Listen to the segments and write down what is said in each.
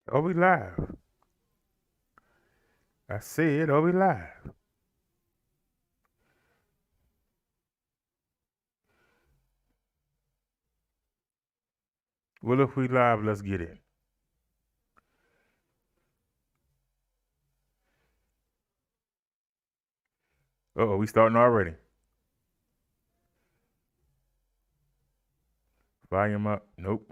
Are we live? I said, are we live? Well, if we live, let's get it. Uh-oh, we starting already. Volume up. Nope.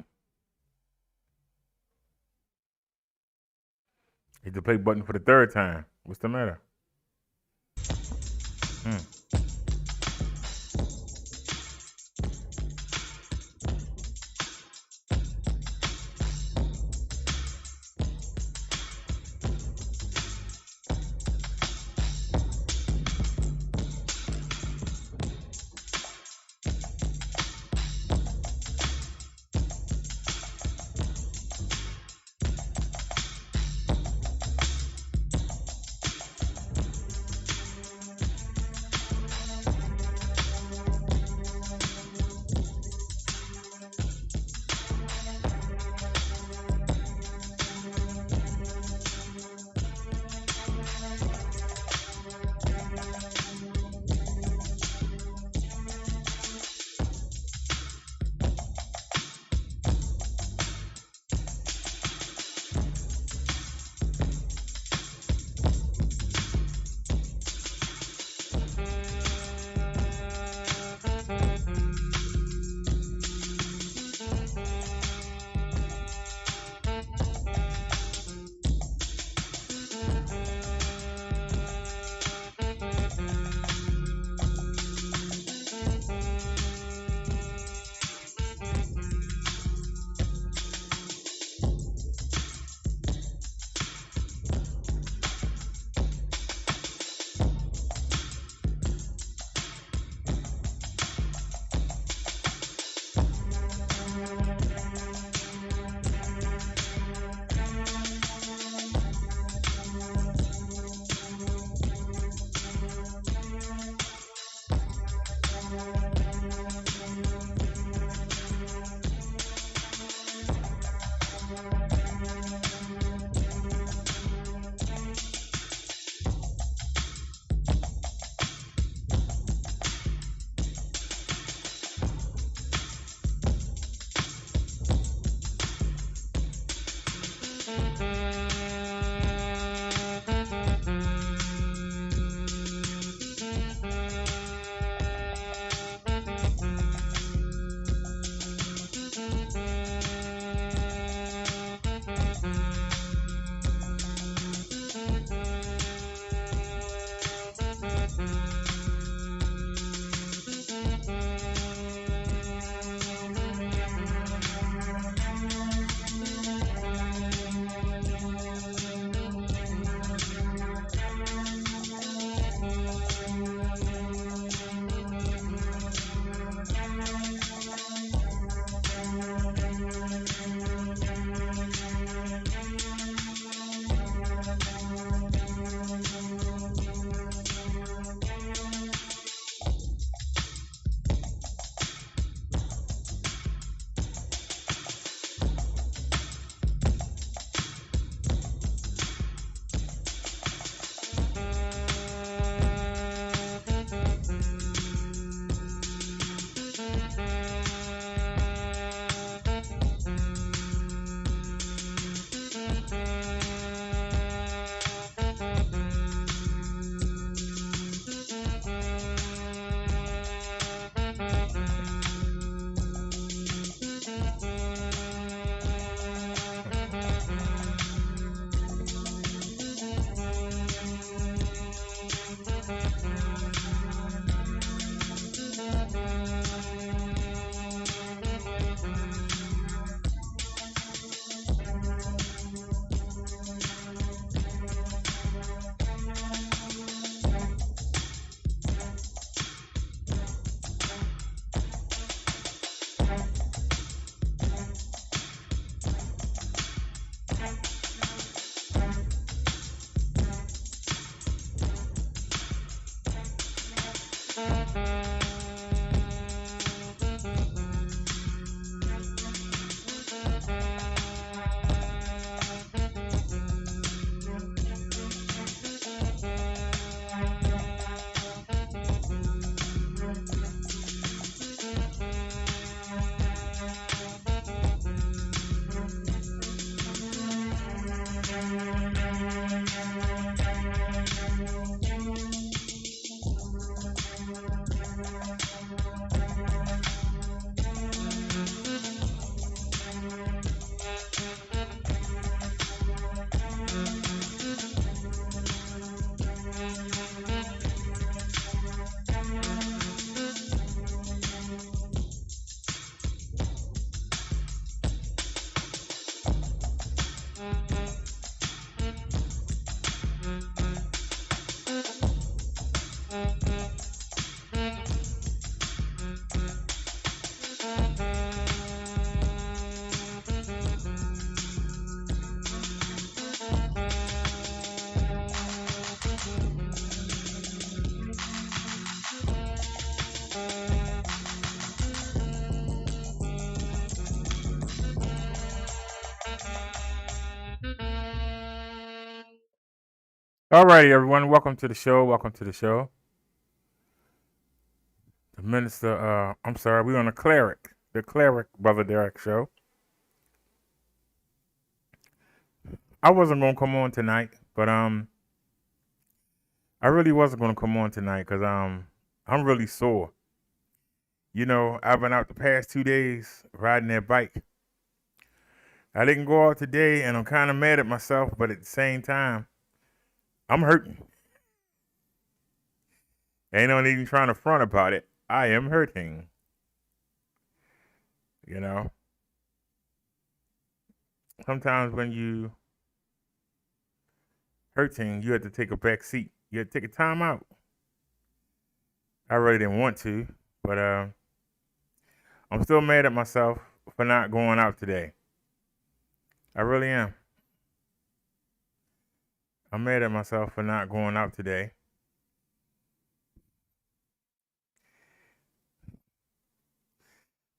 Hit the play button for the third time. What's the matter? Hmm. Alrighty, everyone. Welcome to the show. Welcome to the show. The minister, I'm sorry, we're on the cleric, Brother Derek show. I wasn't going to come on tonight, but I really wasn't going to come on tonight because I'm really sore. You know, I've been out the past 2 days riding that bike. I didn't go out today, and I'm kind of mad at myself, but at the same time, I'm hurting. Ain't no even trying to front about it. I am hurting. You know, sometimes when you hurting, you have to take a back seat. You have to take a time out. I really didn't want to, but I'm still mad at myself for not going out today. I really am. I'm mad at myself for not going out today.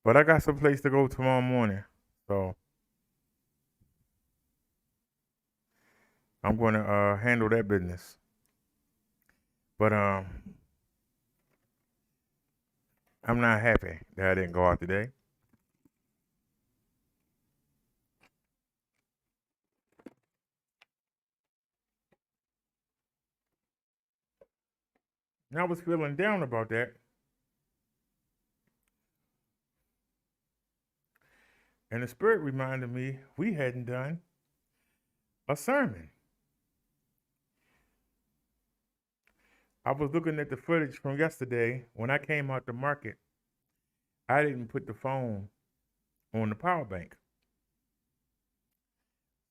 But I got some place to go tomorrow morning, so I'm going to handle that business. But I'm not happy that I didn't go out today. And I was feeling down about that. And the Spirit reminded me we hadn't done a sermon. I was looking at the footage from yesterday. When I came out the market, I didn't put the phone on the power bank.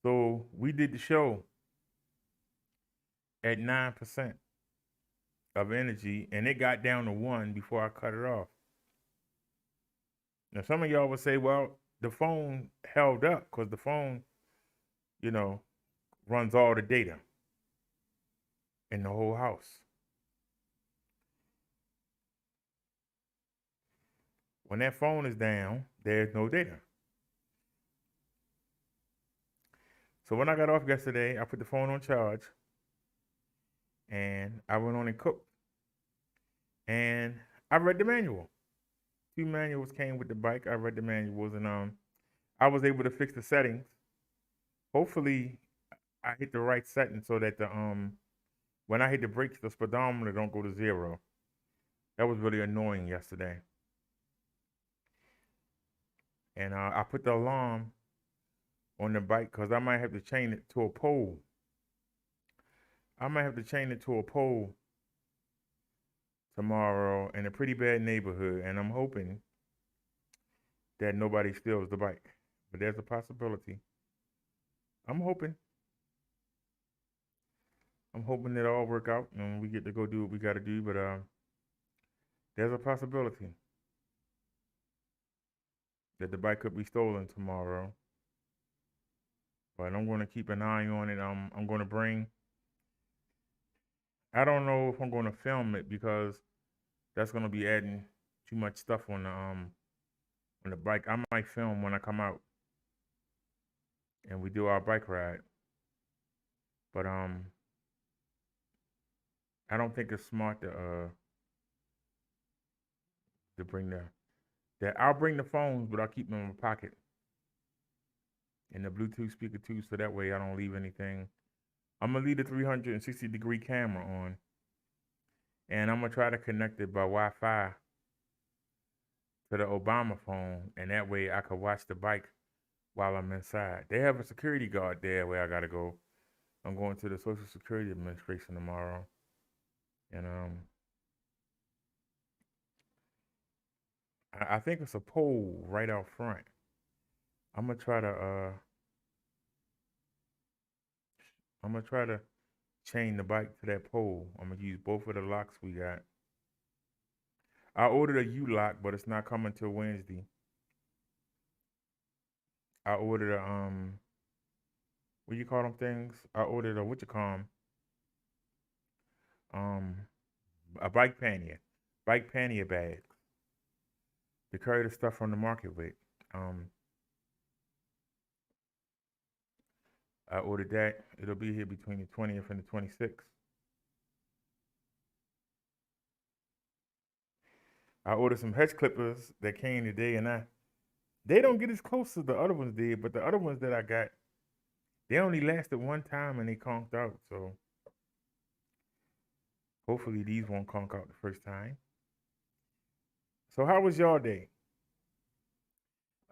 So we did the show at 9% of energy, and it got down to 1 before I cut it off. Now, some of y'all would say, well, the phone held up because the phone, you know, runs all the data in the whole house. When that phone is down, there's no data. So when I got off yesterday, I put the phone on charge and I went on and cooked. And I read the manual. 2 manuals came with the bike. I read the manuals and I was able to fix the settings. Hopefully I hit the right setting so that the when I hit the brakes, the speedometer don't go to 0. That was really annoying yesterday. And I put the alarm on the bike because I might have to chain it to a pole. I might have to chain it to a pole tomorrow in a pretty bad neighborhood, and I'm hoping that nobody steals the bike. But there's a possibility. I'm hoping. I'm hoping that all work out and we get to go do what we got to do. But there's a possibility that the bike could be stolen tomorrow. But I'm going to keep an eye on it. I'm going to bring. I don't know if I'm going to film it because that's going to be adding too much stuff on the bike. I might film when I come out and we do our bike ride. But I don't think it's smart to bring that. I'll bring the phones, but I'll keep them in my pocket and the Bluetooth speaker too, so that way I don't leave anything. I'm gonna leave the 360-degree camera on, and I'm gonna try to connect it by Wi-Fi to the Obama phone, and that way I can watch the bike while I'm inside. They have a security guard there where I gotta go. I'm going to the Social Security Administration tomorrow, and I think it's a pole right out front. I'm gonna try to chain the bike to that pole. I'm gonna use both of the locks we got. I ordered a U-lock, but it's not coming till Wednesday. I ordered a what you call them things? I ordered a a bike pannier bag to carry the stuff from the market with. I ordered that. It'll be here between the 20th and the 26th. I ordered some hedge clippers that came today, and they don't get as close as the other ones did, but the other ones that I got, they only lasted one time and they conked out. So hopefully these won't conk out the first time. So how was y'all day?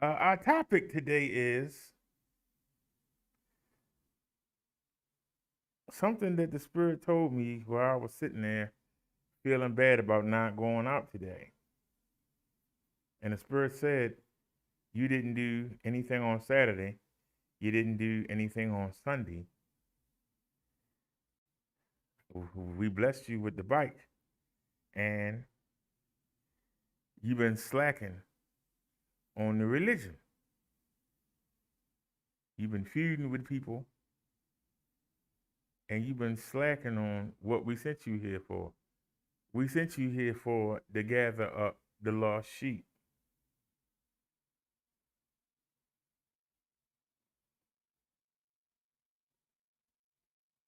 Our topic today is something that the Spirit told me while I was sitting there feeling bad about not going out today. And the Spirit said, you didn't do anything on Saturday. You didn't do anything on Sunday. We blessed you with the bike. And you've been slacking on the religion. You've been feuding with people. And you've been slacking on what we sent you here for. We sent you here for to gather up the lost sheep.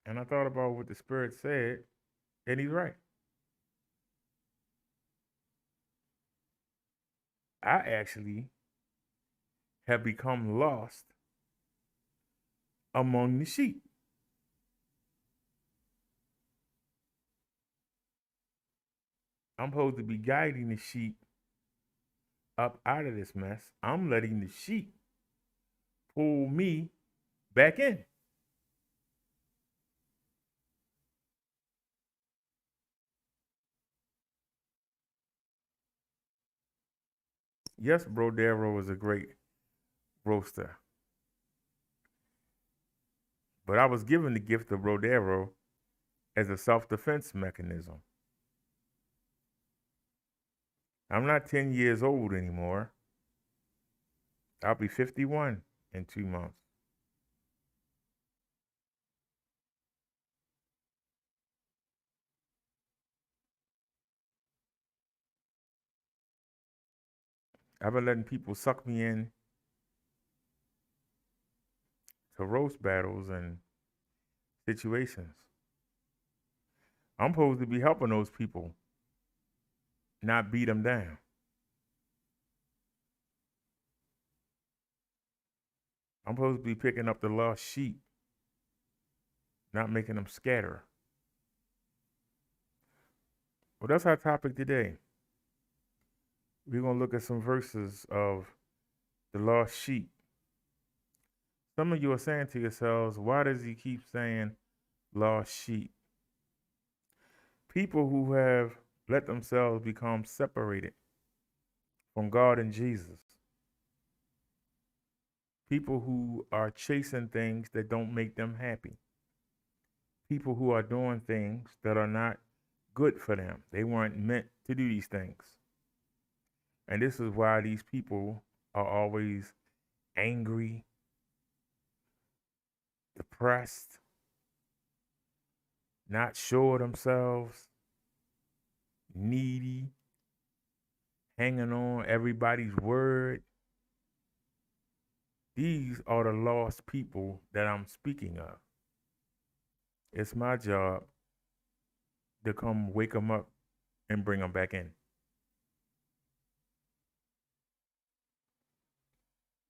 And I thought about what the Spirit said, and he's right. I actually have become lost among the sheep. I'm supposed to be guiding the sheep up out of this mess. I'm letting the sheep pull me back in. Yes, Brodero is a great roaster. But I was given the gift of Brodero as a self-defense mechanism. I'm not 10 years old anymore. I'll be 51 in 2 months. I've been letting people suck me in to roast battles and situations. I'm supposed to be helping those people, not beat them down. I'm supposed to be picking up the lost sheep, not making them scatter. Well, that's our topic today. We're going to look at some verses of the lost sheep. Some of you are saying to yourselves, why does he keep saying lost sheep? People who have let themselves become separated from God and Jesus. People who are chasing things that don't make them happy. People who are doing things that are not good for them. They weren't meant to do these things. And this is why these people are always angry, depressed, not sure of themselves, needy, hanging on everybody's word. These are the lost people that I'm speaking of. It's my job to come wake them up and bring them back in.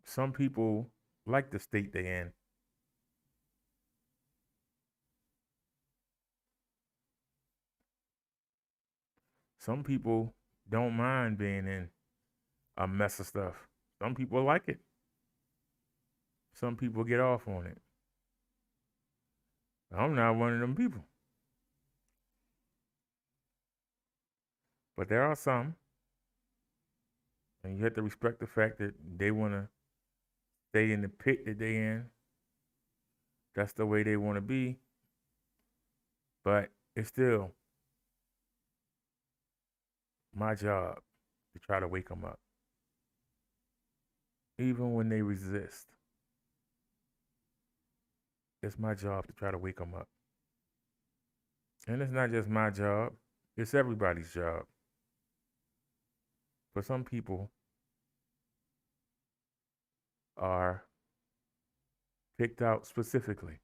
Some people like the state they're in. Some people don't mind being in a mess of stuff. Some people like it. Some people get off on it. I'm not one of them people. But there are some, and you have to respect the fact that they want to stay in the pit that they in. That's the way they want to be. But it's still my job to try to wake them up. Even when they resist, it's my job to try to wake them up. And it's not just my job, it's everybody's job. But some people are picked out specifically.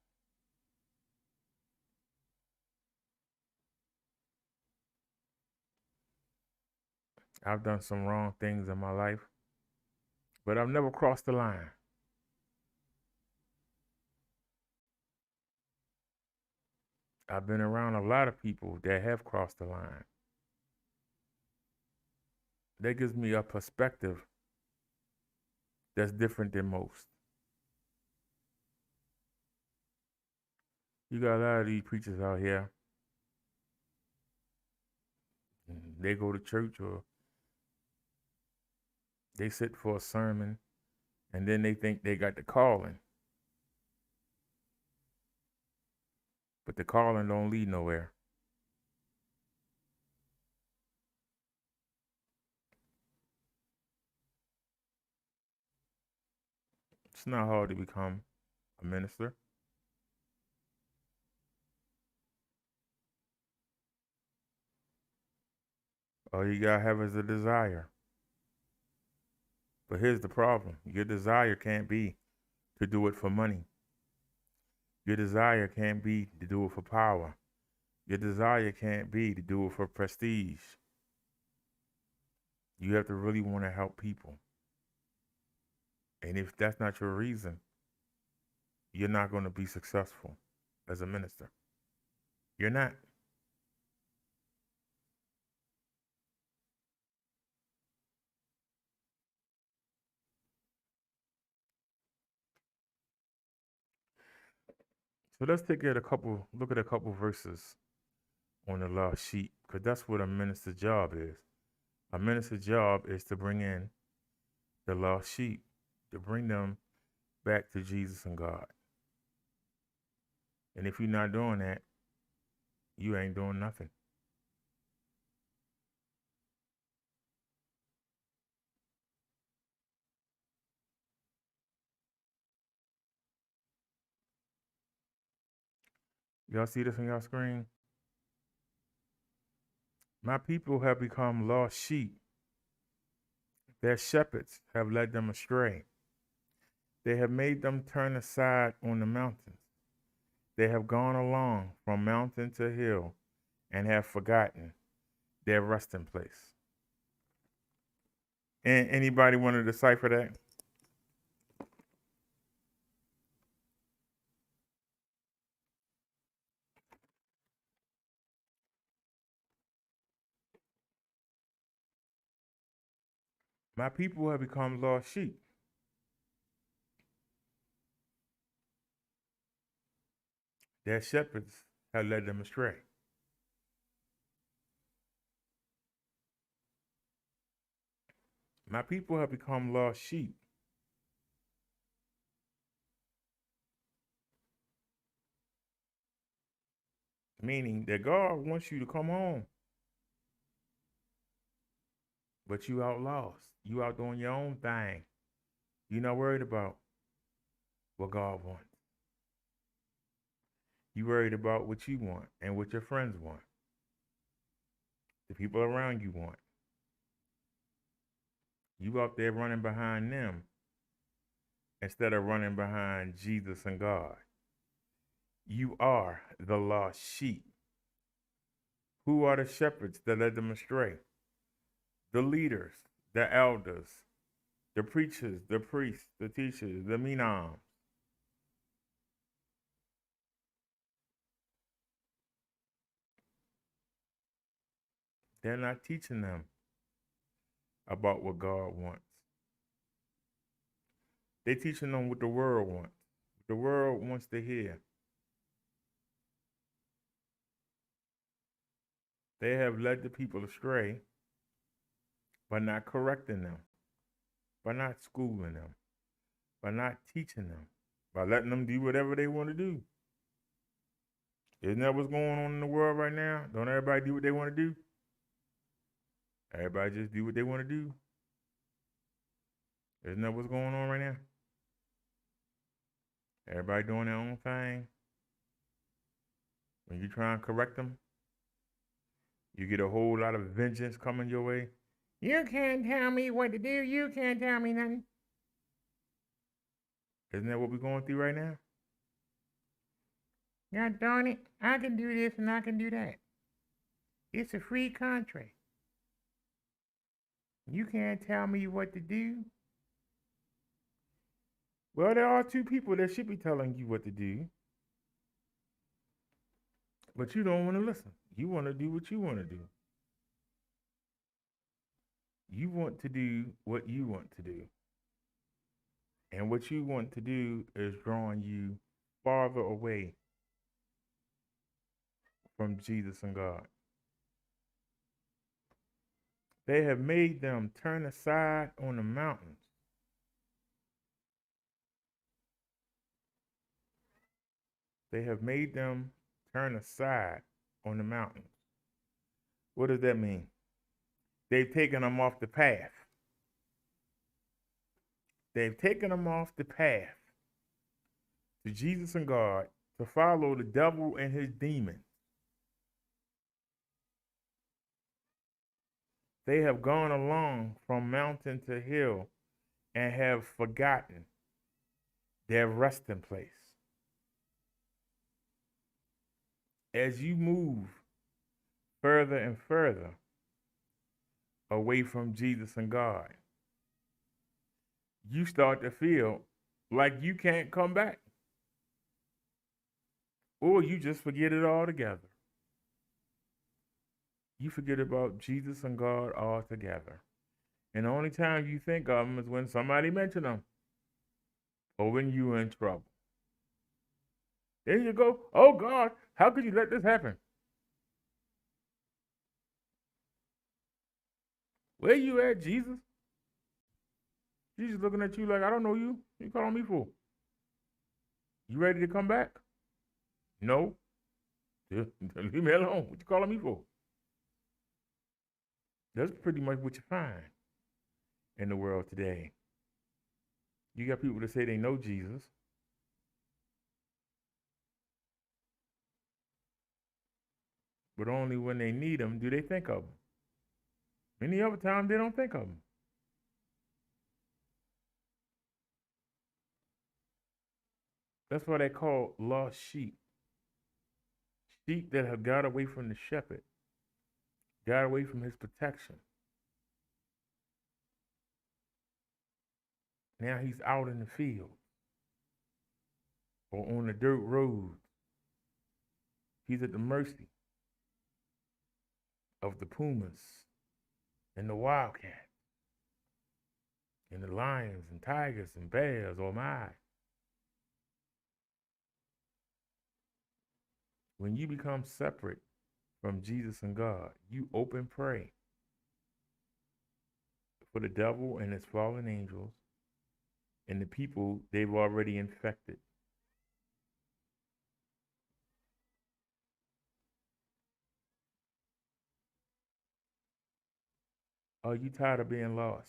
I've done some wrong things in my life, but I've never crossed the line. I've been around a lot of people that have crossed the line. That gives me a perspective that's different than most. You got a lot of these preachers out here. They go to church or they sit for a sermon and then they think they got the calling. But the calling don't lead nowhere. It's not hard to become a minister. All you gotta have is a desire. But here's the problem. Your desire can't be to do it for money. Your desire can't be to do it for power. Your desire can't be to do it for prestige. You have to really want to help people. And if that's not your reason, you're not going to be successful as a minister. You're not. So let's look at a couple verses on the lost sheep, because that's what a minister's job is. A minister's job is to bring in the lost sheep, to bring them back to Jesus and God. And if you're not doing that, you ain't doing nothing. Y'all see this on your screen? My people have become lost sheep. Their shepherds have led them astray. They have made them turn aside on the mountains. They have gone along from mountain to hill and have forgotten their resting place. And anybody want to decipher that? My people have become lost sheep. Their shepherds have led them astray. My people have become lost sheep. Meaning that God wants you to come home, but you out lost. You out doing your own thing. You're not worried about what God wants. You worried about what you want and what your friends want. The people around you want. You out there running behind them instead of running behind Jesus and God. You are the lost sheep. Who are the shepherds that led them astray? The leaders, the elders, the preachers, the priests, the teachers, the imams. They're not teaching them about what God wants. They're teaching them what the world wants. The world wants to hear. They have led the people astray by not correcting them, by not schooling them, by not teaching them, by letting them do whatever they want to do. Isn't that what's going on in the world right now? Don't everybody do what they want to do? Everybody just do what they want to do. Isn't that what's going on right now? Everybody doing their own thing. When you try and correct them, you get a whole lot of vengeance coming your way. You can't tell me what to do. You can't tell me nothing. Isn't that what we're going through right now? God darn it, I can do this and I can do that. It's a free country. You can't tell me what to do. Well, there are two people that should be telling you what to do, but you don't want to listen. You want to do what you want to do. You want to do what you want to do. And what you want to do is drawing you farther away from Jesus and God. They have made them turn aside on the mountains. They have made them turn aside on the mountains. What does that mean? They've taken them off the path. They've taken them off the path to Jesus and God to follow the devil and his demons. They have gone along from mountain to hill and have forgotten their resting place. As you move further and further away from Jesus and God, you start to feel like you can't come back. Or you just forget it altogether. You forget about Jesus and God altogether. And the only time you think of them is when somebody mentions them or when you're in trouble. There you go. Oh, God, how could you let this happen? Where you at, Jesus? Jesus looking at you like, I don't know you. What you calling me for? You ready to come back? No. Leave me alone. What you calling me for? That's pretty much what you find in the world today. You got people that say they know Jesus, but only when they need him do they think of him. Any other time they don't think of him. That's why they call lost sheep. Sheep that have got away from the shepherd, got away from his protection. Now he's out in the field or on the dirt road. He's at the mercy of the pumas and the wildcat and the lions and tigers and bears, oh my. When you become separate from Jesus and God, you open prey for the devil and his fallen angels and the people they've already infected. Are you tired of being lost?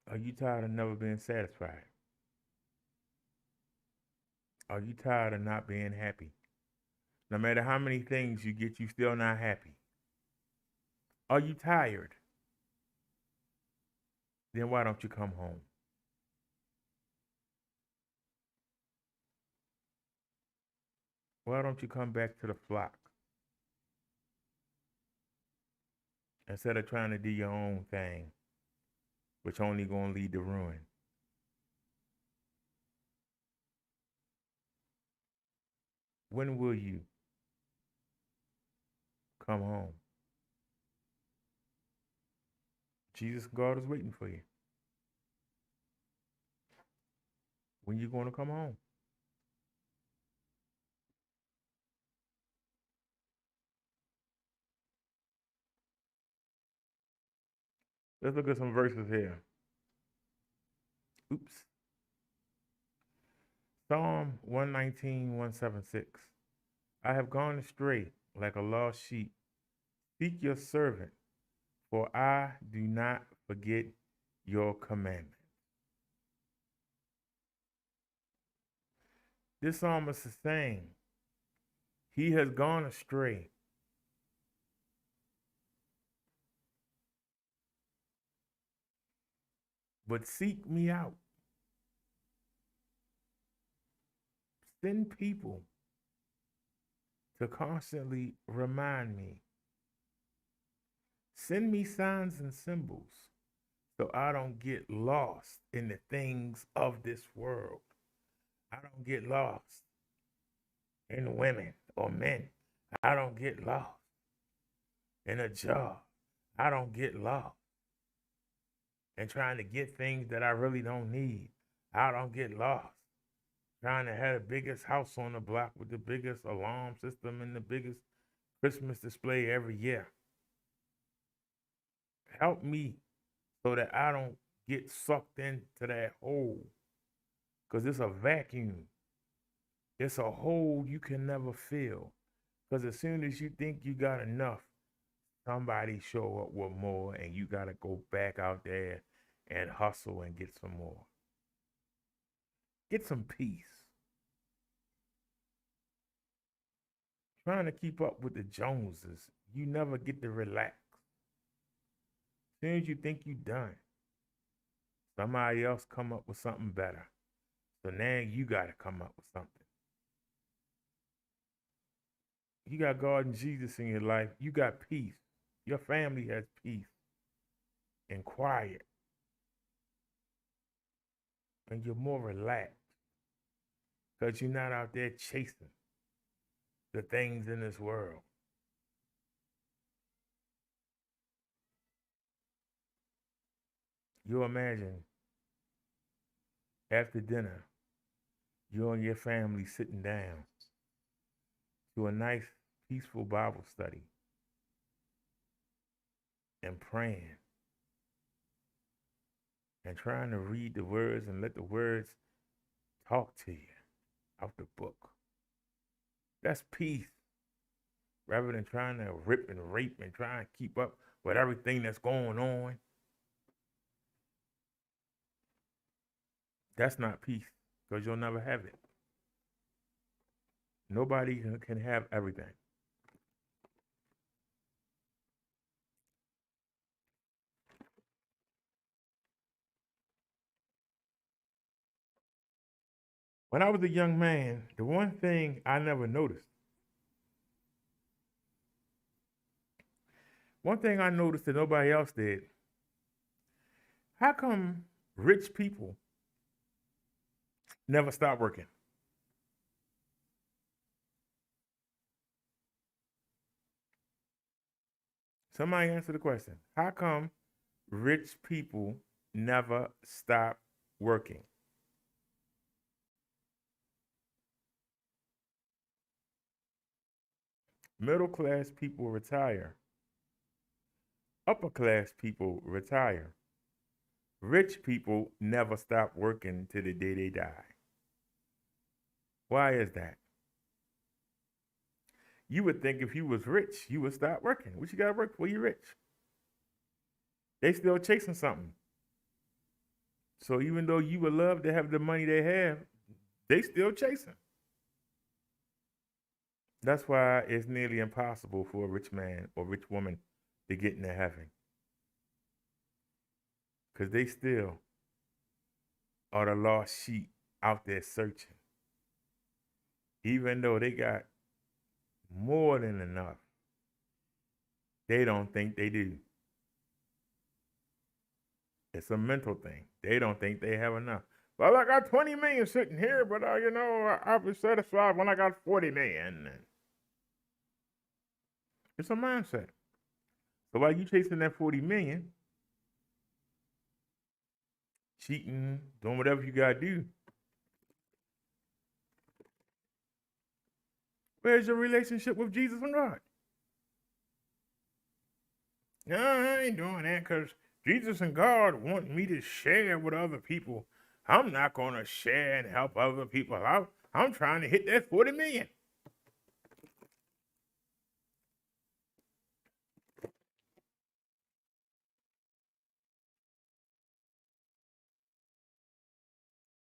Are you tired of never being satisfied? Are you tired of not being happy? No matter how many things you get, you still not happy. Are you tired? Then why don't you come home? Why don't you come back to the flock instead of trying to do your own thing, which only gonna lead to ruin? When will you come home? Jesus God is waiting for you. When you going to come home? Let's look at some verses here. Oops. Psalm 119, 176. I have gone astray like a lost sheep. Seek your servant, for I do not forget your commandment. This psalmist is saying he has gone astray. But seek me out. Send people to constantly remind me Send me signs and symbols so I don't get lost in the things of this world. I don't get lost in women or men. I don't get lost in a job. I don't get lost in trying to get things that I really don't need. I don't get lost trying to have the biggest house on the block with the biggest alarm system and the biggest Christmas display every year. Help me so that I don't get sucked into that hole. Because it's a vacuum. It's a hole you can never fill. Because as soon as you think you got enough, somebody show up with more and you got to go back out there and hustle and get some more. Get some peace. Trying to keep up with the Joneses, you never get to relax. As soon as you think you're done, somebody else come up with something better. So now you got to come up with something. You got God and Jesus in your life. You got peace. Your family has peace and quiet. And you're more relaxed because you're not out there chasing the things in this world. You imagine after dinner, you and your family sitting down to a nice, peaceful Bible study and praying and trying to read the words and let the words talk to you out the book. That's peace. Rather than trying to rip and rape and try and keep up with everything that's going on. That's not peace because you'll never have it. Nobody can have everything. When I was a young man, the one thing I never noticed, one thing I noticed that nobody else did, how come rich people never stop working? Somebody answer the question. How come rich people never stop working? Middle class people retire. Upper class people retire. Rich people never stop working till the day they die. Why is that? You would think if you was rich, you would stop working. What you got to work for? You rich. They still chasing something. So even though you would love to have the money they have, they still chasing. That's why it's nearly impossible for a rich man or rich woman to get into heaven. Because they still are the lost sheep out there searching. Even though they got more than enough, they don't think they do. It's a mental thing. They don't think they have enough. Well, I got 20 million sitting here, but I'll be satisfied when I got 40 million. It's a mindset. So while you chasing that 40 million, cheating, doing whatever you gotta do, where's your relationship with Jesus and God? No, I ain't doing that because Jesus and God want me to share with other people. I'm not going to share and help other people out. I'm trying to hit that 40 million.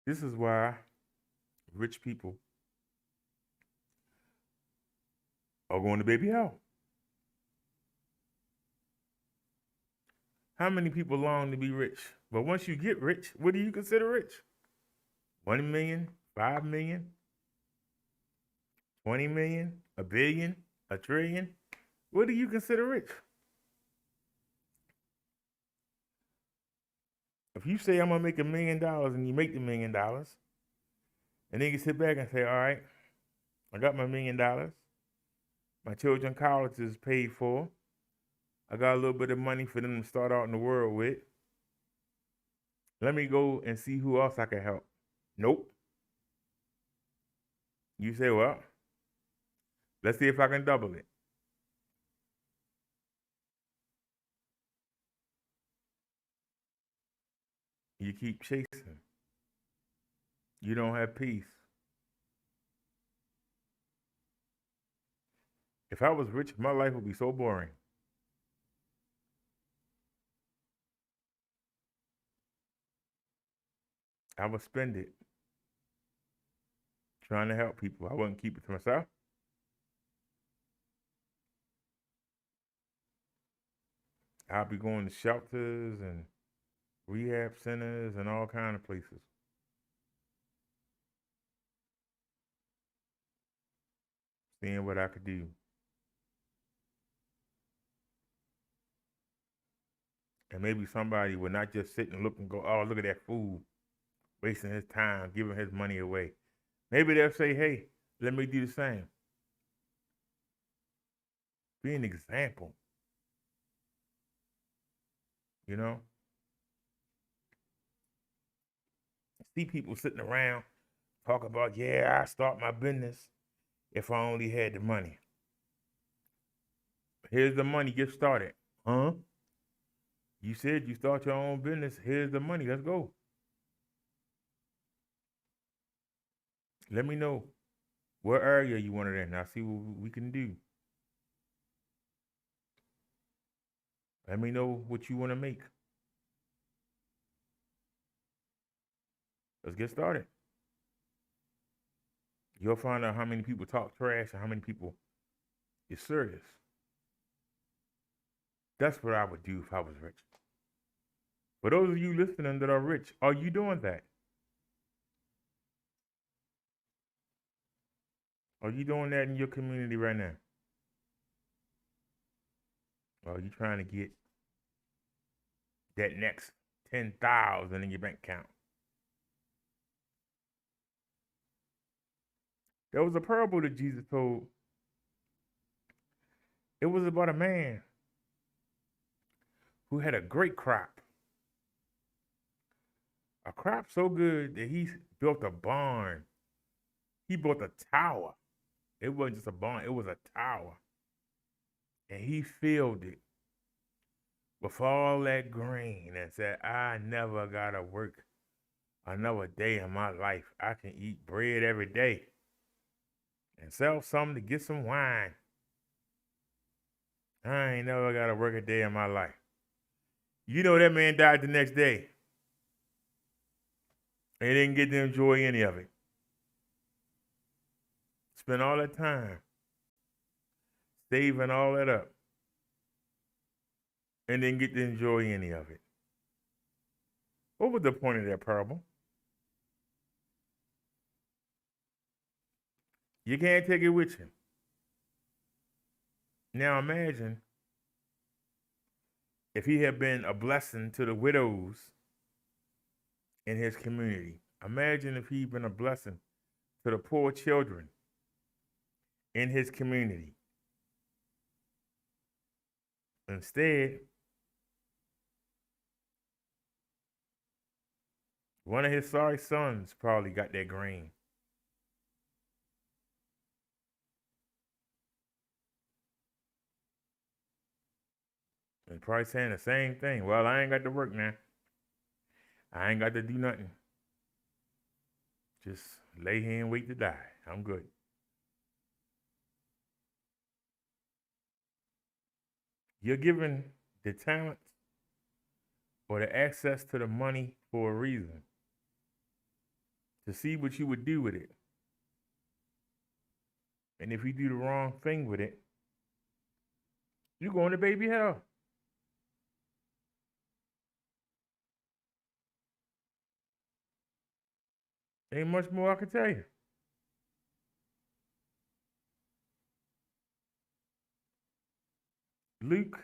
This is why rich people are going to baby hell. How many people long to be rich? But once you get rich, what do you consider rich? 1 million, 5 million, 20 million, a billion, a trillion? What do you consider rich? If you say I'm gonna make $1 million and you make the $1 million, and then you sit back and say, all right, I got my $1 million. My children's college is paid for. I got a little bit of money for them to start out in the world with. Let me go and see who else I can help. Nope. You say, well, let's see if I can double it. You keep chasing. You don't have peace. If I was rich, my life would be so boring. I would spend it trying to help people. I wouldn't keep it to myself. I'll be going to shelters and rehab centers and all kind of places. Seeing what I could do. And maybe somebody would not just sit and look and go, oh, look at that fool, wasting his time, giving his money away. Maybe they'll say, hey, let me do the same. Be an example. You know? See people sitting around talk about, yeah, I start my business if I only had the money. Here's the money, get started. Huh? You said you start your own business. Here's the money. Let's go. Let me know what area you want it in. I'll see what we can do. Let me know what you want to make. Let's get started. You'll find out how many people talk trash and how many people is serious. That's what I would do if I was rich. For those of you listening that are rich, are you doing that? Are you doing that in your community right now? Or are you trying to get that next 10,000 in your bank account? There was a parable that Jesus told. It was about a man who had a great crop. A crop so good that he built a barn. He built a tower. It wasn't just a barn, it was a tower. And he filled it with all that grain and said, I never gotta work another day in my life. I can eat bread every day and sell something to get some wine. I ain't never gotta work a day in my life. You know that man died the next day. And he didn't get to enjoy any of it. Spent all that time saving all that up and didn't get to enjoy any of it. What was the point of that parable? You can't take it with you. Now imagine if he had been a blessing to the widows in his community. Imagine if he'd been a blessing to the poor children in his community. Instead, one of his sorry sons probably got that grain. And probably saying the same thing. Well, I ain't got to work now. I ain't got to do nothing. Just lay here and wait to die. I'm good. You're given the talent or the access to the money for a reason. To see what you would do with it. And if you do the wrong thing with it, you're going to baby hell. Ain't much more I can tell you. Luke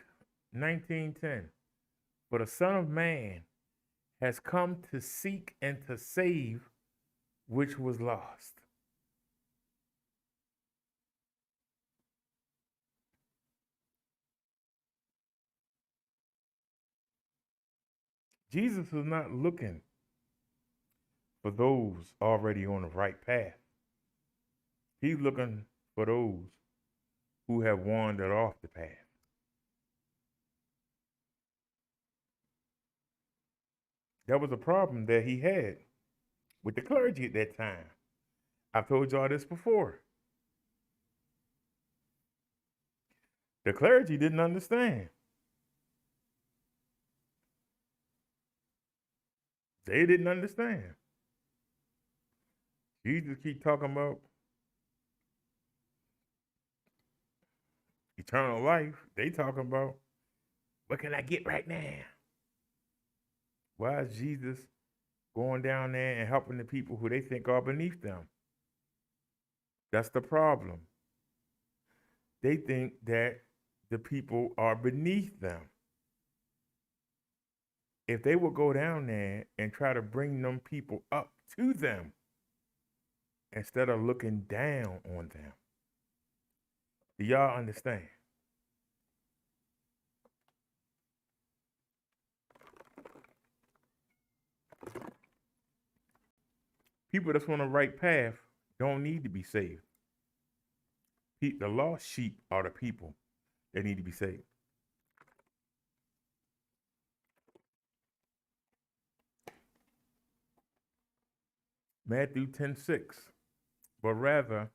19:10. For the Son of Man has come to seek and to save which was lost. Jesus is not looking for those already on the right path. He's looking for those who have wandered off the path. That was a problem that he had with the clergy at that time. I've told y'all this before. The clergy didn't understand. They didn't understand. Jesus keep talking about eternal life. They talking about, what can I get right now? Why is Jesus going down there and helping the people who they think are beneath them? That's the problem. They think that the people are beneath them. If they would go down there and try to bring them people up to them instead of looking down on them. Do y'all understand? People that's on the right path don't need to be saved. The lost sheep are the people that need to be saved. Matthew 10:6. But rather,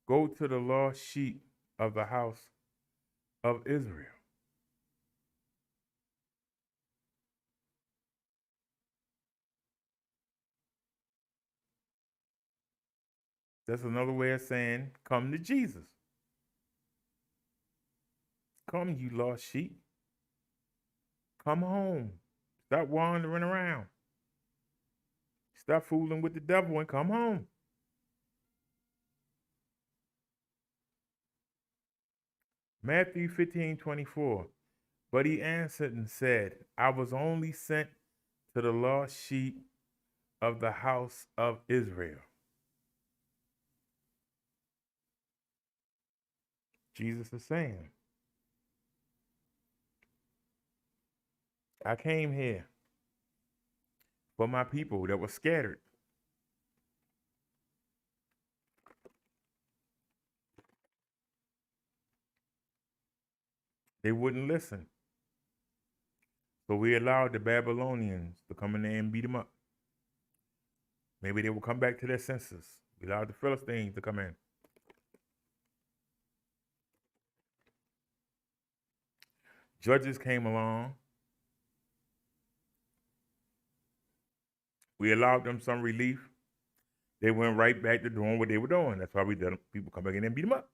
go to the lost sheep of the house of Israel. That's another way of saying, come to Jesus. Come, you lost sheep. Come home. Stop wandering around. Stop fooling with the devil and come home. Matthew 15:24. But he answered and said, I was only sent to the lost sheep of the house of Israel. Jesus is saying, I came here for my people that were scattered. They wouldn't listen. So we allowed the Babylonians to come in there and beat them up. Maybe they will come back to their senses. We allowed the Philistines to come in. Judges came along. We allowed them some relief. They went right back to doing what they were doing. That's why we let people come back in and beat them up.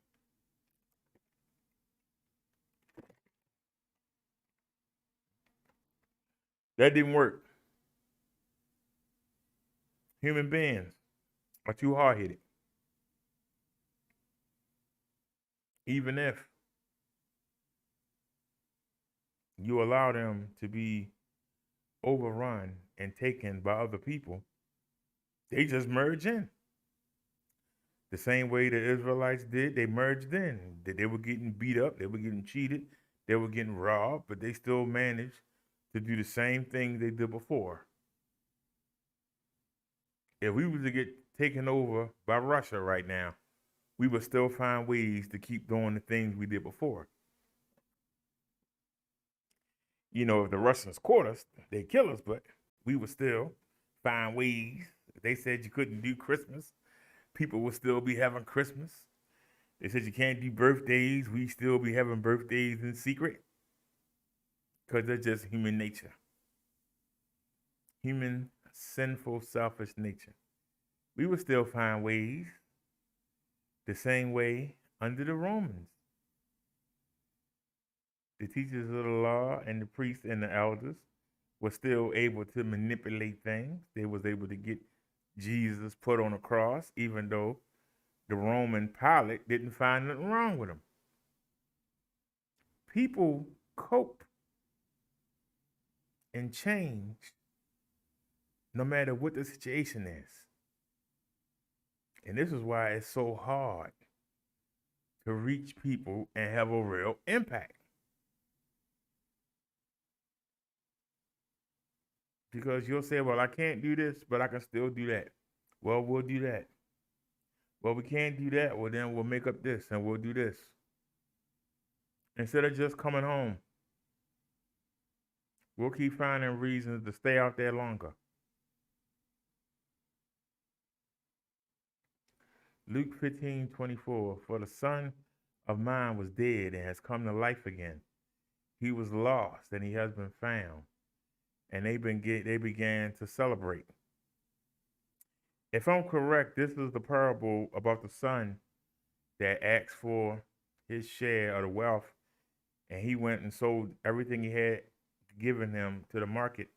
That didn't work. Human beings are too hard-headed. Even if you allow them to be overrun and taken by other people, they just merge in. The same way the Israelites did, they merged in. They were getting beat up, they were getting cheated, they were getting robbed, but they still managed to do the same thing they did before. If we were to get taken over by Russia right now, we would still find ways to keep doing the things we did before. You know, if the Russians caught us, they'd kill us, but we would still find ways. If they said you couldn't do Christmas, people would still be having Christmas. They said you can't do birthdays, we still be having birthdays in secret. Because that's just human nature. Human, sinful, selfish nature. We would still find ways the same way under the Romans. The teachers of the law and the priests and the elders were still able to manipulate things. They was able to get Jesus put on a cross, even though the Roman Pilate didn't find nothing wrong with him. People cope and change no matter what the situation is. And this is why it's so hard to reach people and have a real impact. Because you'll say, well, I can't do this, but I can still do that. Well, we'll do that. Well, we can't do that. Well, then we'll make up this and we'll do this. Instead of just coming home, we'll keep finding reasons to stay out there longer. Luke 15:24, for the son of mine was dead and has come to life again. He was lost and he has been found. And they began to celebrate. If I'm correct, this is the parable about the son that asked for his share of the wealth, and he went and sold everything he had given him to the market,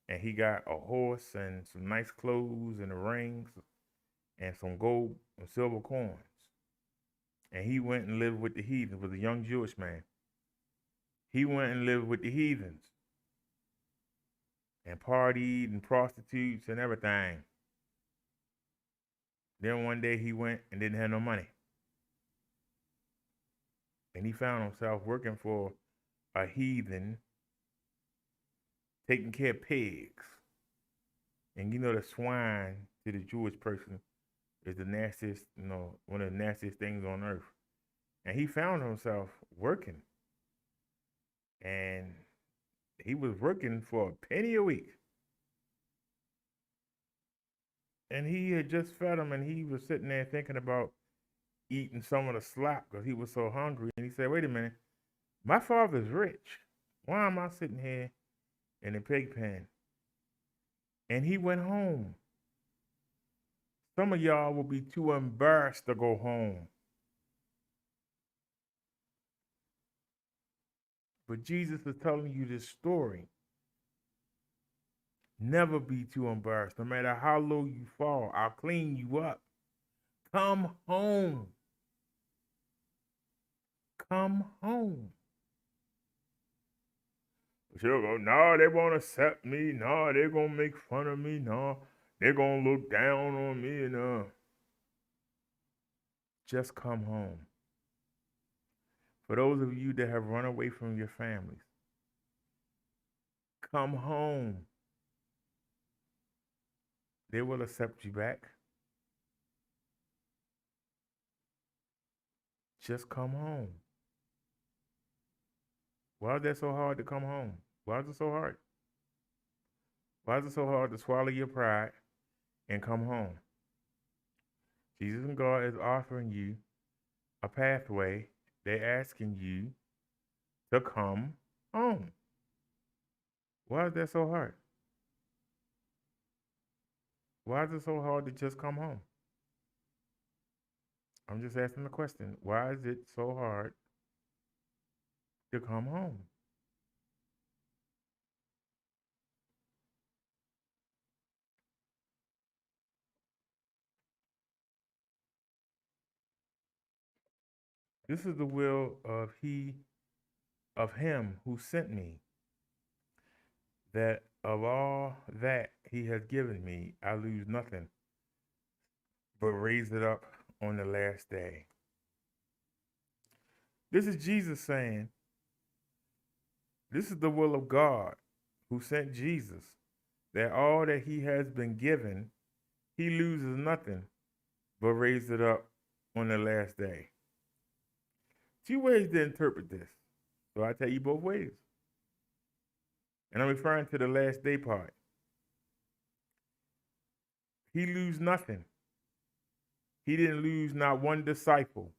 and he got a horse and some nice clothes and the rings and some gold and silver coins. And he went and lived with the heathens, was a young Jewish man. He went and lived with the heathens and partied and prostitutes and everything. Then one day he went and didn't have no money. And he found himself working for a heathen, taking care of pigs. And you know the swine to the Jewish person is the nastiest, one of the nastiest things on earth. And he found himself working. And he was working for a penny a week. And he had just fed him, and he was sitting there thinking about eating some of the slop because he was so hungry. And he said, wait a minute, my father's rich. Why am I sitting here in the pig pen? And he went home. Some of y'all will be too embarrassed to go home. But Jesus is telling you this story. Never be too embarrassed. No matter how low you fall, I'll clean you up. Come home. Come home. She'll go, no, they won't accept me. No, they're going to make fun of me. No, they're going to look down on me. No. Just come home. For those of you that have run away from your families, come home. They will accept you back. Just come home. Why is that so hard to come home? Why is it so hard? Why is it so hard to swallow your pride and come home? Jesus and God is offering you a pathway. They're asking you to come home. Why is that so hard? Why is it so hard to just come home? I'm just asking the question. Why is it so hard to come home? This is the will of him who sent me, that of all that he has given me, I lose nothing, but raise it up on the last day. This is Jesus saying, this is the will of God who sent Jesus, that all that he has been given, he loses nothing, but raise it up on the last day. Two ways to interpret this. So I tell you both ways. And I'm referring to the last day part. He lose nothing. He didn't lose not one disciple,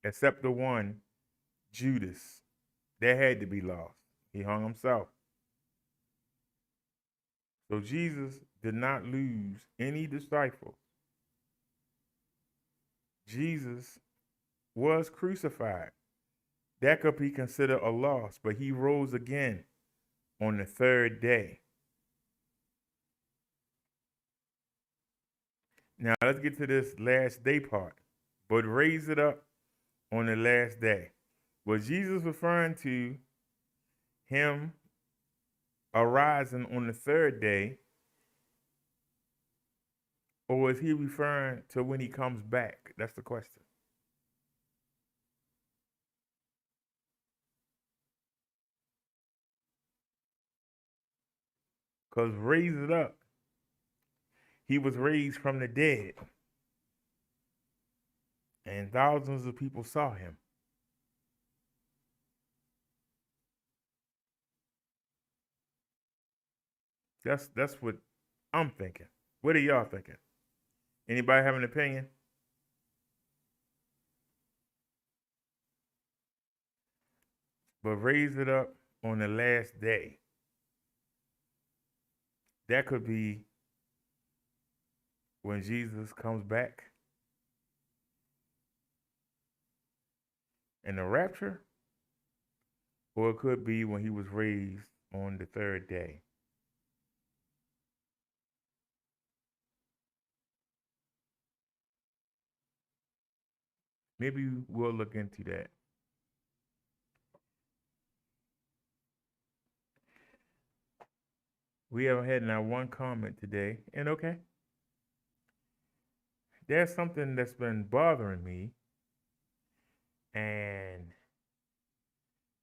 except the one, Judas. That had to be lost. He hung himself. So Jesus did not lose any disciples. Jesus was crucified. That could be considered a loss, but he rose again on the third day. Now let's get to this last day part. But raise it up on the last day. Was Jesus referring to him arising on the third day, Or is he referring to when he comes back? That's the question. Because raise it up. He was raised from the dead, and thousands of people saw him. That's what I'm thinking. What are y'all thinking? Anybody have an opinion? But raise it up on the last day. That could be when Jesus comes back in the rapture, or it could be when he was raised on the third day. Maybe we'll look into that. We haven't had not one comment today, and okay, there's something that's been bothering me, and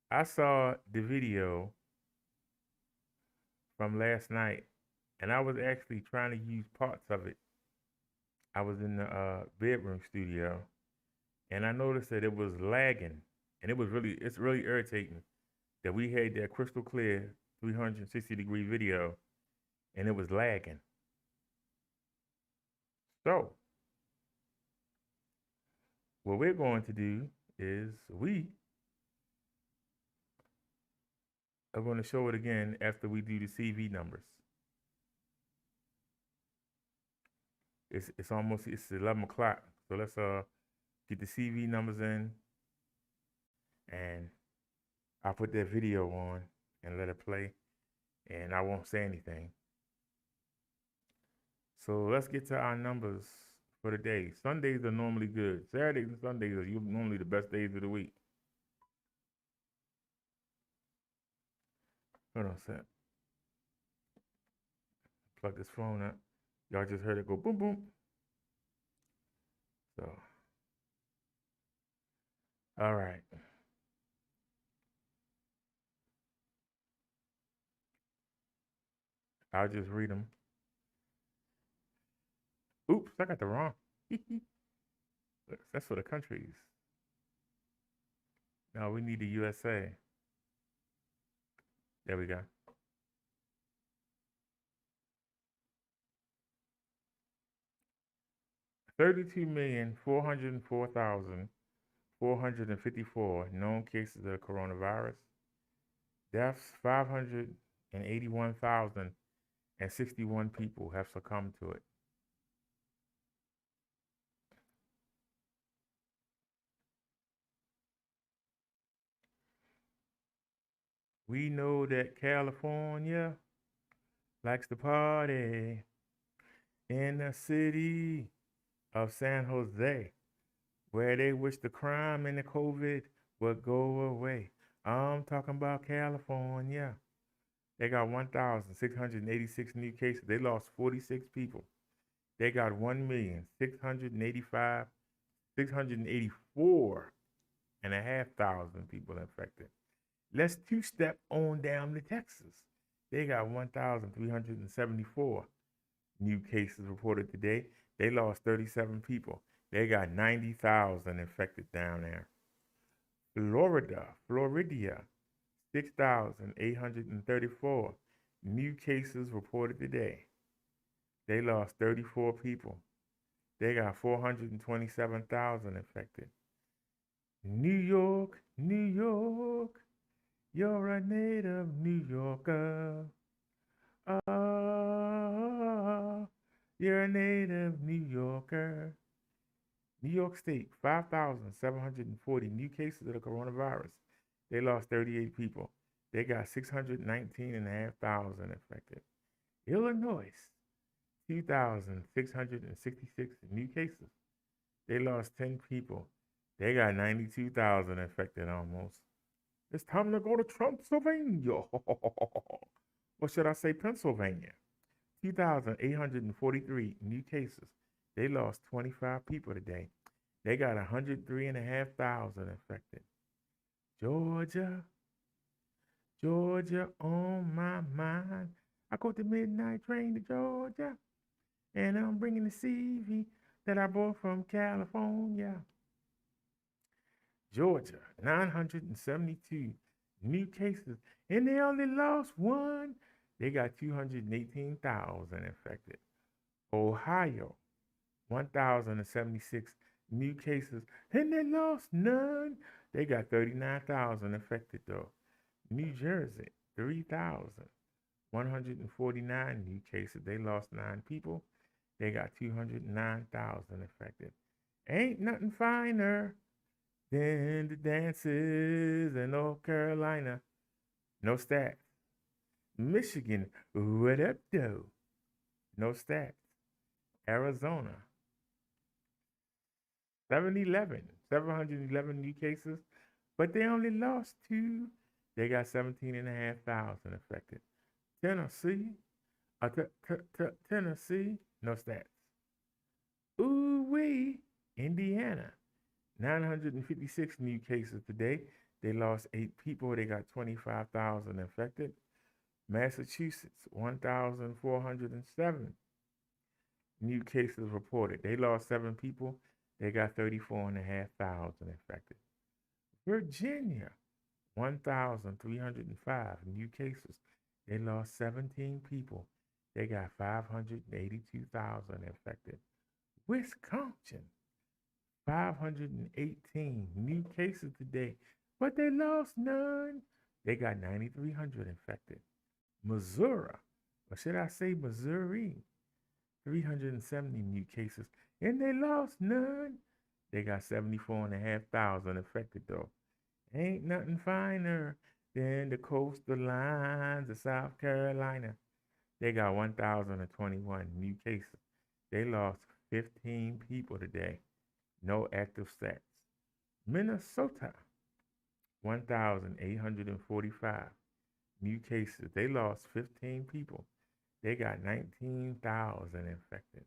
I saw the video from last night, and I was actually trying to use parts of it. I was in the bedroom studio, and I noticed that it was lagging, and it's really irritating that we had that crystal clear 360-degree video, and it was lagging. So what we're going to do is we are going to show it again after we do the CV numbers. It's 11 o'clock, so let's get the CV numbers in, and I'll put that video on and let it play, and I won't say anything. So let's get to our numbers for the day. Sundays are normally good. Saturdays and Sundays are normally the best days of the week. Hold on a sec. Plug this phone up. Y'all just heard it go boom boom. So, all right. I'll just read them. Oops, I got the wrong. That's for the countries. No, we need the USA. There we go. 32,404,454 known cases of coronavirus. Deaths 581,061 people have succumbed to it. We know that California likes to party in the city of San Jose, where they wish the crime and the COVID would go away. I'm talking about California. They got 1,686 new cases. They lost 46 people. They got 684 and a half thousand people infected. Let's two-step on down to Texas. They got 1,374 new cases reported today. They lost 37 people. They got 90,000 infected down there. Florida, 6,834 new cases reported today. They lost 34 people. They got 427,000 infected. New York, you're a native New Yorker. Ah, you're a native New Yorker. New York State, 5,740 new cases of the coronavirus. They lost 38 people. They got 619,500 infected. Illinois, 2,666 new cases. They lost 10 people. They got 92,000 infected almost. It's time to go to Pennsylvania. Or should I say Pennsylvania? 2,843 new cases. They lost 25 people today. They got 103,500 infected. Georgia, Georgia on my mind. I caught the midnight train to Georgia, and I'm bringing the CV that I brought from California. Georgia, 972 new cases, and they only lost one. They got 218,000 infected. Ohio, 1,076 new cases, and they lost none. They got 39,000 infected though. New Jersey, 3,149 new cases. They lost 9 people. They got 209,000 infected. Ain't nothing finer than the dances in North Carolina. No stats. Michigan, what up, though? No stats. Arizona, 711 new cases, but they only lost two. They got 17,500 affected. Tennessee, Tennessee, no stats. Ooh-wee, Indiana, 956 new cases today. They lost 8 people. They got 25,000 infected. Massachusetts, 1,407 new cases reported. They lost 7 people. They got 34,500 infected. Virginia, 1,305 new cases. They lost 17 people. They got 582,000 infected. Wisconsin, 518 new cases today, but they lost none. They got 9,300 infected. Missouri, or should I say Missouri, 370 new cases, and they lost none. They got 74,500 affected though. Ain't nothing finer than the coastal lines of South Carolina. They got 1,021 new cases. They lost 15 people today. No active stats. Minnesota, 1,845 new cases. They lost 15 people. They got 19,000 infected.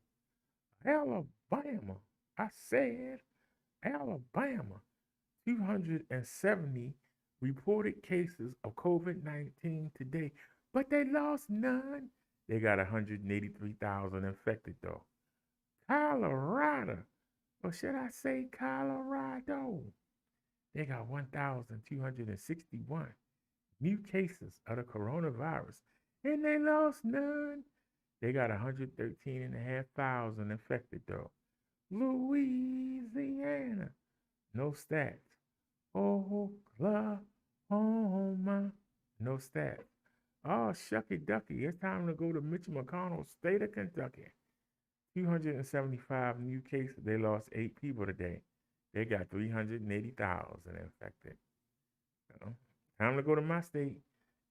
Alabama, I said Alabama, 270 reported cases of COVID-19 today, but they lost none. They got 183,000 infected though. Colorado, or should I say Colorado, they got 1,261 new cases of the coronavirus, and they lost none. They got 113,500 infected though. Louisiana, no stats. Oklahoma, no stats. Oh, shucky ducky, it's time to go to Mitch McConnell's state of Kentucky. 275 new cases. They lost 8 people today. They got 380,000 infected. Time to go to my state.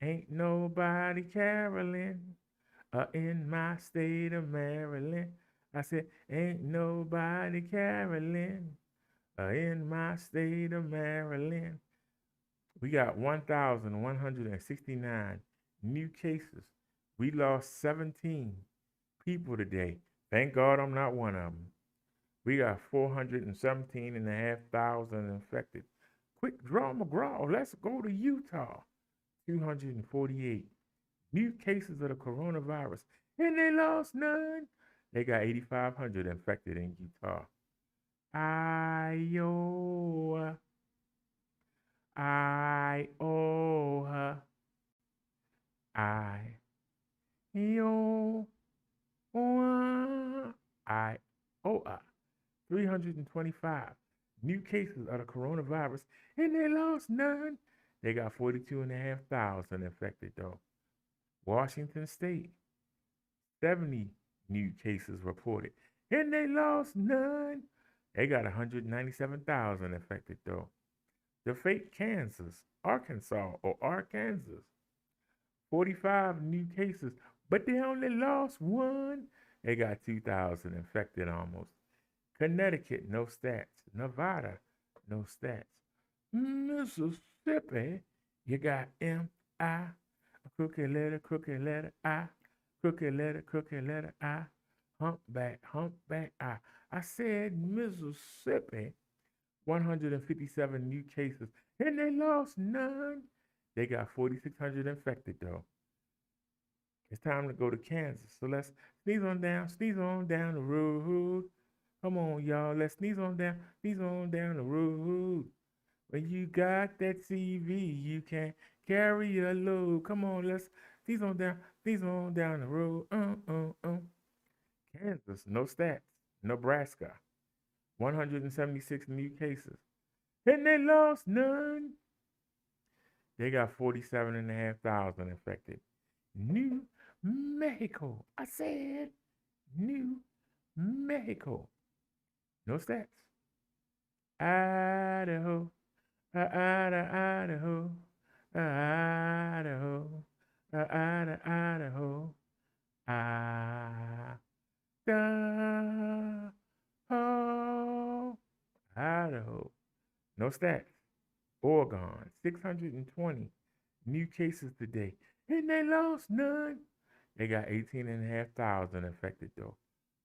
Ain't nobody caroling in my state of Maryland. I said, ain't nobody caroling in my state of Maryland. We got 1,169 new cases. We lost 17 people today. Thank God I'm not one of them. We got 417,500 infected. Quick draw McGraw. Let's go to Utah. 248 new cases of the coronavirus, and they lost none. They got 8,500 infected in Utah. Iowa, Iowa, Iowa, 325 new cases of the coronavirus, and they lost none. They got 42,500 infected though. Washington State, 70 new cases reported, and they lost none. They got 197,000 infected though. The fake Arkansas, 45 new cases, but they only lost one. They got 2,000 infected almost. Connecticut, no stats. Nevada, no stats. Mississippi, you got M-I, crooked letter I, crooked letter I, humpback I. I said Mississippi, 157 new cases, and they lost none. They got 4,600 infected though. It's time to go to Kansas. So let's sneeze on down the road. Come on, y'all. Let's sneeze on down the road. When you got that CV, you can carry a load. Come on, let's sneeze on down the road. Kansas, no stats. Nebraska, 176 new cases. And they lost none. They got 47,500 infected. New Mexico. I said New Mexico. No stats. Idaho. Idaho. Idaho. Idaho. Idaho. Idaho. No stats. Oregon, 620 new cases today. And they lost none. They got 18,500 infected though.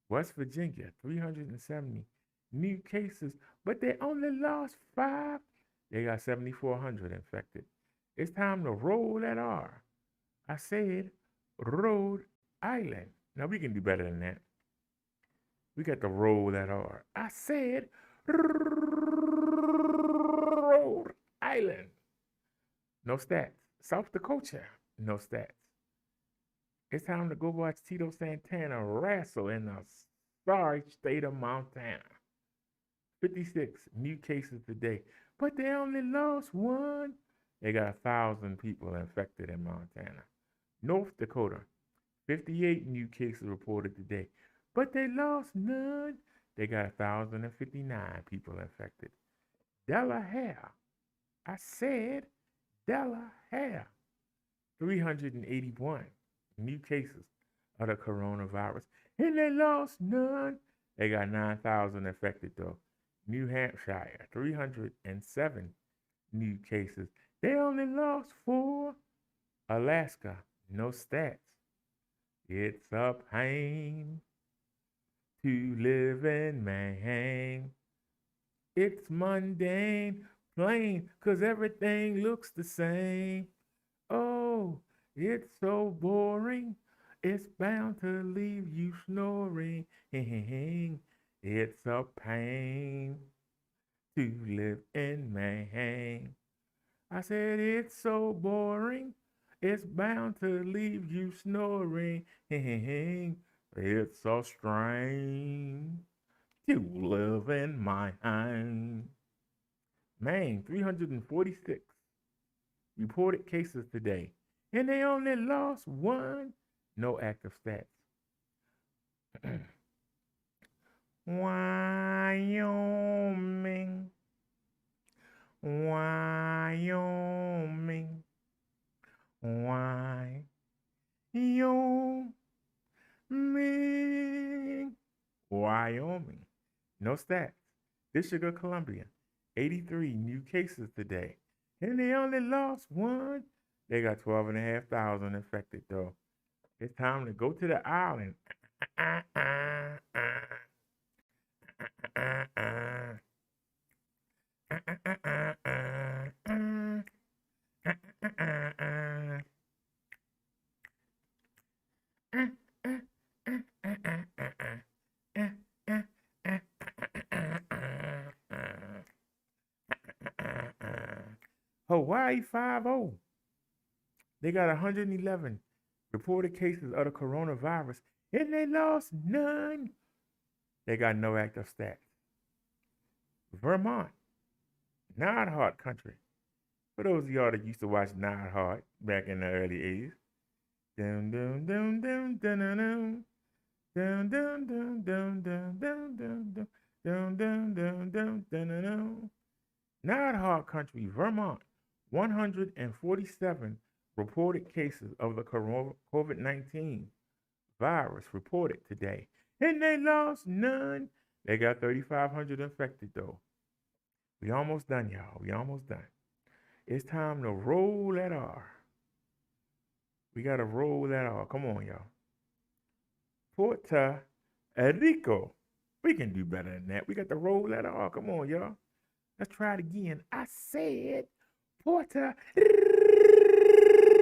West Virginia, 370 new cases, but they only lost 5. They got 7,400 infected. It's time to roll that R. I said Rhode Island. Now we can do better than that. We got to roll that R. I said Rhode Island. No stats. South Dakota. No stats. It's time to go watch Tito Santana wrestle in the sorry state of Montana. 56 new cases today, but they only lost 1. They got 1,000 people infected in Montana. North Dakota, 58 new cases reported today, but they lost none. They got 1,059 people infected. Delaware, I said Delaware, 381 new cases of the coronavirus, and they lost none. They got 9,000 infected though. New Hampshire, 307 new cases. They only lost 4. Alaska, no stats. It's a pain to live in Maine. It's mundane, plain, 'cause everything looks the same. Oh, it's so boring. It's bound to leave you snoring. It's a pain to live in Maine. I said it's so boring. It's bound to leave you snoring. It's so strange to live in Maine. Maine, 346 reported cases today, and they only lost 1. No active stats. Wyoming, Wyoming, Wyoming, Wyoming. No stats. District of Columbia, 83 new cases today, and they only lost 1. They got 12,500 infected though. It's time to go to the island. Hawaii 5-0. They got 111 reported cases of the coronavirus, and they lost none. They got no active stats. Vermont, not hard country. For those of y'all that used to watch Not Hard back in the early 80s. Dum dum dum dum dum dum dum dum dum dum dum dum dum dum dum dum dum dum. Not hard country, Vermont, 147 reported cases of the COVID-19 virus reported today, and they lost none. They got 3,500 infected though. We almost done, y'all. We almost done. It's time to roll that R. We gotta roll that R. Come on, y'all. Puerto Rico. We can do better than that. We got to roll that off. Come on, y'all. Let's try it again. I said Puerto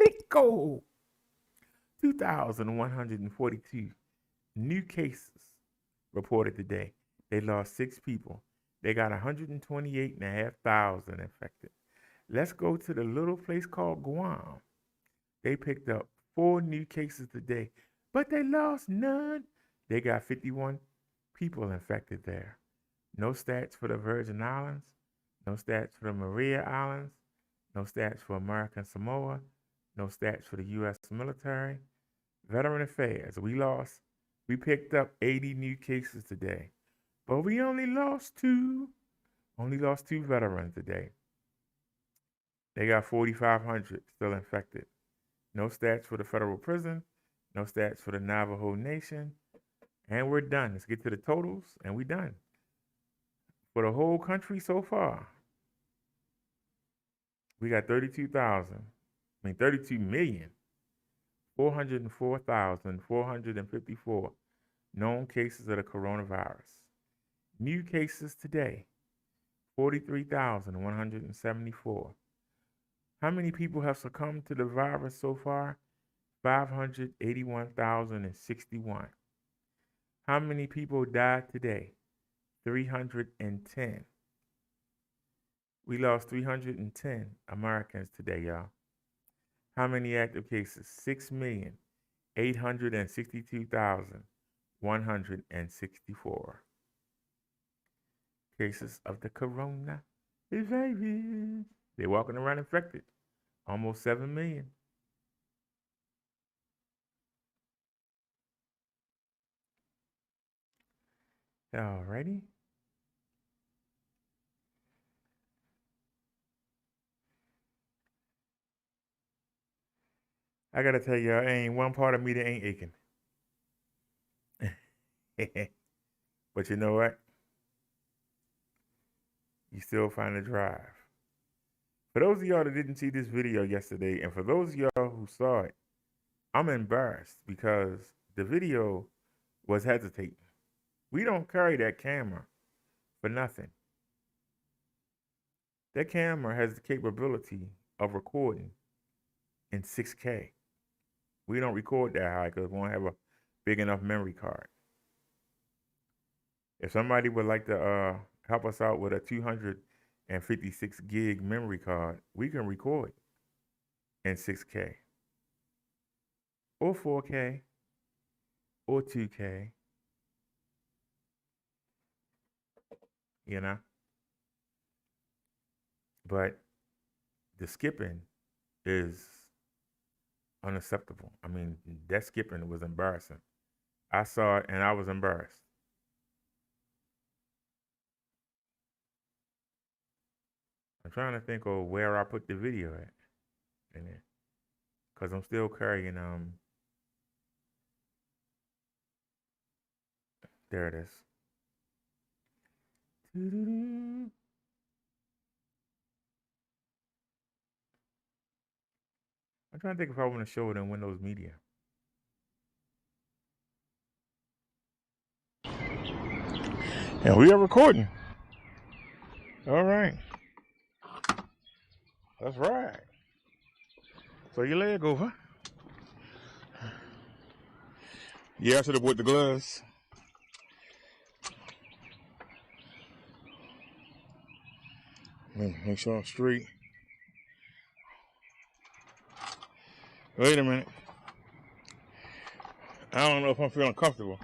Rico. 2,142 new cases reported today. They lost 6 people. They got 128,500 infected. Let's go to the little place called Guam. They picked up 4 new cases today, but they lost none. They got 51 people infected there. No stats for the Virgin Islands, no stats for the Maria Islands, no stats for American Samoa, no stats for the U.S. military. Veteran Affairs, we picked up 80 new cases today, but we only lost 2 veterans today. They got 4,500 still infected. No stats for the federal prison, no stats for the Navajo Nation, and we're done. Let's get to the totals, and we're done. For the whole country so far, we got 32,404,454 known cases of the coronavirus. New cases today, 43,174. How many people have succumbed to the virus so far? 581,061. How many people died today? 310. We lost 310 Americans today, y'all. How many active cases? 6,862,164 cases of the coronavirus. They're walking around infected. Almost 7 million. Alrighty. I gotta tell y'all, ain't one part of me that ain't aching. But you know what? You still find the drive. For those of y'all that didn't see this video yesterday, and for those of y'all who saw it, I'm embarrassed because the video was hesitating. We don't carry that camera for nothing. That camera has the capability of recording in 6K. We don't record that high because we won't have a big enough memory card. If somebody would like to help us out with a 256 gig memory card, we can record in 6K or 4K or 2K, you know. But the skipping is unacceptable. I mean, that skipping was embarrassing. I saw it and I was embarrassed. I'm trying to think of where I put the video at, because I'm still carrying there it is. I'm trying to think if I want to show it in Windows Media. And we are recording. All right. That's right. So your leg over. Yeah, I should have bought the gloves. Make sure I'm straight. Wait a minute. I don't know if I'm feeling comfortable.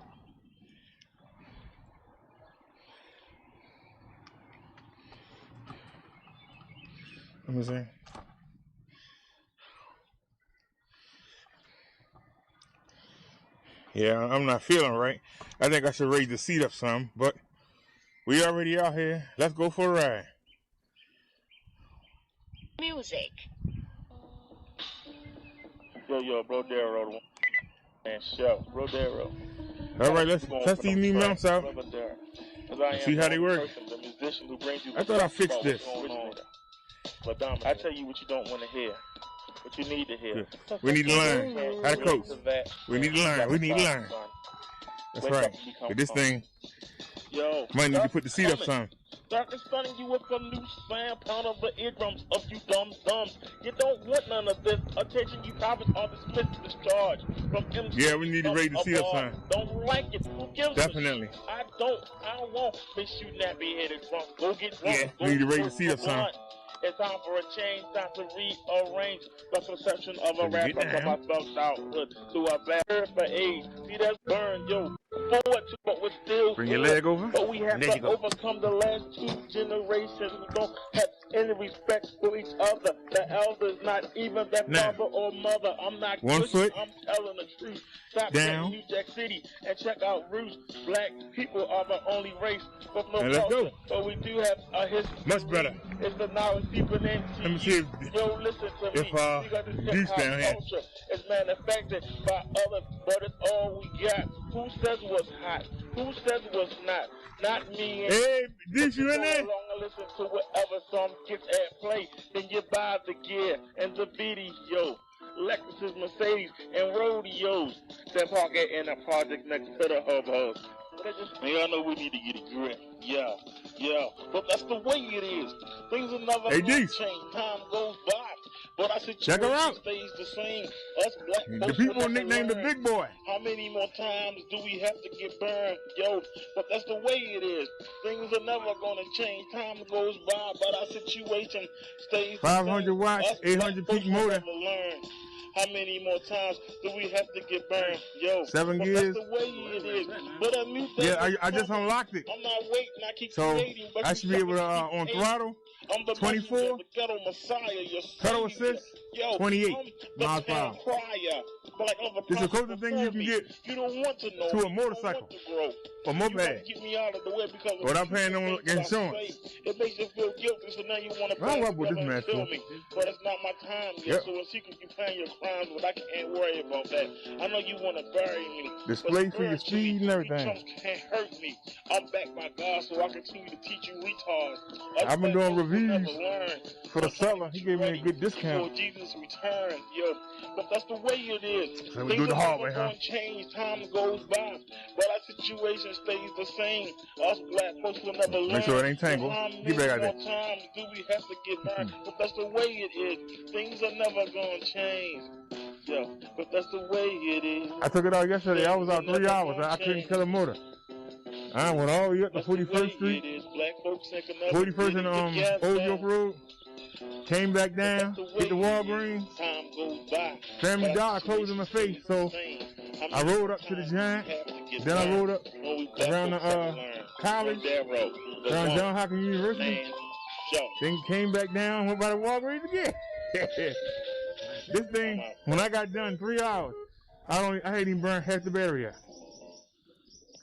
Let me see. Yeah, I'm not feeling right. I think I should raise the seat up some, but we already out here. Let's go for a ride. Music. Yo, bro, Darrow, and show, bro, Darrow. All right, let's test these new mounts out. See how they work. I thought I fixed this. But I tell you what you don't want to hear. What you need to hear. We need to learn how to coach. We need to learn. We need to learn. That's Wake right. up and become But this thing Yo, might need to stop put the seat up coming. some. Start stunning you with a new sound, pound of the eardrums of you dumb thumbs. You don't want none of this. Attention, you cowards are dismissed, discharged from MC. Yeah, we need to raise the seat up some. Don't like it. Who gives Definitely. a I don't. I won't. Miss you nappy headed drunk. Go get drunk. Yeah, Go we need to raise smoke the seat up a some. blunt. It's time for a change, time to rearrange the perception of a rapper Get from down. a thugged out hood to a bad for age. See, that's burn, yo. Forward to what we're still Bring your good. leg over. But we have There you to go. overcome the last 2 generations who don't have any respect for each other. The elders, not even their Now, father or mother. I'm not one pushing, foot I'm telling the truth. Stop down. New Jack City and check out Roots. Black people are the only race with no And let's culture. go. But we do have a history. Much better. It's the knowledge people in. Let me see if Yo, listen to me. We got this Duke's hip-hop down here. culture. It's manufactured by others, but it's all we got. Who says what's hot? Who says what's not? Not me. And Hey, Deuce, you in there? no longer listen to whatever song gets at play. Then you buy the gear and the video. Lexus, Mercedes, and rodeos. Then park it in a project next to the hub. I know we need to get a grip. Yeah. But that's the way it is. Things will never change. Time goes by. But I said check her out. Stays the same. Us black The people nicknamed the Big Boy. How many more times do we have to get burned? Yo, but that's the way it is. Things are never gonna change. Time goes by, but our situation stays the same. 500 watts, 800 peak motor. How many more times do we have to get burned? Yo, 7 gears. That's the way it is. But a new thing. Yeah, I just unlocked it. I'm not waiting. I keep so creating. But I should be able to on throttle. I'm the 24. Ghetto Messiah, your pedal assist. Yo, 28 miles per hour. This is the closest thing you can get you don't want to, know. to a motorcycle or moped Get me out of the way because without paying no insurance. It makes you feel guilty, so now you want to I don't with this man, kill me. But it's not my time yet, so in secret you plan your crimes, but I can't worry about that. I know you want to bury me. Display for your speed and everything. You can't hurt me. I'm backed by God, so I continue to teach you retards. I've been doing reviews for the seller. He gave me a good discount. For Jesus' return, yo. But that's the way it is. So we do the hard way, huh? Change, time goes by, but our situation stays the same. Us black folks will never learn. Make sure it ain't tangled. Get back out there. Times do we have to get burned? But that's the way it is. Things are never gonna change. Yo, but that's the way it is. I took it out yesterday. I was out 3 hours. I couldn't kill a motor. I went all the way up to 41st Street, 41st and Old York Road. Came back down, hit the Walgreens. Family Dollar closed in my face, so I rode up to the Giant. Then I rode up around the college, around John Hopkins University. Then came back down, went by the Walgreens again. This thing, when I got done 3 hours, I hadn't even burned half the battery out.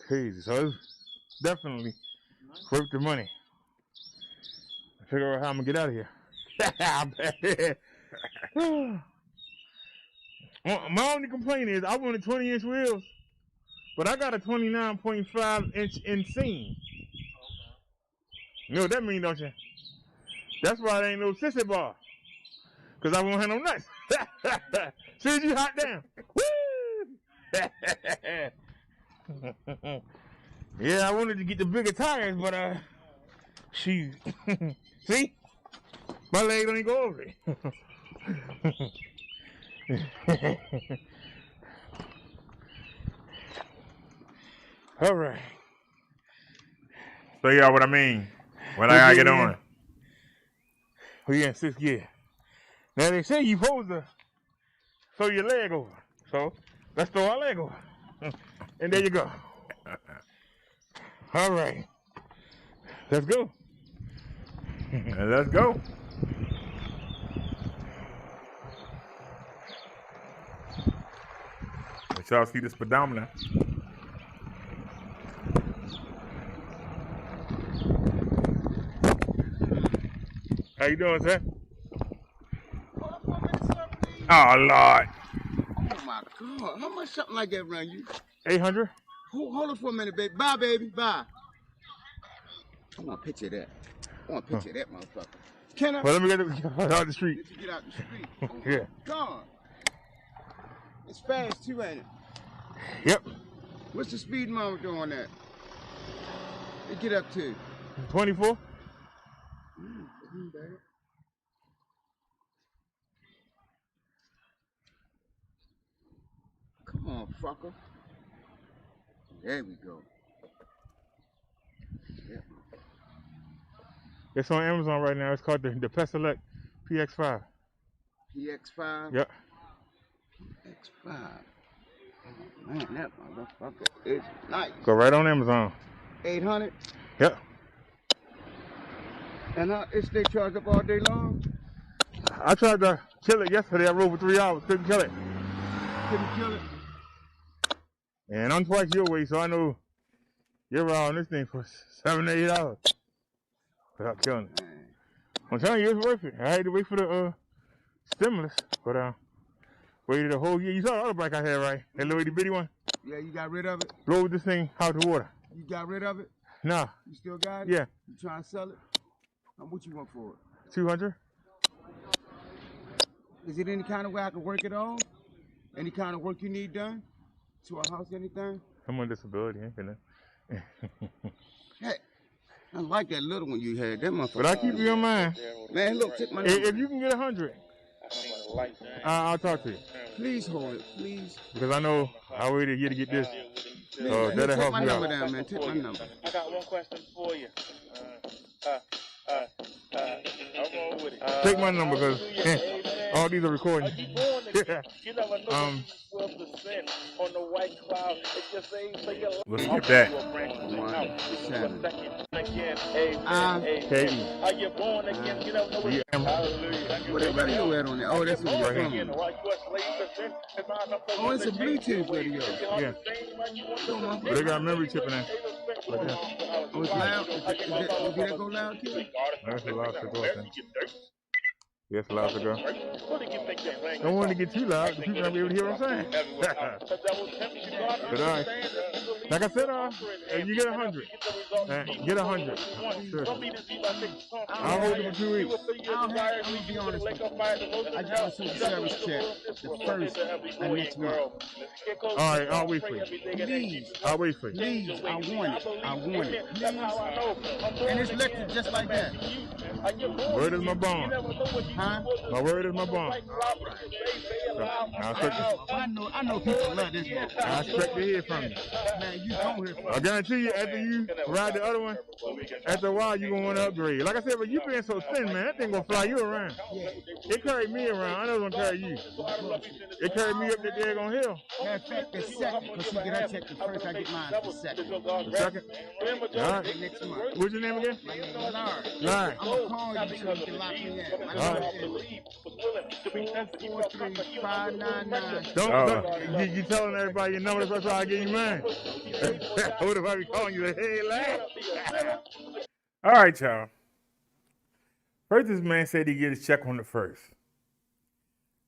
Crazy, so it's definitely worth the money. Figure out how I'm gonna get out of here. My only complaint is I wanted 20-inch wheels, but I got a 29.5-inch inseam. You know what that means, don't you? That's why there ain't no sissy bar, because I won't have no nuts. Soon as you hot down. Woo! Yeah, I wanted to get the bigger tires, but shoot. See? My leg don't even go over it. All right. So yeah, what I mean. When I gotta get on. We in 6th gear. Now they say you supposed to throw your leg over. So let's throw our leg over. And there you go. All right. Let's go. And let's go. Let y'all see the speedometer. How you doing, sir? Oh Lord. Oh my God! How much something like that run you? 800. Hold it for a minute, baby. Bye, baby. Bye. I want a picture of that. I want a picture of that motherfucker. Can I? Well, let me get out the street. Let you get out the street. Oh, Yeah. God. It's fast too, ain't it? Yep. What's the speedometer on that? It get up to 24. Come on, fucker. There we go. Yeah. It's on Amazon right now. It's called the Thyself PX5. PX5? Yep. PX5. Oh, man, that motherfucker is nice. Go right on Amazon. 800? Yep. And it stay charged up all day long? I tried to kill it yesterday. I rode for 3 hours. Couldn't kill it. Couldn't kill it? And I'm twice your weight, so I know you're around this thing for 7 to 8 hours without killing it. Man. I'm telling you, it's worth it. I had to wait for the stimulus, but waited a whole year. You saw the other bike I had, right? That little itty bitty one? Yeah, you got rid of it? Rode this thing out the water. You got rid of it? Nah. You still got it? Yeah. You trying to sell it? What you want for it? 200. Is it any kind of way I can work it on? Any kind of work you need done? To a house, anything? I'm on disability, ain't gonna. Hey, I like that little one you had. That motherfucker. But I keep you in mind. Man, look, take my number. If you can get 100, I'll talk to you. Please hold it, please. Because I know I waited a year to get this. Please, So that'll take help my me number out. down, man. Take my number. I got one question for you. I'm on with it. Take my number because all these are recording. You never know 12% on the white cloud. It just ain't so you Let's get that. Katie. Are you born again? You don't know what What that radio at on there? Oh, that's what Right you're here. from. Oh, it's a Bluetooth radio. Yeah. Oh, my But they got memory chip in there. But yeah. Oh, it's loud? Did that go loud, too? That's a lot to go. Yes, allowed to go. Don't want to get too loud. The people not be able to hear what I'm saying. But all right. Like I said, if you get 100, get 100. Sure. I'll hold it for 2 weeks. I'm going to be honest with you. I got a social service check the first of next month. All right, I'll wait for you. Please. I'll wait for you. Please, I want it. I want it. Please. And it's elected just like that. Word is my bond. Huh? My word is my bond. So, I know people love this book. I expect to hear from you. Man, you don't hear from me. I guarantee you, after you ride the other one, after a while, you're going to want to upgrade. Like I said, but you being so thin, man, that thing going to fly you around. It carried me around. I know it's going to carry you. It carried me up the daggone hill. Matter of fact, the second, because she get her check the first, I get mine the second. The second? All right. Next month. What's your name again? My name is Larry. Larry. I'm going to call you so you can lock me in. My All number right. is 443-599. Don't, you telling everybody your number, that's why I give you mine. What if I be calling you, hey, Larry? All right, y'all. First, this man said he get his check on the first.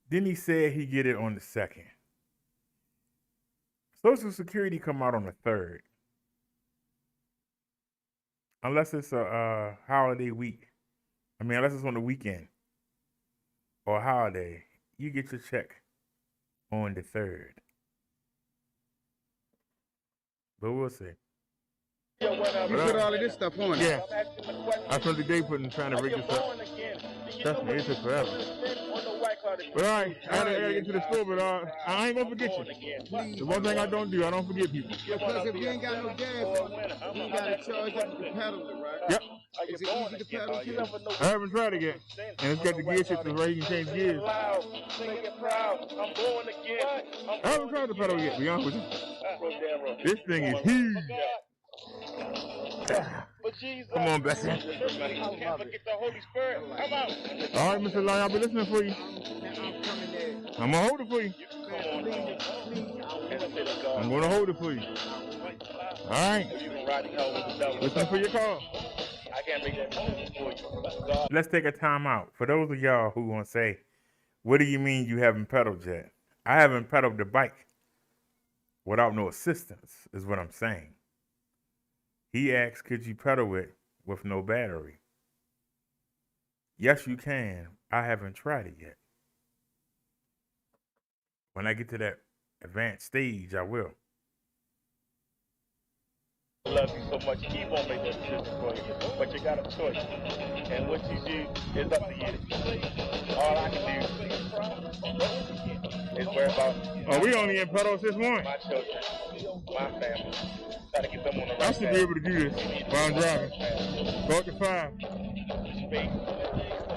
Then he said he get it on the second. Social Security come out on the third. Unless it's a holiday week. I mean, unless it's on the weekend or a holiday, you get your check on the third. But we'll see. You put all of this stuff on it. Yeah. I spent the day trying to rig this up. Trust me, it took forever. But all right, I gotta get to the store, but I ain't gonna forget you. The one thing I don't do, I don't forget people. Because if you ain't got no gas, you got to charge up the pedal, right? Yep. Is it easy to pedal too? I haven't tried it yet. And it's got the gear shifter where you can change gears. I haven't tried the pedal yet, to be honest with you. This thing is huge. Come on, Bessie. All right, Mr. Larry, I'll be listening for you. I'm going to hold it for you. I'm going to hold it for you. All right. Listen for your call. Let's take a time out. For those of y'all who want to say, what do you mean you haven't pedaled yet? I haven't pedaled the bike without no assistance, is what I'm saying. He asked, could you pedal it with no battery? Yes, you can. I haven't tried it yet. When I get to that advanced stage, I will. love you so much, he won't make no decision for you. But you got a choice. And what you do is up to you. All I can do is worry about we only in pedal since morning. my children, my family. Try to get them on the right I should be able to do this while I'm driving. Go up to 5. Faith,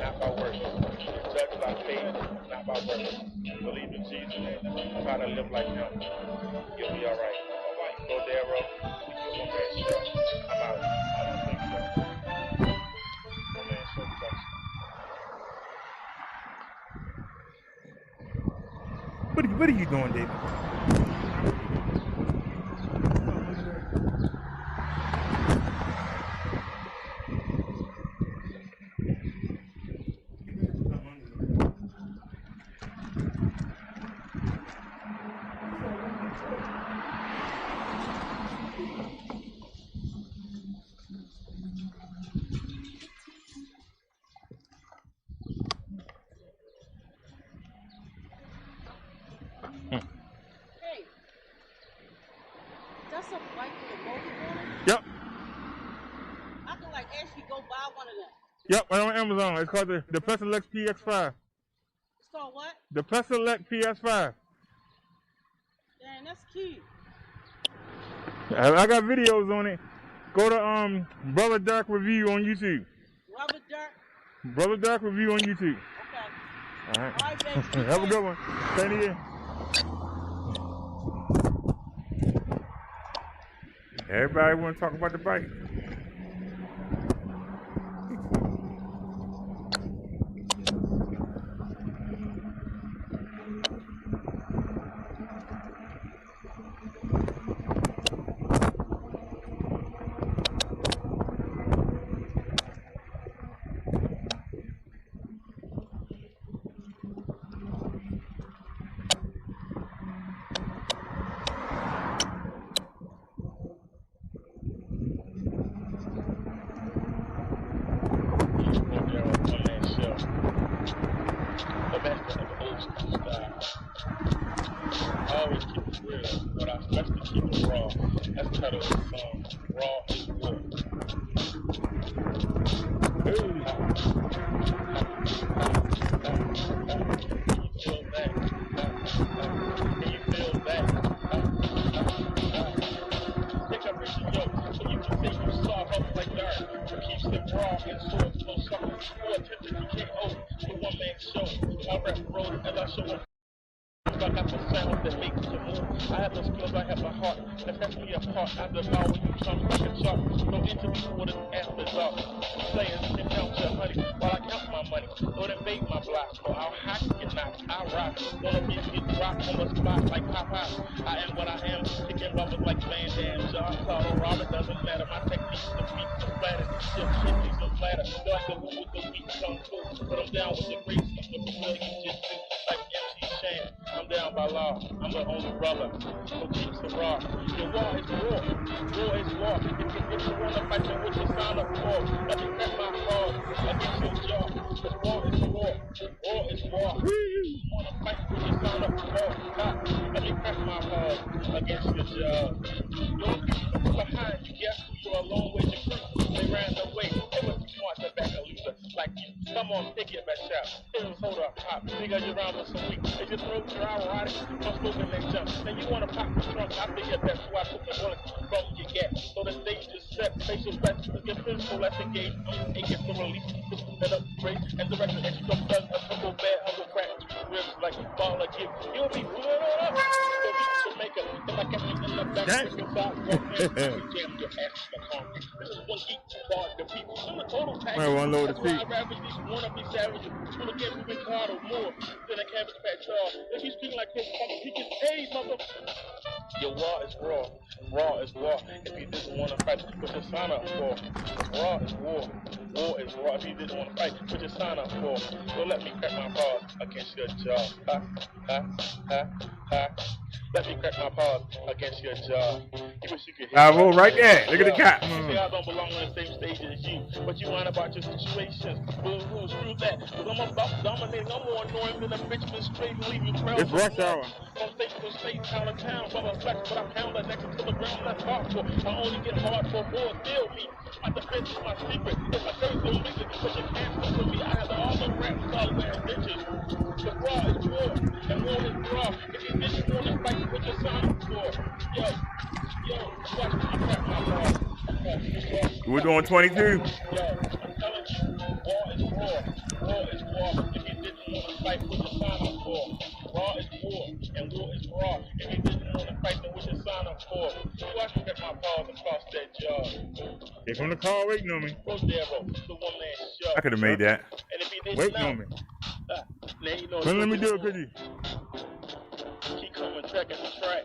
not by works. Judged by faith, not by works. Believe in Jesus. Try to live like him. You'll be all right. Go there, bro. One man show. I'm out. I don't think so. One man show sucks. What are you doing, David? That's a bike with a motor on it? Yep. I can like actually go buy one of them. Yep, right on Amazon. It's called the Thyself PX5. It's called what? The Thyself PS5. Damn, that's cute. I got videos on it. Go to Brother Dark Review on YouTube. Rubber dirt. Brother Dark Review on YouTube. Okay. All right. All right, baby. Have a good one. Stay here. Everybody want to talk about the bike. Always keep it real, but I especially keep it raw. That's the title of the song. Raw is war. Can you feel that? Can you feel that? Take up Richard Yoke so you can say you soft up like dirt. Who keeps it raw and swords no suckers. More attention you can't owe to one man show. I rap road as I show up. I got the sound that makes you move. I have the skills, I have my heart. That sets me apart. I devour you, chump like a shark. No interview for this after dark. Players can count your honey while I count my money. Don't invade my block, or I'll hack your knots. I rock. One of these get dropped on the spot like Popeye. I am what I am. Kicking rubbers like Van Damme. John Carter, Robert, doesn't matter. My techniques, the beats, the flatter. Shit, these are flatter. Like the move with the weak tongue too. But I'm down with the grace of the will you just do. Like MC Shan. I'm down by law. I'm the only brother who keeps the raw. Your war is war. War is war. If you want to fight, then what you sign up for? Let me press my cause against your jaw. Cause war is war. War is war. If you want to fight, what you sign up for? Let me press my cause against your jaw. Your people behind you, guess you're a long way to creep. They ran away. They were too smart to back a loser like you. Come on, take it back out. Things hold up, pop. Figure you around with some week. They just broke your ironic. No smoking they jump. Then you want to pop the trunk. I figure that's why I took the bullet from your gap. So the stage is set. Facial threats. Get physical. Let's engage. It gets the release. Set up great. And the record that you come does a simple bad humble crack. Ribs like a ball of gift. You'll be good on up. So we Jamaica. If I catch you in the back, freaking side, walk in. Jam your ass in the concrete. This is one geek bar. The people. I'm a total package. Right, one load of That's why I feet. ravage these wannabe savages. Wanna get moving hard or more than a cabbage patch y'all. If you speak like this, he gets paid, mother. Your war is raw. Raw is war. If you didn't want to fight, put your sign up for. Raw is war. War is raw. If you didn't want to fight, put your sign up for. Don't let me crack my paws against your jaw. Ha, ha, ha, ha. Let me crack my paws against your jaw. You wish you could hit I roll right there. Look at the cat. You say I don't belong on the same stage as you, but you whine about your situations. Boo-hoo, screw that. Cause I'm about dominating. I'm more annoying than a bitch been straight and leave you proud. It's rush hour. From state to never stay town to town, but I flex, but I pound that next to the ground. That's hardcore. I only get hardcore for a deal me. My defense is my secret. If I say so, make it, but you can't fuck with me. I have all the rap stars wearing bitches. The raw is war, and war is raw. If you didn't want to fight, what you sign up for? Yo, watch me crack my law. We're doing 22. Yo, I'm telling you, war is war. War is war. If you didn't want to fight, what you sign up for? Raw is war, and war is raw. If you didn't want to fight, then what you sign up for? Watch me get my balls across that jaw. They're from the car waiting on me. Rodero, the one man show. I could have made that. And if you didn't Waiting know, on me. now you know. Well, let me do it, could you? Keep coming, tracking the track.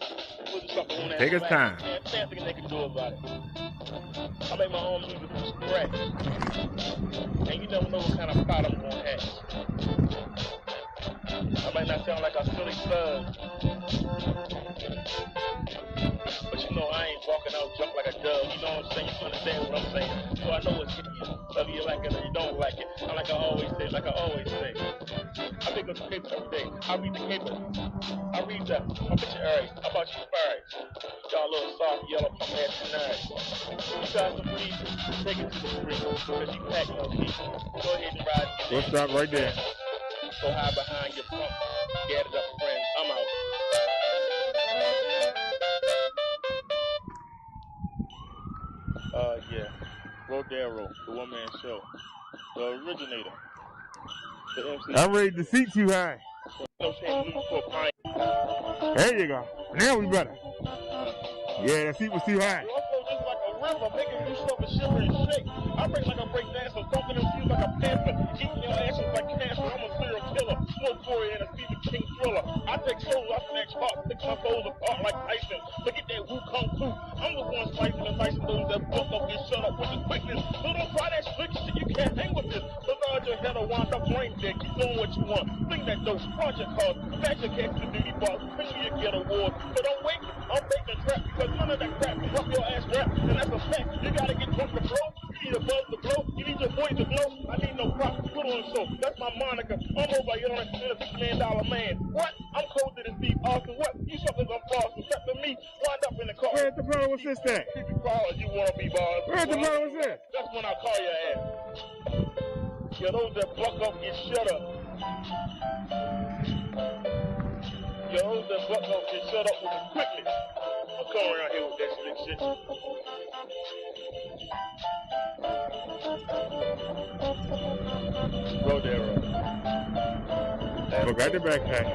Put yourself on that Take his track. time. Man, nothing they can do about it. I make my own music from scratch. And you never know what kind of pot I'm gonna have. I might not sound like a silly thug. But you know I ain't walking out jump like a dove. You know what I'm saying? You understand what I'm saying? So I know what's hitting you. Whether you like it or you don't like it. Like I always say. I pick up the paper every day. I read the paper. I read the obituaries. How about you fairies? Y'all little soft yellow punk ass tonight. You got some feet, take it to the street. Cause you pack no heat. Go ahead and ride. We'll stop right there. Go hide behind your pump. Get it up, friends. I'm out. Yeah. Rodero, the one man show. The originator. The MC. I raised the seat too high. No shame, lose for a pint. There you go. Now we better. Yeah, that seat was too high. You also just like a river, making you stuff and shiver and shake. I break like a break dancer, thumping them shoes like a panther, eating your ashes like cancer. I'm a serial killer, smoke for you and a Stephen King thriller. I take souls, I snatch hearts, pick my foes apart like Tyson. Look at that Wu Kung Fu. I'm the one slicing and dicing those that buck up and shut up with the quickness. So don't try that slick shit, you can't hang with this. Besides your head, I wind up brain dead. Keep doing what you want. Sing that dope, project cars, smash your cats to duty box, sing you get awards. So don't wait, I'm making trap because none of that crap can help your ass rap. And that's a fact. You gotta get drunk to blow. You need a buzz to blow. You need your voice to blow. I need no props to put on the show. That's my moniker. I'm over here on a $6 million man. What? I'm colder than Steve Austin. What? You suckers are false. Except for me, wind up in the car. Where's the problem with this thing? Creepy crawlers, you wanna be bars. Where's the problem with this? That's when I call your ass. Yeah, those that buck up get shut up. Yeah, those that buck up get shut up with it quickly. I'll come around here with that slick shit. Rodero. Forgot the backpack.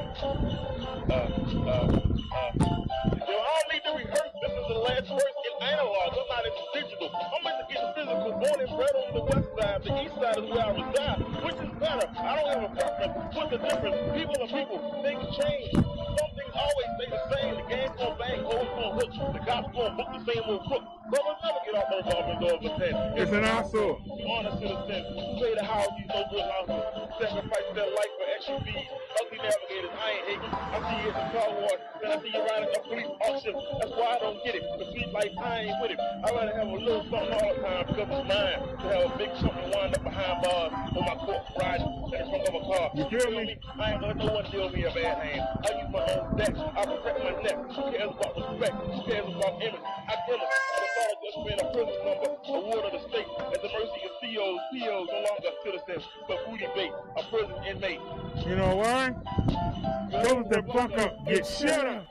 Yo, I don't need to rehearse. This is the last verse in analog. I'm not in digital. I'm into getting physical. Born and bred on the west side. The east side is where I reside. Which is better? I don't have a preference. What's the difference? People are people. Things change. Some things always stay the same. The game's gonna bang. Hoes gonna hook. The cops gonna book the same old crook. Brothers never get off those revolving doors of pen. It's an asshole. Honor citizens. Play the house. These no good houses. Sacrifice their life for SUVs. Ugly navigators. I ain't hating. I see you at the car wash. Then I see you riding a police auction. That's why I don't get it. The street life, I ain't with it. I'd rather have a little something all the time because it's mine. To have a big something wind up behind bars on my court riding in the trunk of a car. You feel me? I ain't gonna let no one deal me a bad hand. I use my own deck. I protect my neck. Who cares about respect? Who cares about image? I grimace. The thought of just being a prison number, a ward of the state. At the mercy of COs, POs, no longer citizens, but booty bait, a prison inmate. You know why? Those that buck up get shut up.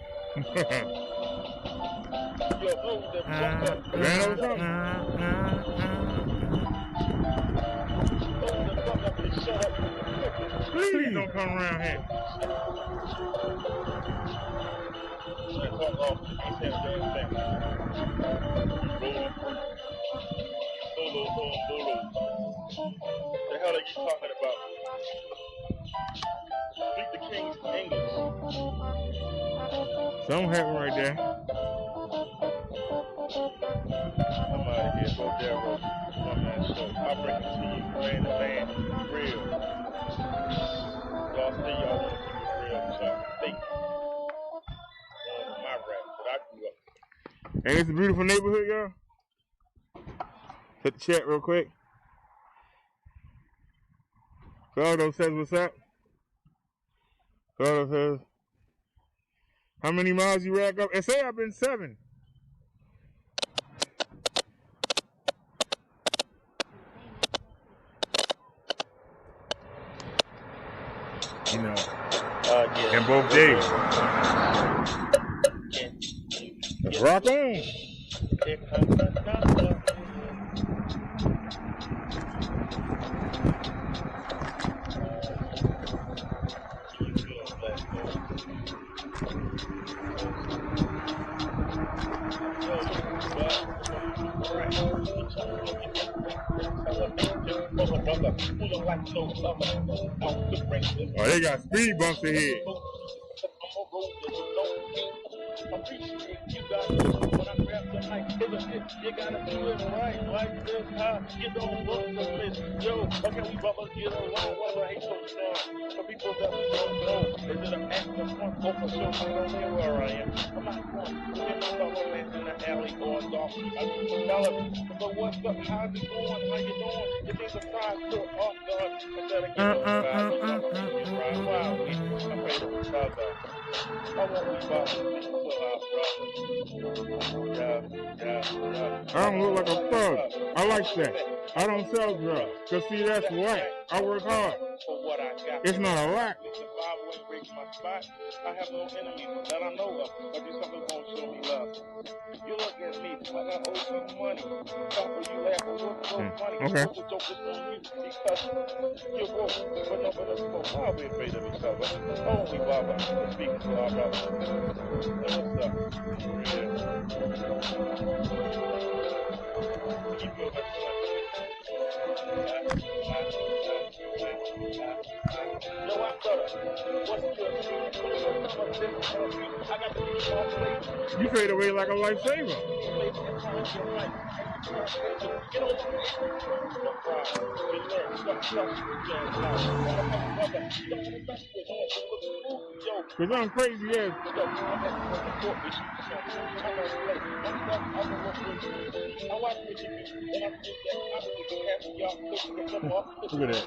Yo, those that buck up. Man, I was talking. Those that buck up and shut up. Please don't come around here. Shit, fuck off. Ain't saying a damn thing. Rolling. Solo. The hell are you talking about? Speak the king's English. Something happened right there. I'm out of here. Rodero. One man show. I'll bring it to you. Man to man. Real. Y'all say y'all want to keep it real, but y'all fake. My rap that I grew up. Ain't this a beautiful neighborhood, y'all? Hit the chat real quick. Cardo says what's up. Cardo says, How many miles you rack up? And say I've been 7. You know, Yeah. in both days. Let's rock on. Here comes another. Oh, they got speed bumps ahead. Appreciate you guys when I grab the mic. You gotta do it right, like this, how you don't look the place. Yo, okay, we brothers get along, well, I hate so strong. For people that don't know, is it an act of fun? Oh, for sure, I don't care where I am. I'm not going to get my fellow man in the alley or a dog. I just tell it. So what's up? How's it going? How you doing? It ain't a surprise to off guard. Instead of getting ride, you know, you ride wild. I'm ready to tell that. I won't be bothered until I I don't look like a thug. I like that. I don't sell drugs. Cause see, that's white. I work hard. It's not a lot. I have no enemies that I know of, but these suckers won't show me love. You look at me like I owe you money. Talk you laugh, but what's so funny? Okay. What's the joke is on you because you're woke, but nobody's so I'll be afraid of each other. Only Baba can speak to our brother. What's up? You feel that no, I You fade away like a lifesaver. Cause I'm crazy as. Look at that.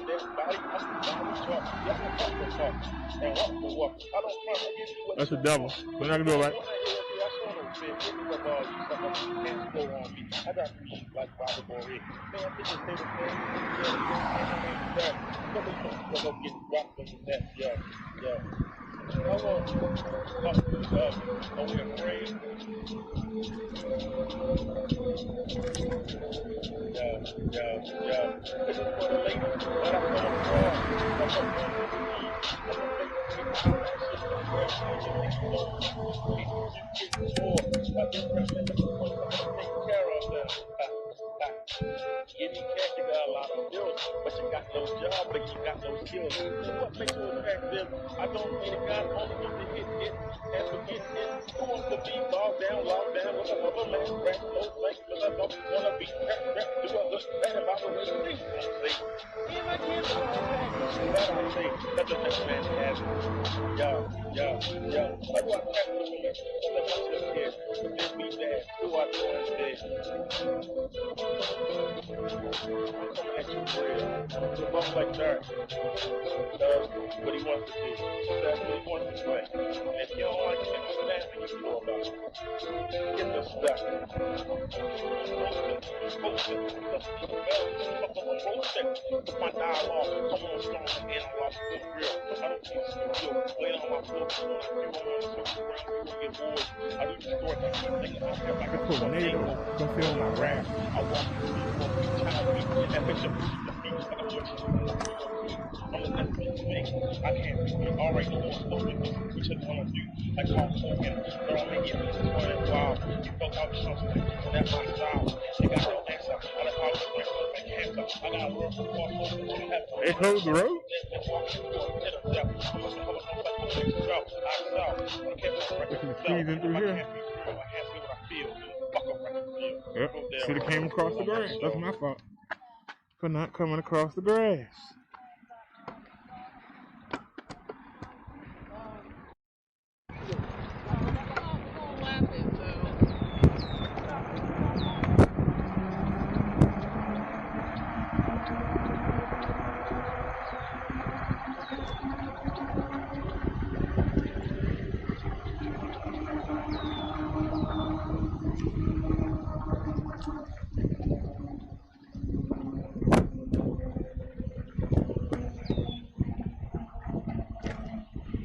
That's the devil. We're not gonna do it right. I got me like Bobby Boy. Man, this is favorite thing. Yeah, go get dropped in that. Yeah. Hello. Are we afraid? Yeah. This is for the ladies that I Getting cash, you got a lot of bills, but you got no job, but you got no skills. So what makes you attractive? I don't mean a guy only get to hit it and forget it. Who wants to be locked down with another man? Rap, no like, but I don't wanna be rap, do a look bad about the way things say. And I can't that I say that the next man has. Yeah. How do I tackle the woman? Let myself here, but then be bad. Who I do instead? Come at you real. The bump like that. Does what he wants to do. Says what he wants to play. And if you don't like it, that's what you know about it. Get the stuff. Put my dialogue. Come on, strong and analog. It's real. I don't keep studio. Wait on my floor. I do the story. I can put NATO. Don't feel my rap. I walk and picture I can't already know what we should want to do. Like Paul Hogan, but I'm making it wow. You felt out something, and that's my style. You got no answer. I like how you make hands up. I got a word for Paul Hogan. They closed the road? Squeezing through here. Yep, should have came across the grass. That's my fault for not coming across the grass.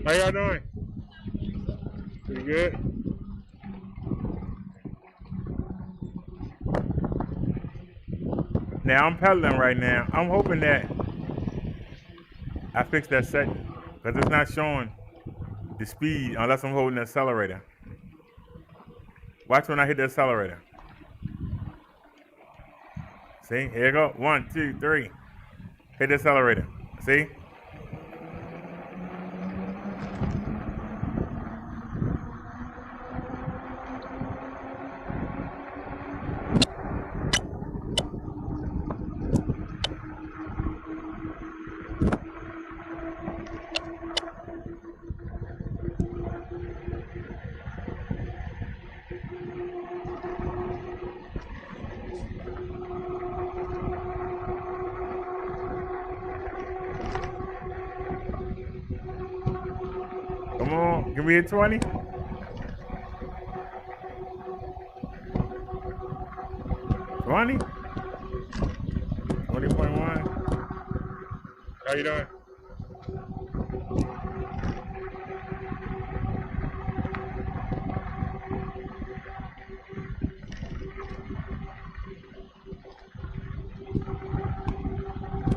How y'all doing? Pretty good. Now I'm pedaling right now. I'm hoping that I fix that setting because it's not showing the speed unless I'm holding the accelerator. Watch when I hit the accelerator. See, here you go. 1, 2, 3. Hit the accelerator. See? Come on, can we hit 20? 20? 20.1. How you doing?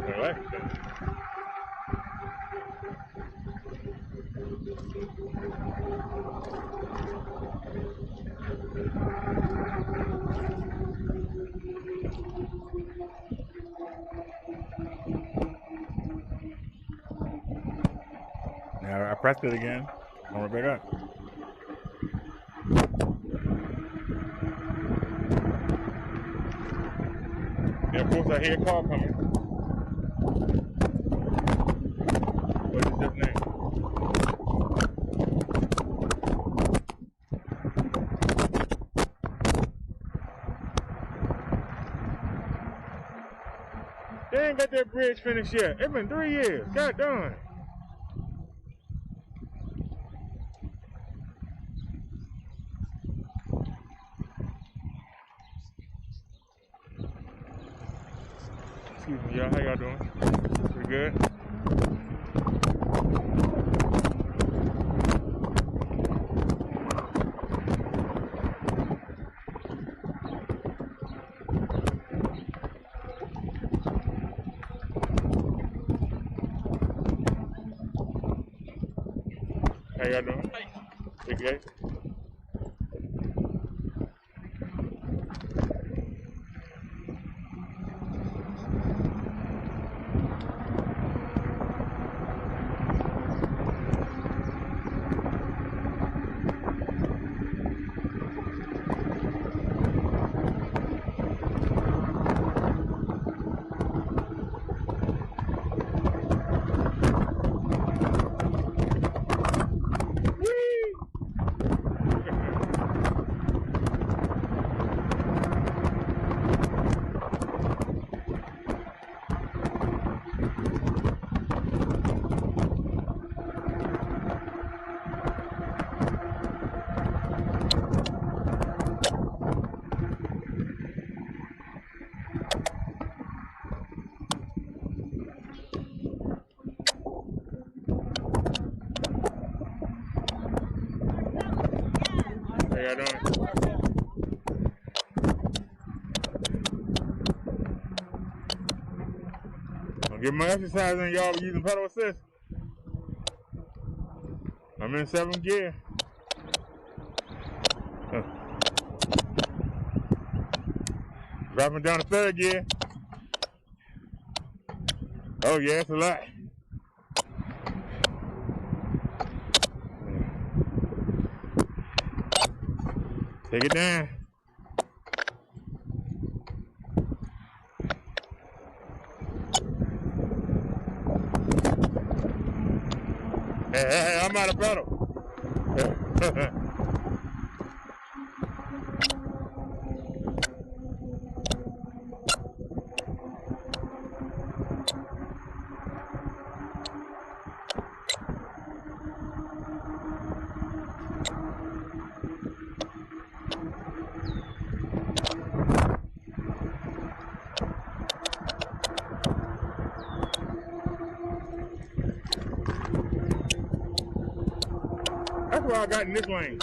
Relax. Now I pressed it again. Come right back up. Yeah, of course I hear a car coming. What is his name? They ain't got that bridge finished yet. It's been 3 years. God darn. Excuse me, y'all. How y'all doing? Pretty good? How y'all doing? Pretty good? How y'all doing? I'm getting my exercise in, y'all. Using pedal assist. I'm in 7th gear. Dropping down to 3rd gear. Oh yeah, it's a lot. Take it down. Hey, I'm out of pedal. all I got in this lane.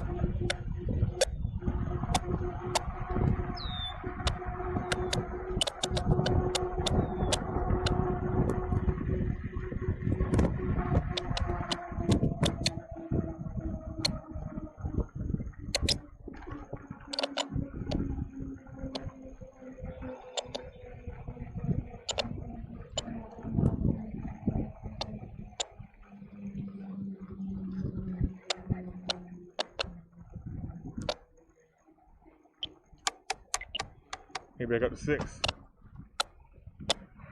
Hey, back up to 6.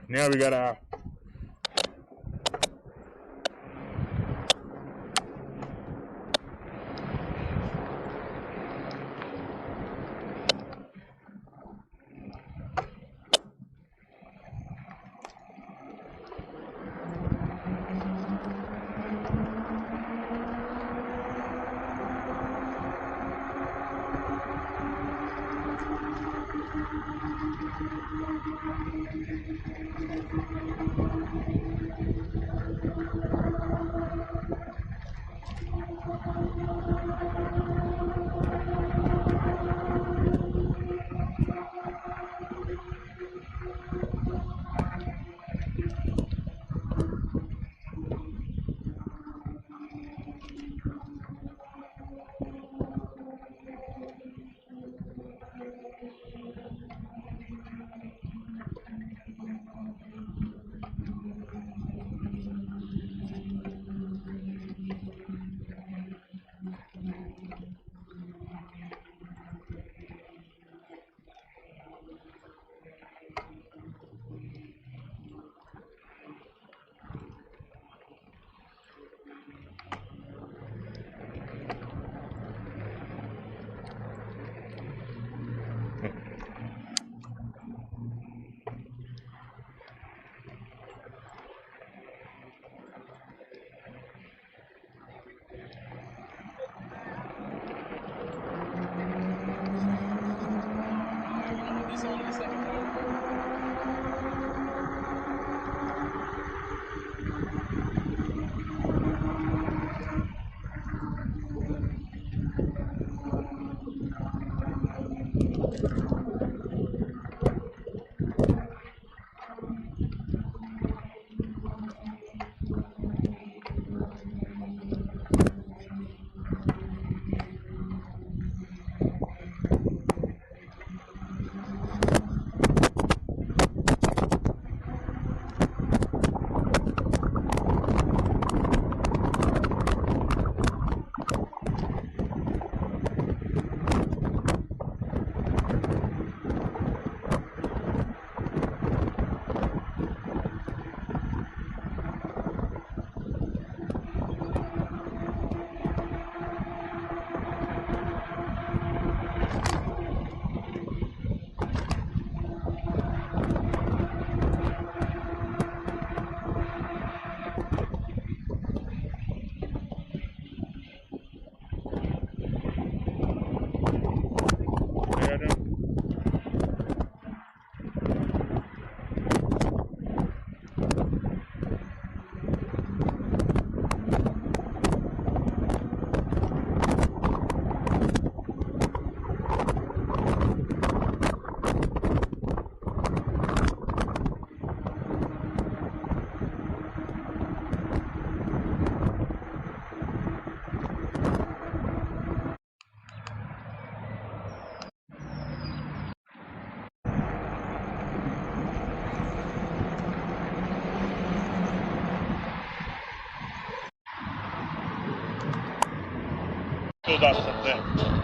Now we got our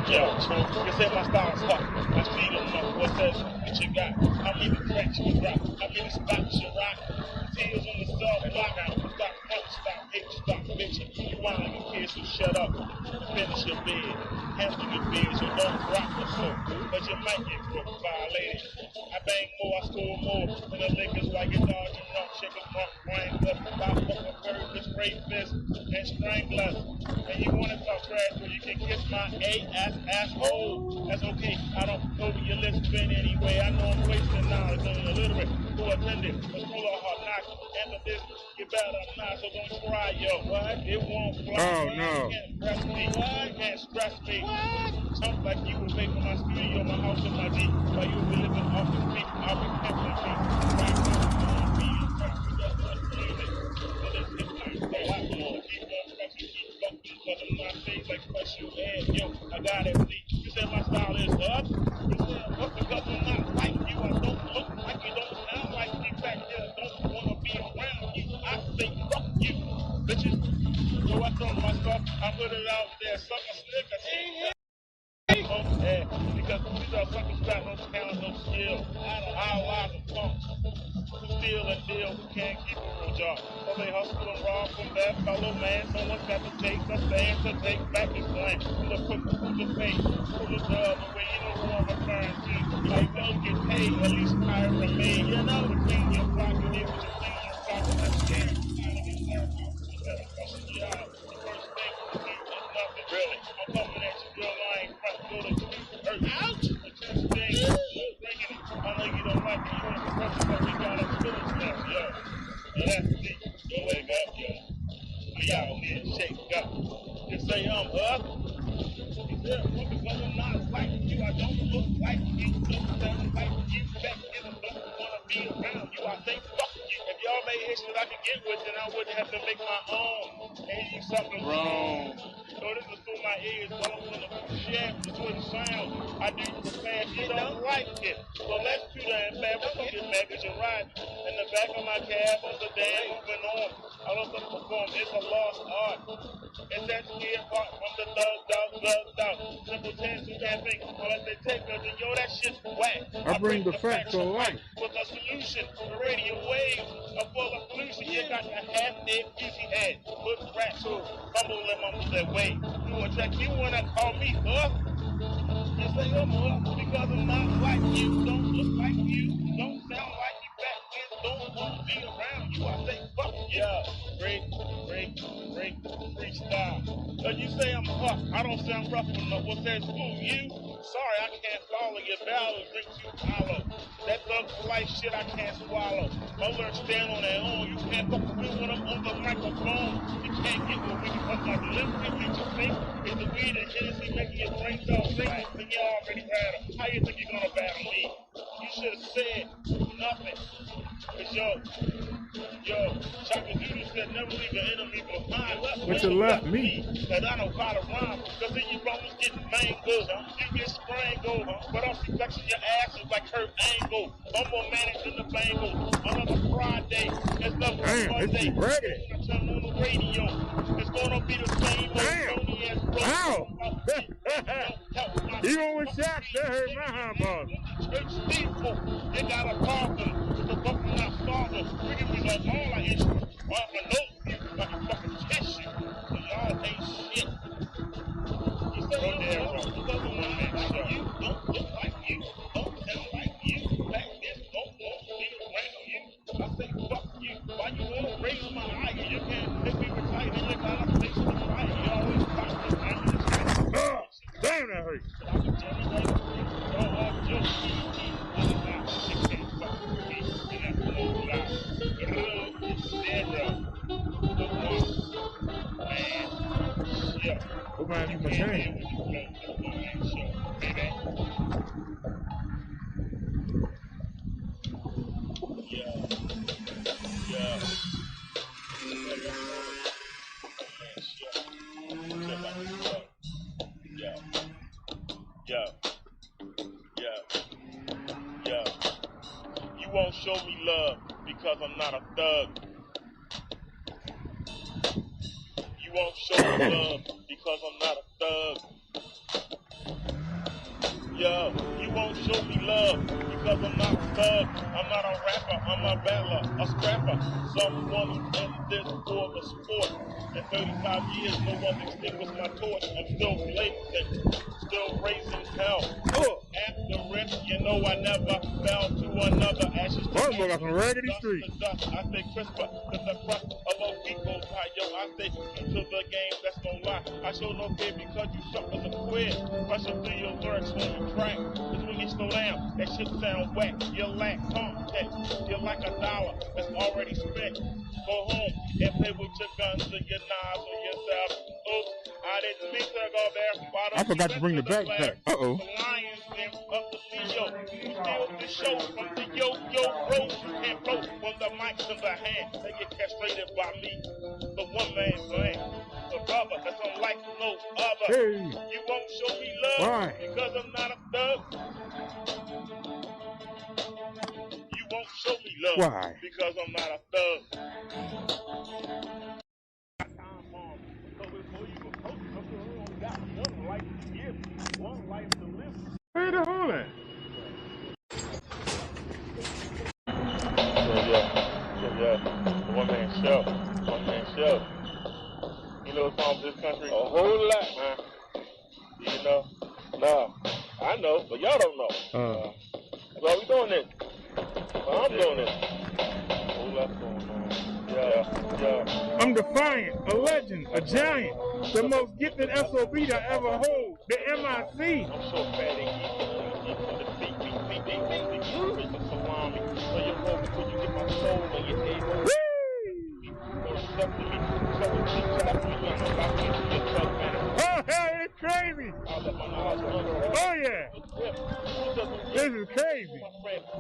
Yo, you say my style is hot. I see them know what says what you got. How many tracks you drop? How many spots you rock? Tears on the star block out. Stop, stop, hate, stop, bitching. You whining your kids, so shut up. Finish your bed. Handle your bed, so don't rock the soap. But you might get broke by a lady. I bang more, I score more than the Lakers like it dodging rock, shaking rock, grind up, pop up a bird, this rape fist, and strangler. And you want to talk trash, well, you can kiss my asshole. That's okay. I don't know where your lips been anyway. I know I'm wasting knowledge on illiterate who attended a school of hard knocks. And the business, you better not so don't try, yo. What? It won't fly. Oh, no. You can't stress me. What? You can't stress me. What? Sounds like you were making my studio, my house, and my deep. While you were living off the street, I'll be catching me. Right now, I'm being fucking up with music. And it's hip hop. So I want to keep on fucking, keep fucking, but I'm not saying like special ed. Yo, I got it, please. You said my style is up. You said up because I'm not like you. I don't look like you, don't sound like you. Back there, don't want to be around you. I say fuck you, bitches. So I throw my stuff, I put it out there, sucker snickers. Yeah, because these are suckers got no talent, no skill. Our lives are punks who steal and deal, who can't keep a real job. So they hustle and rob from their fellow man. Someone's got to take the stand to take back his land. Who the put who the pay, who the dub, the way you know who I'm referring to. Like they'll get paid, at least higher from me. You know, to clean your pocket, it was a clean your pocket. That's scary. Yeah, the first thing to do is nothing. Really, I'm coming at you real lying front door to earth. Ouch! The first thing is bringing it. I know you don't like it. You want the person that we got on Phillips now, yo. And that's me. Go wake up, yo. Y'all need to shake up. You say I'm up. You said, well, because I'm not like you. I don't look like you. Don't sound like you. Back in the don't want to be around you. I say fuck you. If y'all made hits that I could get with, then I wouldn't have to make my own. Ain't you something wrong? So this is through my ears, but I'm in the shaft. This what it sounds. I do the fast, you don't like it. So let's do that and bad. Don't get mad because you're riding in the back of my cab on the damn moving on. I love to perform. It's a lost art. It's that scared part from the dog. Simple chance you can't think unless they take us. And yo, that shit's whack. I bring the facts to life. With a solution, the radio waves are full of pollution. You got your half-dead, easy head. Put rats who fumble them on their way. You attack, you wanna call me up? You say I'm up because I'm not like you. Don't look like you. Don't sound like you. Back then, don't want to be around you. I say fuck yeah. Break, freestyle. You say I'm rough. I don't sound rough enough. What's that? Ooh, you? Sorry, I can't follow your battle. Drink too hollow. That thug life shit I can't swallow. My words stand on their own. You can't fuck with me when I'm on the microphone. You can't get with me because my delivery makes you think. It's the weed and Hennessy making your brain cells think. Then you already battle. How you think you're gonna battle me? You should have said nothing. Cause yo, Chaka Doodle said never leave an enemy behind. But you left me. And I know how to rhyme. Cause then your bones getting mangled. You get strangled. But I'm flexing your ass is like Kurt Angle. I'm more managed than the Bangle. Another Friday. It's another Monday. I turn on the radio. It's gonna be the same old Tony as Ow! Even with shots, that hurt my eyeballs. Church people, you got a problem with the fucking not solving. We can be like all our issues. All the notes, like a fucking tissue. So y'all ain't shit. You say you're damn wrong. It doesn't want like you. Don't look like you. Don't sound like you. Back then, don't want to be around you. I say fuck you. Why you wanna raise my eye? You can't make me retire. You got a face to fight. You always talk to me. Damn, that hurt. Who mind you machine? You won't show me love because I'm not a thug. You won't show me love because I'm not a thug. Yo, you won't show me love because I'm not a thug. I'm not a rapper, I'm a battler, a scrapper. Someone in this for the sport. In 35 years, no one extinguished my torch. I'm still blazing, still raising hell. Asterisk, you know I never fell to another ashes. Oh, boy, got some raggedy street. I stay crisper than the crust of a fecal pie. Yo, I stay true to the game, that's no lie. I show no fear because you suck as a quid. Rushing through your lyrics when you crack. Cause when you slow down, that shit sound whack. You lack context. You're like a dollar that's already spent. Go home and play with your guns and your knives on yourself. Oops, I didn't mean to go there. I forgot to bring the backpack. Uh-oh. The lions and up the Leo. You steal the show from the yo-yo road. You can't blow when the mic's in the hand. They get castrated by me. The one-man band. The brother that's unlike no other. Hey. You won't show me love. Why? Because I'm not a thug. You won't show me love. Why? Because I'm not a thug. Where the hell at? Yeah. One man show. You know what's wrong with this country? A whole lot, man. You know? Nah. I know, but y'all don't know. Why we doing this? Well, I'm doing this. A whole lot's going on. Yeah. I'm defiant, a legend, a giant, the most gifted SOB to ever hold, the MIC. I'm so fat they keep on the feet. They keep the salami. So you're hoping when you get my soul in your head. Woo! Oh, hell, it's crazy. Oh, yeah. This is crazy.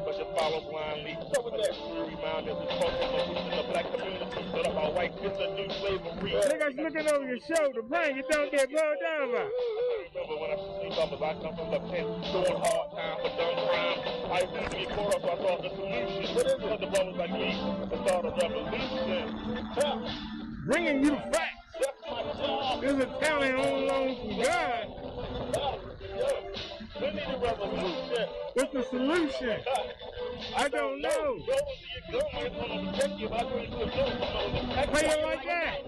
But you follow blindly. So with that, remind that we focus on the black community. But about white, it's a new slavery. Niggas looking over your shoulder, praying you don't get blown down by. Remember when I sleep up as I come from the pen, doing hard time for dumb crime. I used to get caught up, I thought the solution. What is it? The brothers like me, the start of revolution. Bringing you the facts. There's a talent on loan from God. We need a revolution. What's the solution? I don't know. Play it like that.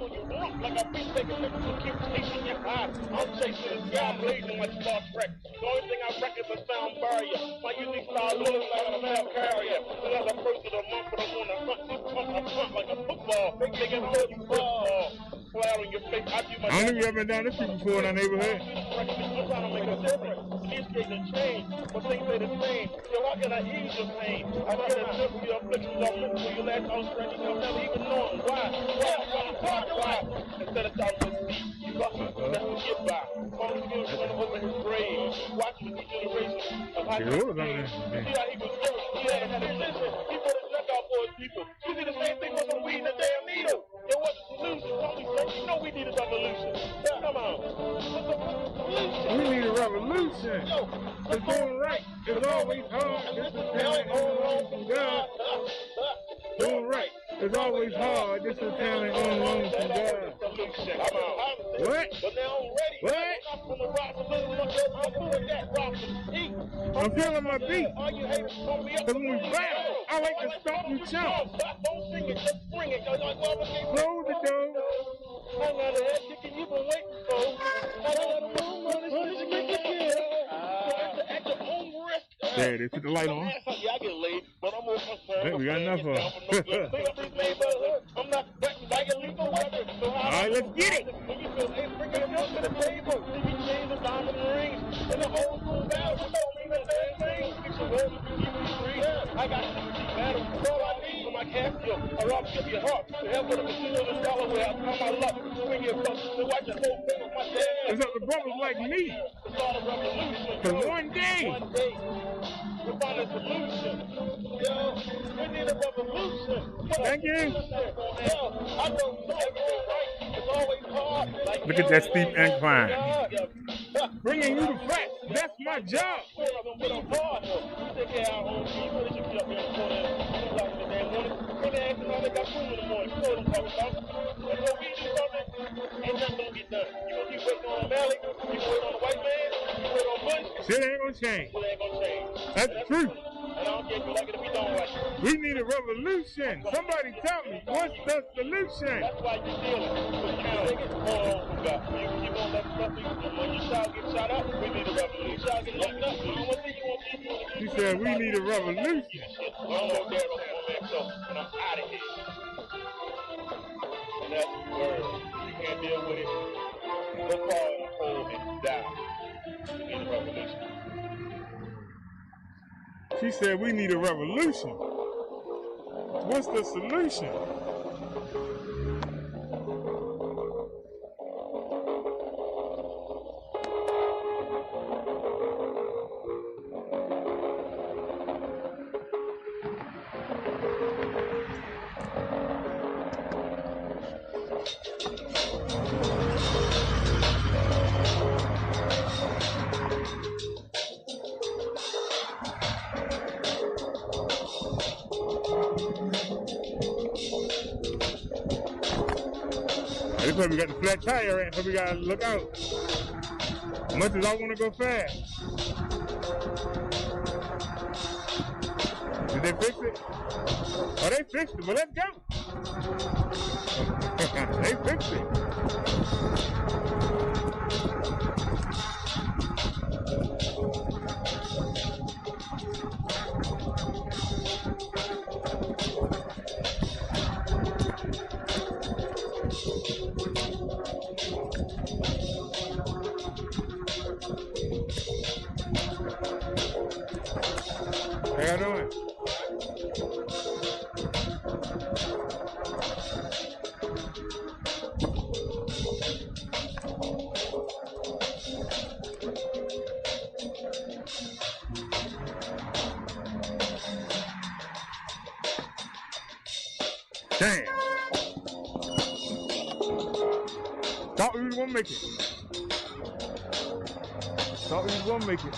Like a beat taking niggas who keep chasing your eye. I'm chasing the sky, blazing like Star Trek. The only thing I wreck is the sound barrier. My unique style looks like a mail carrier. And as a first of the month, but I'm on a hunt like a football. They can hold you football. Flower in your face, I do my I don't think you ever been down this street before in our neighborhood. I'm trying to make a difference. These things have changed, but things stay the same. So how can I ease your pain? I get a simple, your afflictions are mental. Your last outstretching, you'll never even know why. Instead of shouting to speak, you bustle, that's what get by. Father still running over his grave. Watching the generation of how he was raised. See how he was raised. He had a vision. He put his neck out for his people. You see the same thing with some weed and a damn needle. It wasn't the solution. Only say, you know we need a revolution. Come on. We need a revolution. It's going right. It's always hard. This is talent on loan from God. Doing right. It's always hard. This is talent on loan from God. What? What? I'm feeling my beat. Because when we battle, I like to stomp you chump. Close the door. I got a head chicken you've been waiting for. I got a room on this bitch to make it kill. At your own risk. There it is. Put the light on. Yeah, I get laid, but I'm more concerned. Hey, we got enough of it. I'm not threatened by your lethal weapon. So All right, let's get it. When you feel bring your milk to the table. Then you change the diamond rings. And the old school battles. You don't mean the same thing. Get your word to keep you free. I got 60 battles. That's all I need for my casket. Or I'll give your heart. To help with a $1 Delaware. I'll come my luck. Swing your buck. So watch your whole thing with my dad. It's up to brothers like me. Because one day, we'll find a solution. Yo, we need a revolution. thank you. I don't know everything right. It's always hard. Like, Look at that steep incline. Bringing you the facts. That's my job. We take care of our own people. They should be up here in the morning. In the damn morning. When they ask how they got food in the morning. You know what I'm talking about. And so we do something, ain't nothing gonna get done. You gonna keep waiting on Mally. You gonna wait on the white man. You wait on Bush. Shit ain't gonna change. It ain't gonna change. That's the truth. And I don't care if you like it if you don't like it. We need a revolution. Somebody tell me, what's the solution? That's why you're dealing with you take it on from God. You won't let stuff when your child gets shot up, we need a revolution. Your child get locked up, you don't want to see you She said we need a revolution. One more day on that show, and I'm out of here. And that's the word. You can't deal with it. Go fall in a hole and die. You need a revolution. She said we need a revolution. What's the solution? This where we got the flat tire at, so we gotta look out. Much as I wanna go fast. Did they fix it? Oh, they fixed it. Well, let's go. They fixed it. How y'all doing? Damn. Thought we was gonna make it. Thought we was gonna make it.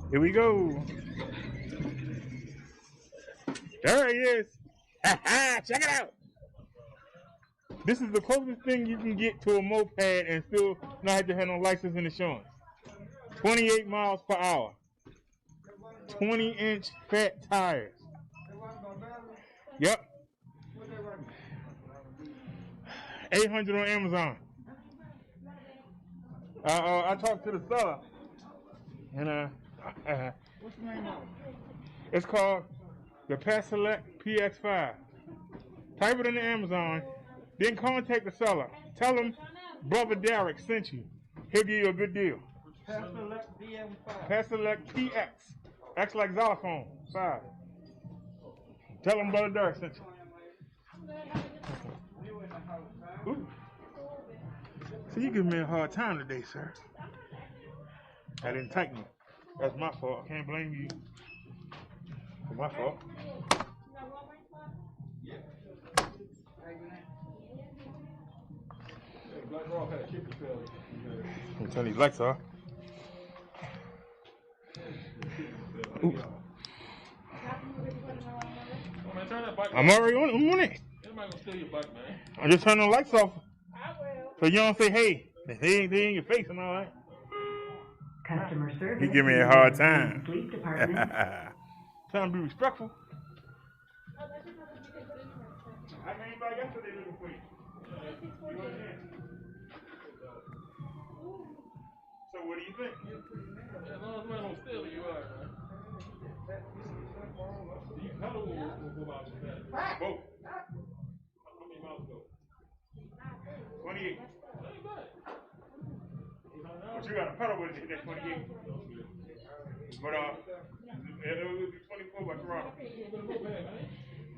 Here we go. There he is. Check it out. This is the closest thing you can get to a moped and still not have to have no license and insurance. 28 miles per hour. 20-inch fat tires. Yep. 800 on Amazon. I talked to the seller, and What's the name of it? it's called the Thyself PX5. Type it into Amazon, then contact the seller. Tell him Brother Derek sent you. He'll give you a good deal. Thyself DM5. Thyself PX. X like xylophone. 5. Tell him Brother Derek sent you. Ooh. So you giving me a hard time today, sir. I didn't tighten it. That's my fault. I can't blame you. It's my fault. I'm telling you, lights off. Ooh. I'm already on it. I'm on it. I'm just turning the lights off. So you don't say, hey, they ain't in your face and all that. Customer service. He give me a hard time. Police department. Trying to be respectful. I came by yesterday looking for you. So what do you think? As long as man don't steal it, you all right, man. You pedal will go about that. Both. How many miles go? 28. That ain't bad. But you got a pedal with it to hit that 28. But it'll be 24 by Toronto.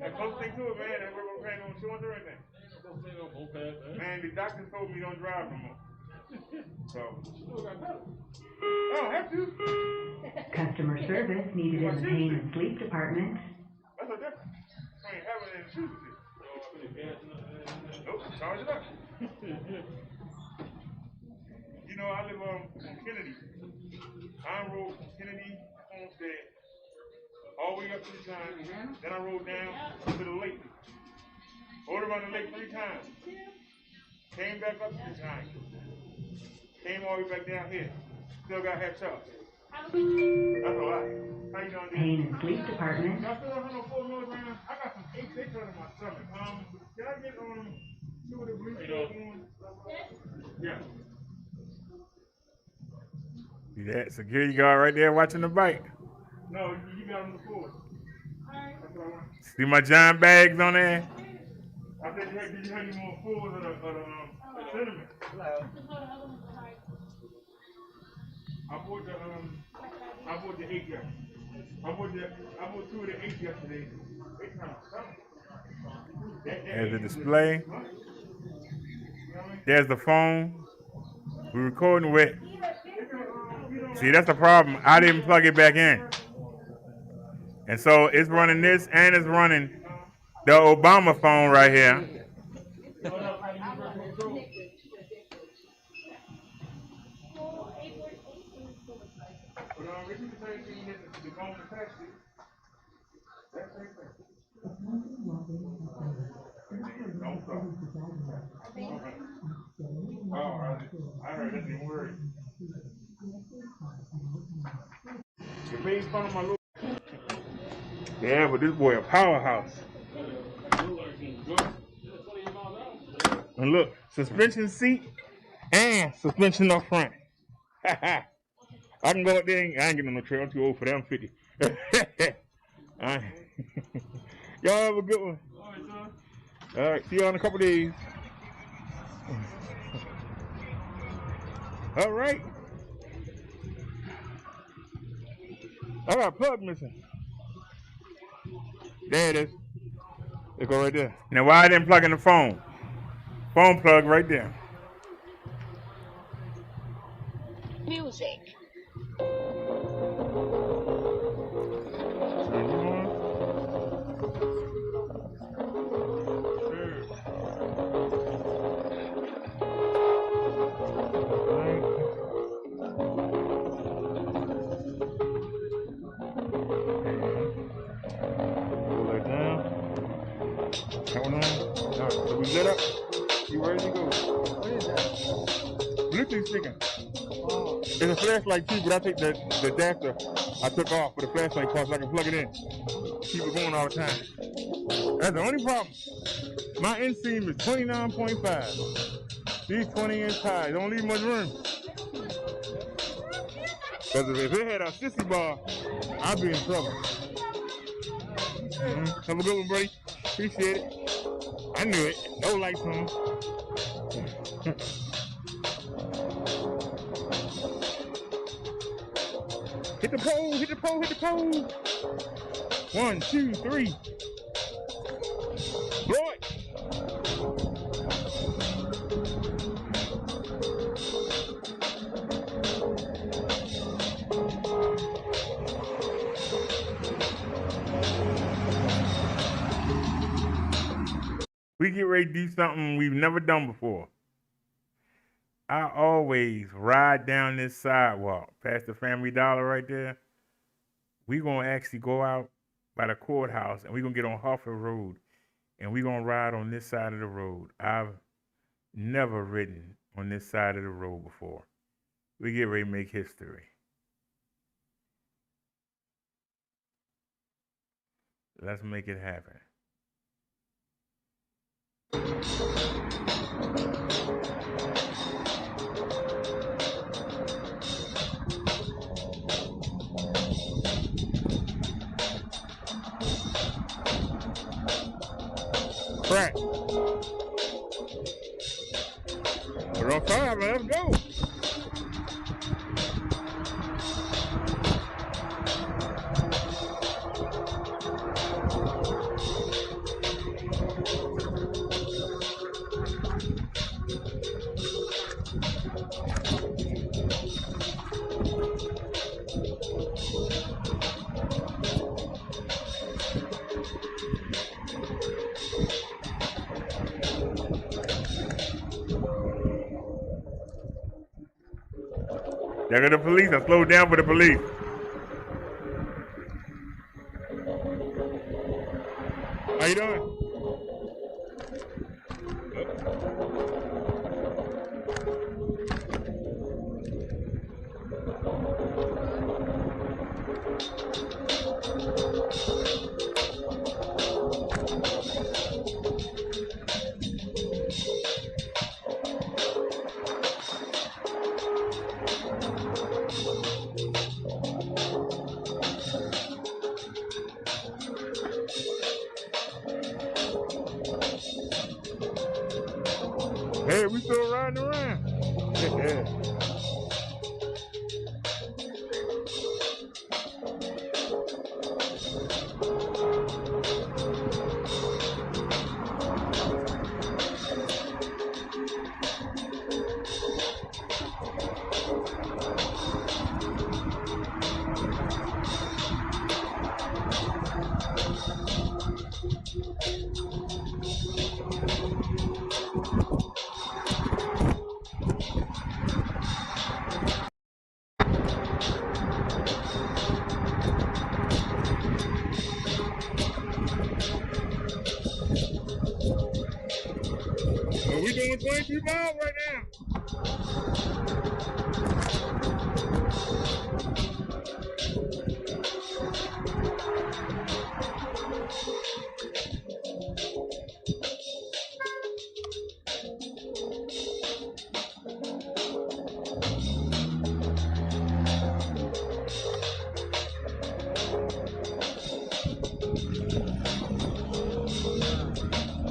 That close thing to it, man. That we're gonna pay no insurance or anything. Don't say no moped, man. Man, the doctor told me don't drive no more. So Still got pedal. I don't have to. Customer service needed in the pain and sleep department. That's no different. I ain't having it in the shoes. Nope, charge it up. You know, I live on Kennedy. I rode from Kennedy Homestead all the way up to the time. Then I rode down to the lake. Rode around the lake 3 times. Came back up to the time. Came all the way back down here. Still got half charge. That's a lot. How you doing? Pain and sleep department. Y'all still don't have no 4 milligrams? I got some aches. They hurt in my stomach. Can I get 2 of the blue ones? Yeah. See that security guard right there watching the bike. No, you got them before. See my giant bags on there? I said, did you have any more fours of the cinnamon? I bought the 8 yesterday. I bought 2 of the 8 yesterday. There's the display. There's the phone. We're recording with. See, that's the problem. I didn't plug it back in. And so it's running this and it's running the Obama phone right here. I heard that didn't work. You made fun of my little. Yeah, but this boy a powerhouse. And look, suspension seat and suspension up front. I can go up there and I ain't getting on no trail. I'm too old for that. I'm 50. Y'all have a good one. All right, see y'all in a couple days. All right. I got a plug missing. There it is. It go right there. Now why I didn't plug in the phone? Phone plug right there. Music. That one on. All right, so we lit up. You ready to go? What is that? Bluetooth speaker. Oh. It's a flashlight too, but I think the adapter I took off for the flashlight part so I can plug it in. Keep it going all the time. That's the only problem. My inseam is 29.5. These 20-inch ties don't leave much room. Because if it had a sissy bar, I'd be in trouble. Have a good one, buddy. Appreciate it. I knew it. No lights on. Hit the pole, hit the pole, hit the pole. 1, 2, 3. Blow it. We get ready to do something we've never done before. I always ride down this sidewalk past the Family Dollar right there. We're going to actually go out by the courthouse and we're going to get on Hartford Road and we're going to ride on this side of the road. I've never ridden on this side of the road before. We get ready to make history. Let's make it happen. Right. We're on fire, man. Let's go. There go the police. I slowed down for the police. How you doing? Hey, we still riding around. Well, we doing 22 miles right now.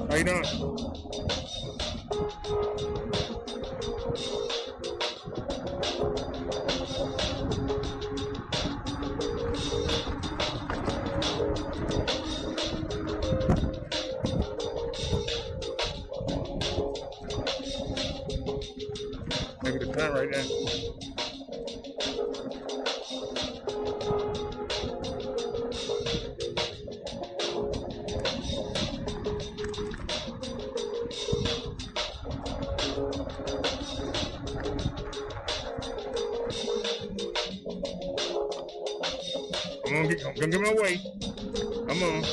How you doing? Look at the time right now. I'm gonna get my way. Come on.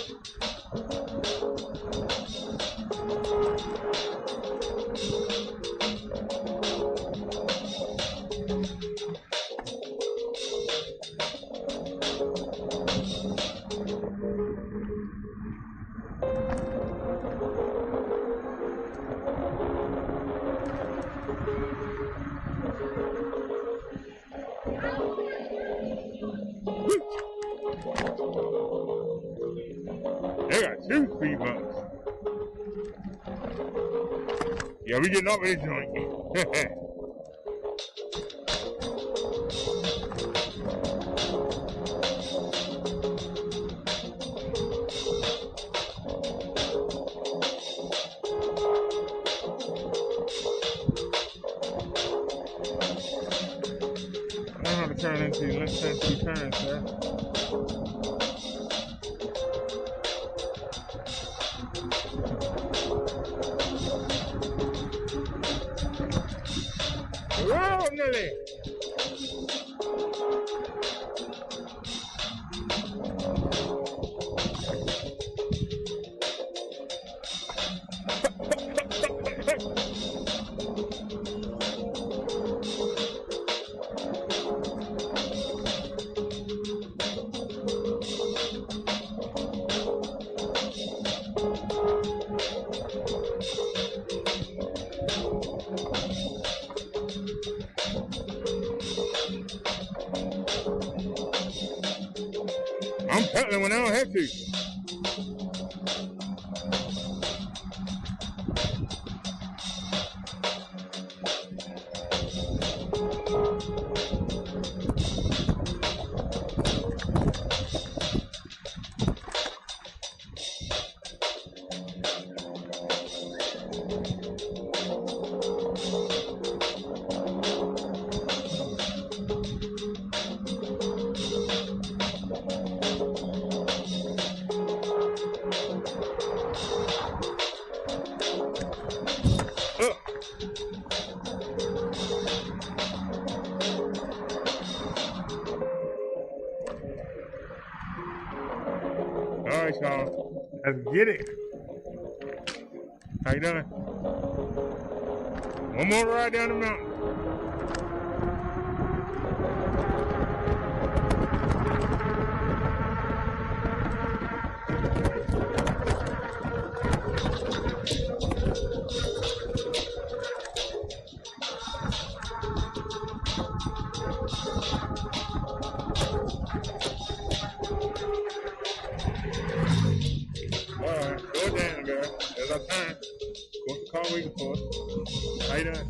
Yeah, we getting off of this joint. I don't know how to turn into let's turn two turns, sir. Whoa, Nelly! I'm pedaling when I don't have to. All right, y'all. Let's get it. How you doing? One more ride down the mountain. All right, go down, girl. There's our time. Go to the car waiting for us. How you doing?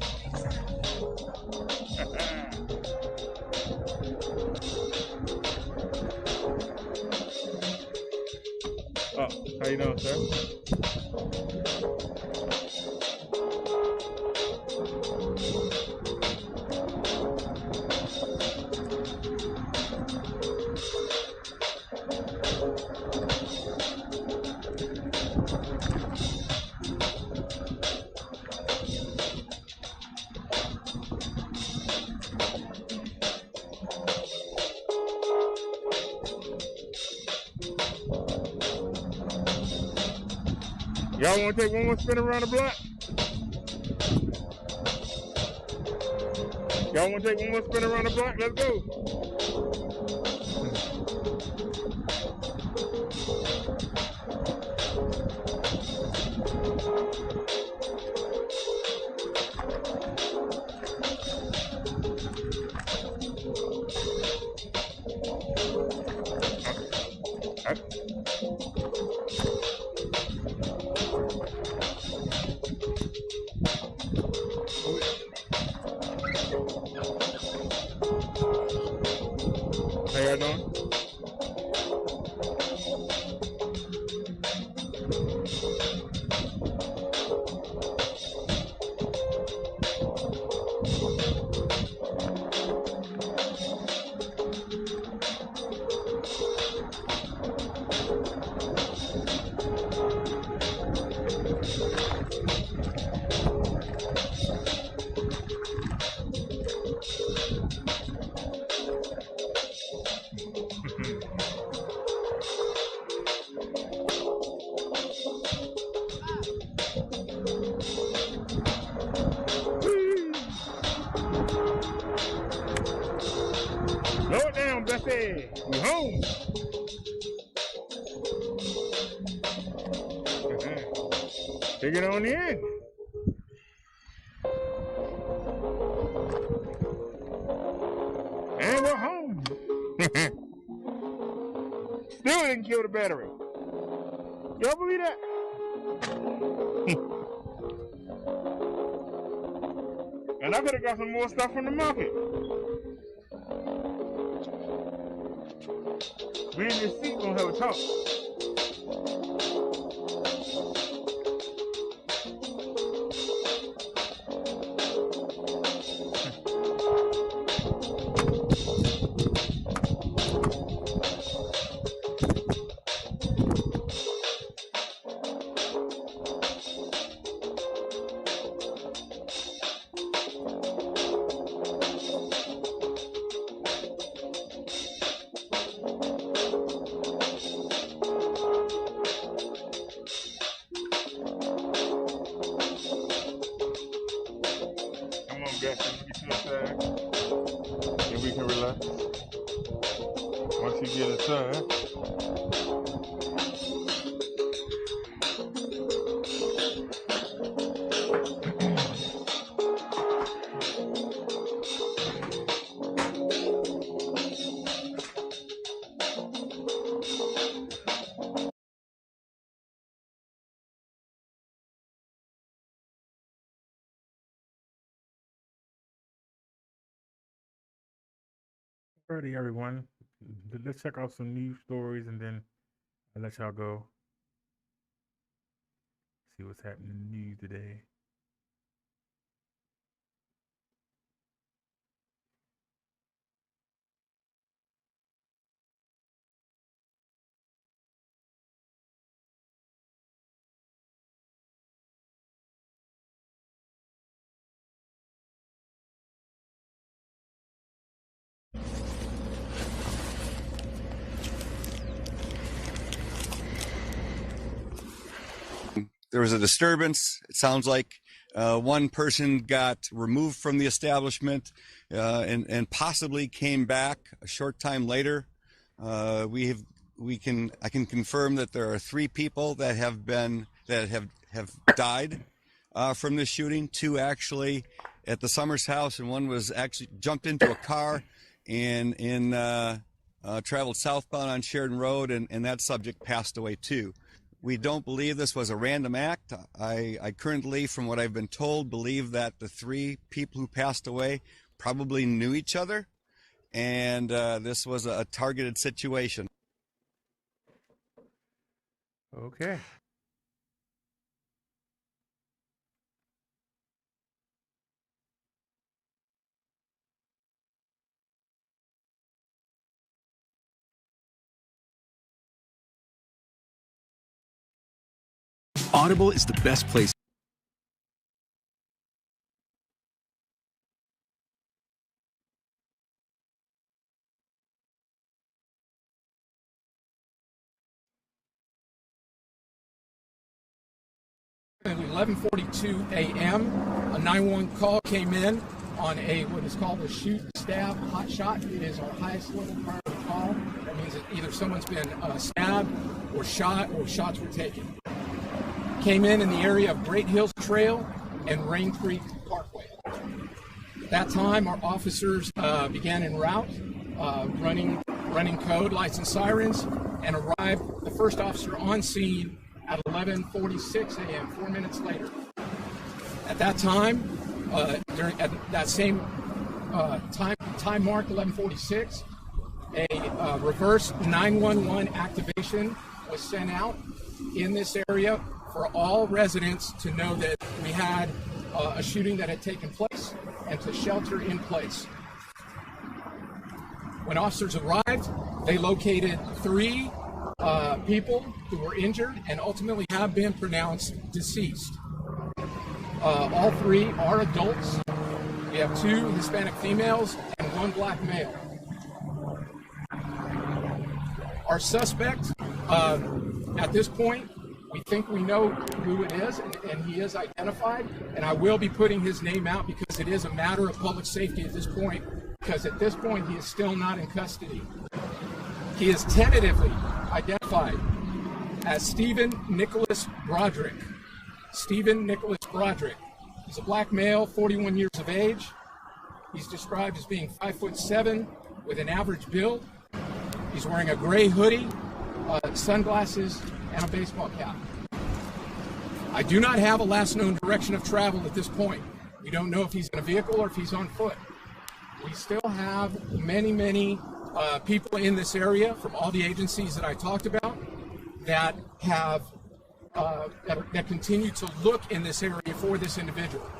Oh, how you doing, sir? Y'all want to take one more spin around the block? Y'all want to take one more spin around the block? Let's go. How y'all doing? Slow it down, Bessie. We home. Take it on the end. And we're home. Still didn't kill the battery. Y'all believe that? And I could have got some more stuff from the market. We in this seat gonna have a talk. And we can relax. Once you get inside, alrighty, everyone. Let's check out some news stories and then I'll let y'all go. See what's happening in the news today. There was a disturbance. It sounds like one person got removed from the establishment and possibly came back a short time later. I can confirm that there are 3 people that have died from this shooting. 2 actually at the Summers house, and 1 was actually jumped into a car and traveled southbound on Sheridan Road, and that subject passed away too. We don't believe this was a random act. I currently, from what I've been told, believe that the 3 people who passed away probably knew each other, and this was a targeted situation. Okay. Audible is the best place. At 11:42 a.m., a 911 call came in on what is called a shoot, stab, hot shot. It is our highest level priority call. That means that either someone's been stabbed or shot or shots were taken. Came in the area of Great Hills Trail and Rain Creek Parkway. At that time, our officers began en route, running code, lights and sirens, and arrived, the first officer on scene at 11:46 a.m., 4 minutes later. At that time, at that same time mark, 11:46, a reverse 911 activation was sent out in this area for all residents to know that we had a shooting that had taken place and to shelter in place. When officers arrived, they located 3 people who were injured and ultimately have been pronounced deceased. All 3 are adults. We have 2 Hispanic females and 1 black male. Our suspect, at this point, we think we know who it is, and he is identified, and I will be putting his name out because it is a matter of public safety at this point, because at this point he is still not in custody. He is tentatively identified as Stephen Nicholas Broderick. Stephen Nicholas Broderick. He's a black male, 41 years of age. He's described as being 5'7" with an average build. He's wearing a gray hoodie, sunglasses, and a baseball cap. I do not have a last known direction of travel at this point. We don't know if he's in a vehicle or if he's on foot. We still have many people in this area from all the agencies that I talked about that have that continue to look in this area for this individual.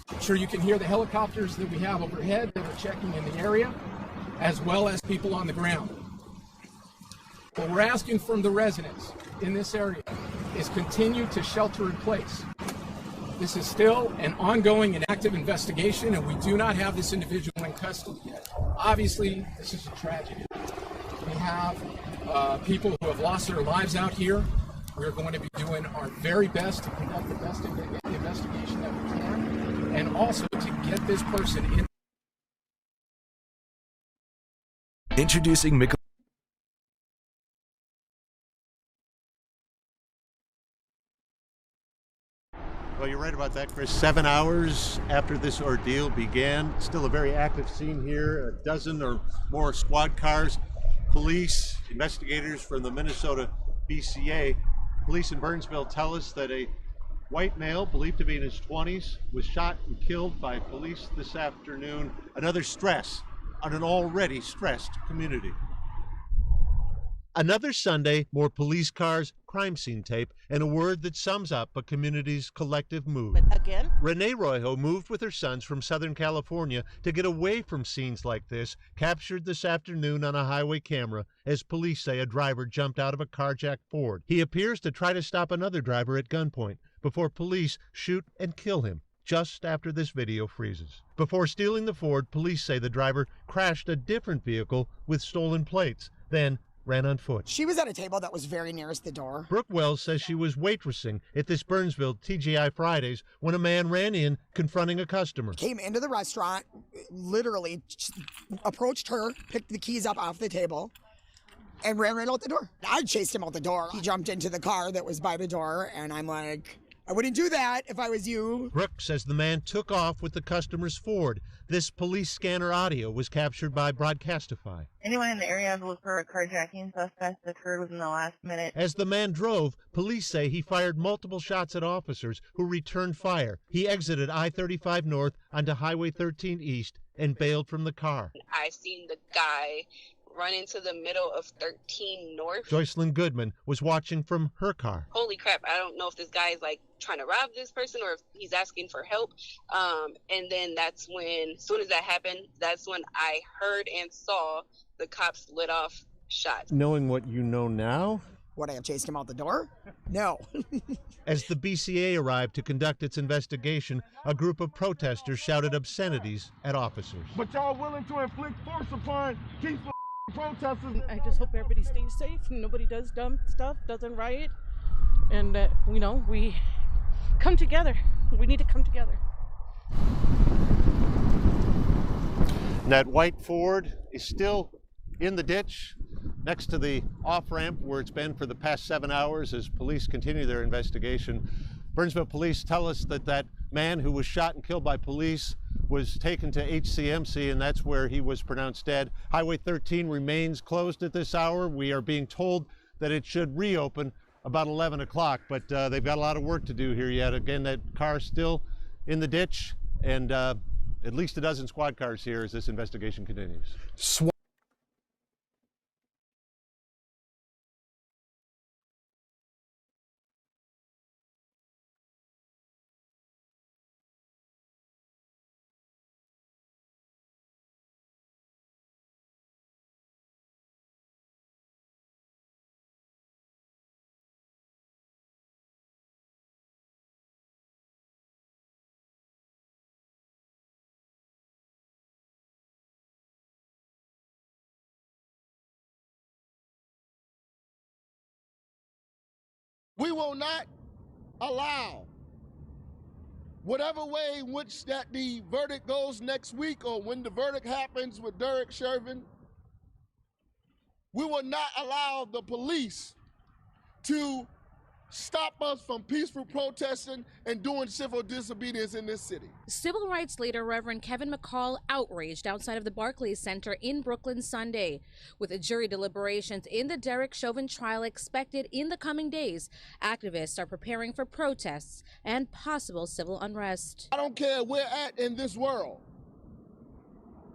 I'm sure you can hear the helicopters that we have overhead that are checking in the area, as well as people on the ground. What we're asking from the residents in this area is continue to shelter in place. This is still an ongoing and active investigation, and we do not have this individual in custody yet. Obviously, this is a tragedy. We have people who have lost their lives out here. We're going to be doing our very best to conduct the best investigation that we can, and also to get this person in. Introducing Well, you're right about that, Chris. 7 hours after this ordeal began, still a very active scene here. A dozen or more squad cars, police, investigators from the Minnesota BCA. Police in Burnsville tell us that a white male, believed to be in his 20s, was shot and killed by police this afternoon. Another stress on an already stressed community. Another Sunday, more police cars, crime scene tape, and a word that sums up a community's collective mood. Again? Renee Royho moved with her sons from Southern California to get away from scenes like this, captured this afternoon on a highway camera as police say a driver jumped out of a carjacked Ford. He appears to try to stop another driver at gunpoint before police shoot and kill him just after this video freezes. Before stealing the Ford, police say the driver crashed a different vehicle with stolen plates, then ran on foot. She was at a table that was very nearest the door. Brooke Wells says she was waitressing at this Burnsville TGI Fridays when a man ran in confronting a customer. Came into the restaurant, literally approached her, picked the keys up off the table, and ran right out the door. I chased him out the door. He jumped into the car that was by the door, and I'm like, I wouldn't do that if I was you. Brooke says the man took off with the customer's Ford. This police scanner audio was captured by Broadcastify. Anyone in the area has looked for a carjacking suspect that occurred within the last minute. As the man drove, police say he fired multiple shots at officers who returned fire. He exited I-35 North onto Highway 13 East and bailed from the car. I seen the guy run into the middle of 13 North. Joycelyn Goodman was watching from her car. Holy crap, I don't know if this guy is like trying to rob this person or if he's asking for help. And then that's when, as soon as that happened, that's when I heard and saw the cops lit off shots. Knowing what you know now? Would I have chased him out the door? No. As the BCA arrived to conduct its investigation, a group of protesters shouted obscenities at officers. But y'all willing to inflict force upon peaceful protesters. I just hope everybody stays safe and nobody does dumb stuff, doesn't riot, and that, you know, we come together. We need to come together. And that white Ford is still in the ditch next to the off-ramp where it's been for the past 7 hours as police continue their investigation. Burnsville police tell us that that man who was shot and killed by police was taken to HCMC, and that's where he was pronounced dead. Highway 13 remains closed at this hour. We are being told that it should reopen about 11 o'clock, but they've got a lot of work to do here yet. Again, that car's still in the ditch, and at least a dozen squad cars here as this investigation continues. We will not allow whatever way in which that the verdict goes next week or when the verdict happens with Derek Chauvin, we will not allow the police to stop us from peaceful protesting and doing civil disobedience in this city. Civil rights leader Reverend Kevin McCall outraged outside of the Barclays Center in Brooklyn Sunday. With the jury deliberations in the Derek Chauvin trial expected in the coming days, activists are preparing for protests and possible civil unrest. I don't care where at in this world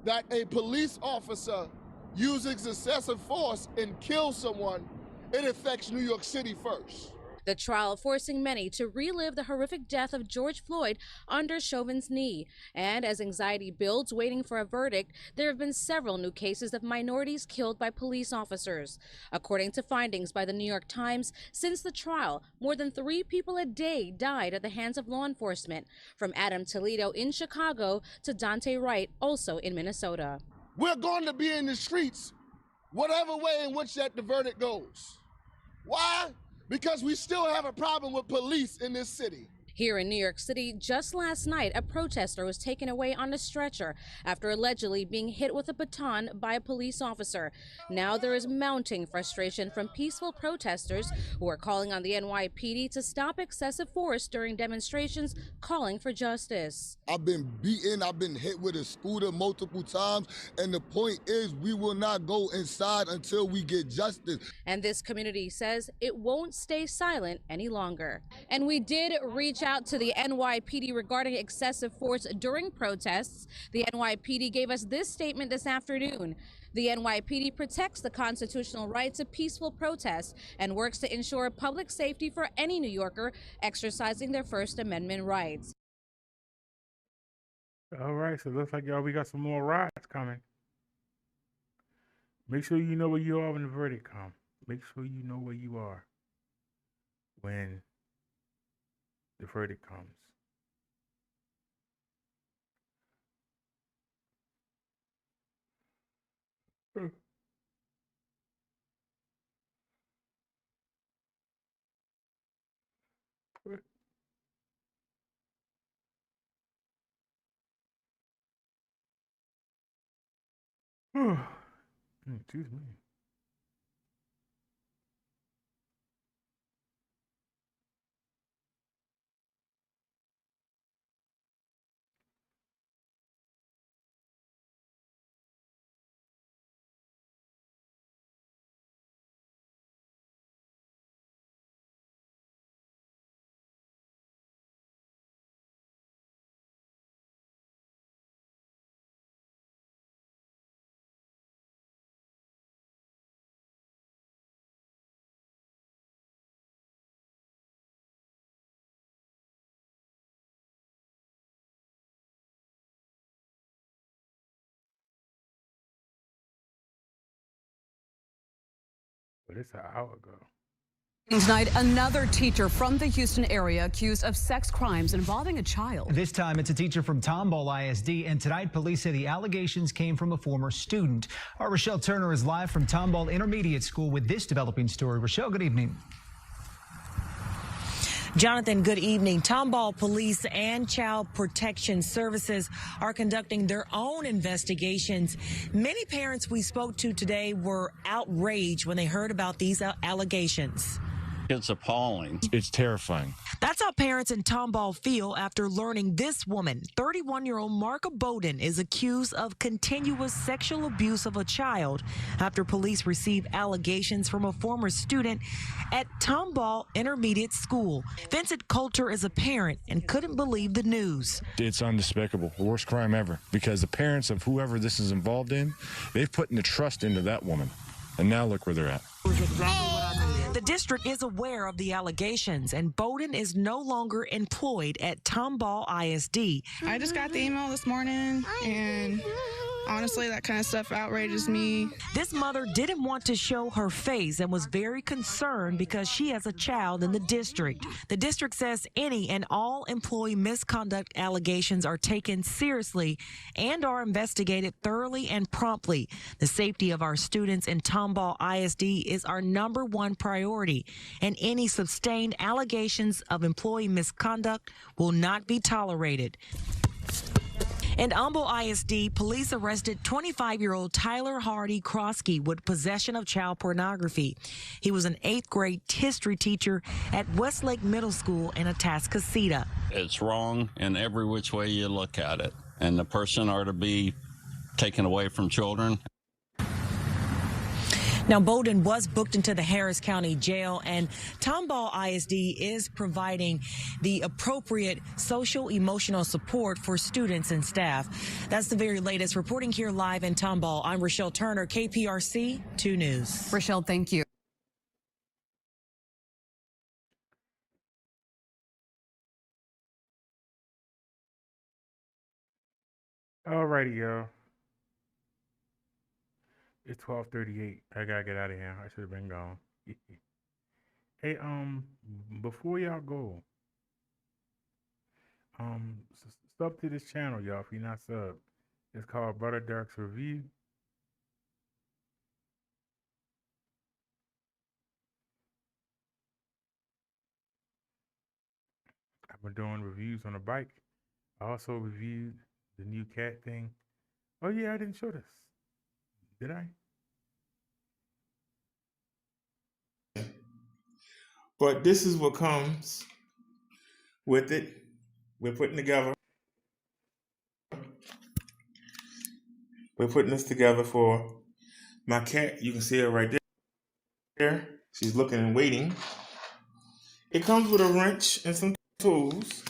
that a police officer uses excessive force and kills someone, it affects New York City first. The trial forcing many to relive the horrific death of George Floyd under Chauvin's knee. And as anxiety builds waiting for a verdict, there have been several new cases of minorities killed by police officers. According to findings by the New York Times, since the trial, more than 3 people a day died at the hands of law enforcement, from Adam Toledo in Chicago to Dante Wright, also in Minnesota. We're going to be in the streets whatever way in which that the verdict goes. Why? Because we still have a problem with police in this city. Here in New York City, just last night, a protester was taken away on a stretcher after allegedly being hit with a baton by a police officer. Now there is mounting frustration from peaceful protesters who are calling on the NYPD to stop excessive force during demonstrations calling for justice. I've been beaten, I've been hit with a scooter multiple times, and the point is we will not go inside until we get justice. And this community says it won't stay silent any longer. And we did reach out to the NYPD regarding excessive force during protests. The NYPD gave us this statement this afternoon. The NYPD protects the constitutional right to peaceful protest and works to ensure public safety for any New Yorker exercising their First Amendment rights. All right, so it looks like, y'all, we got some more riots coming. Make sure you know where you are when the verdict comes. Make sure you know where you are when the verdict comes. Excuse me. But it's an hour ago. Tonight, another teacher from the Houston area accused of sex crimes involving a child. This time, it's a teacher from Tomball ISD, and tonight, police say the allegations came from a former student. Our Rochelle Turner is live from Tomball Intermediate School with this developing story. Rochelle, good evening. Jonathan, good evening. Tomball Police and Child Protection Services are conducting their own investigations. Many parents we spoke to today were outraged when they heard about these allegations. It's appalling. It's terrifying. That's how parents in Tomball feel after learning this woman, 31-year-old Marka Bowden, is accused of continuous sexual abuse of a child after police received allegations from a former student at Tomball Intermediate School. Vincent Coulter is a parent and couldn't believe the news. It's undespicable. The worst crime ever, because the parents of whoever this is involved in, they've put the trust into that woman. And now look where they're at. The district is aware of the allegations, and Bowden is no longer employed at Tomball ISD. I just got the email this morning, and honestly, that kind of stuff outrages me. This mother didn't want to show her face and was very concerned because she has a child in the district. The district says any and all employee misconduct allegations are taken seriously and are investigated thoroughly and promptly. The safety of our students in Tomball ISD is our #1 priority, and any sustained allegations of employee misconduct will not be tolerated. In Humble ISD, police arrested 25-year-old Tyler Hardy Krosky with possession of child pornography. He was an 8th grade history teacher at Westlake Middle School in Atascocita. It's wrong in every which way you look at it, and the person are to be taken away from children. Now, Bolden was booked into the Harris County Jail, and Tomball ISD is providing the appropriate social emotional support for students and staff. That's the very latest. Reporting here live in Tomball, I'm Rochelle Turner, KPRC 2 News. Rochelle, thank you. Alrighty, y'all. It's 12:38. I gotta get out of here. I should have been gone. Hey, before y'all go, sub to this channel, y'all. If you're not subbed, it's called Brother Derek's Review. I've been doing reviews on a bike. I also reviewed the new cat thing. Oh yeah, I didn't show this. Did I? But this is what comes with it. We're putting together. We're putting this together for my cat. You can see her right there. She's looking and waiting. It comes with a wrench and some tools.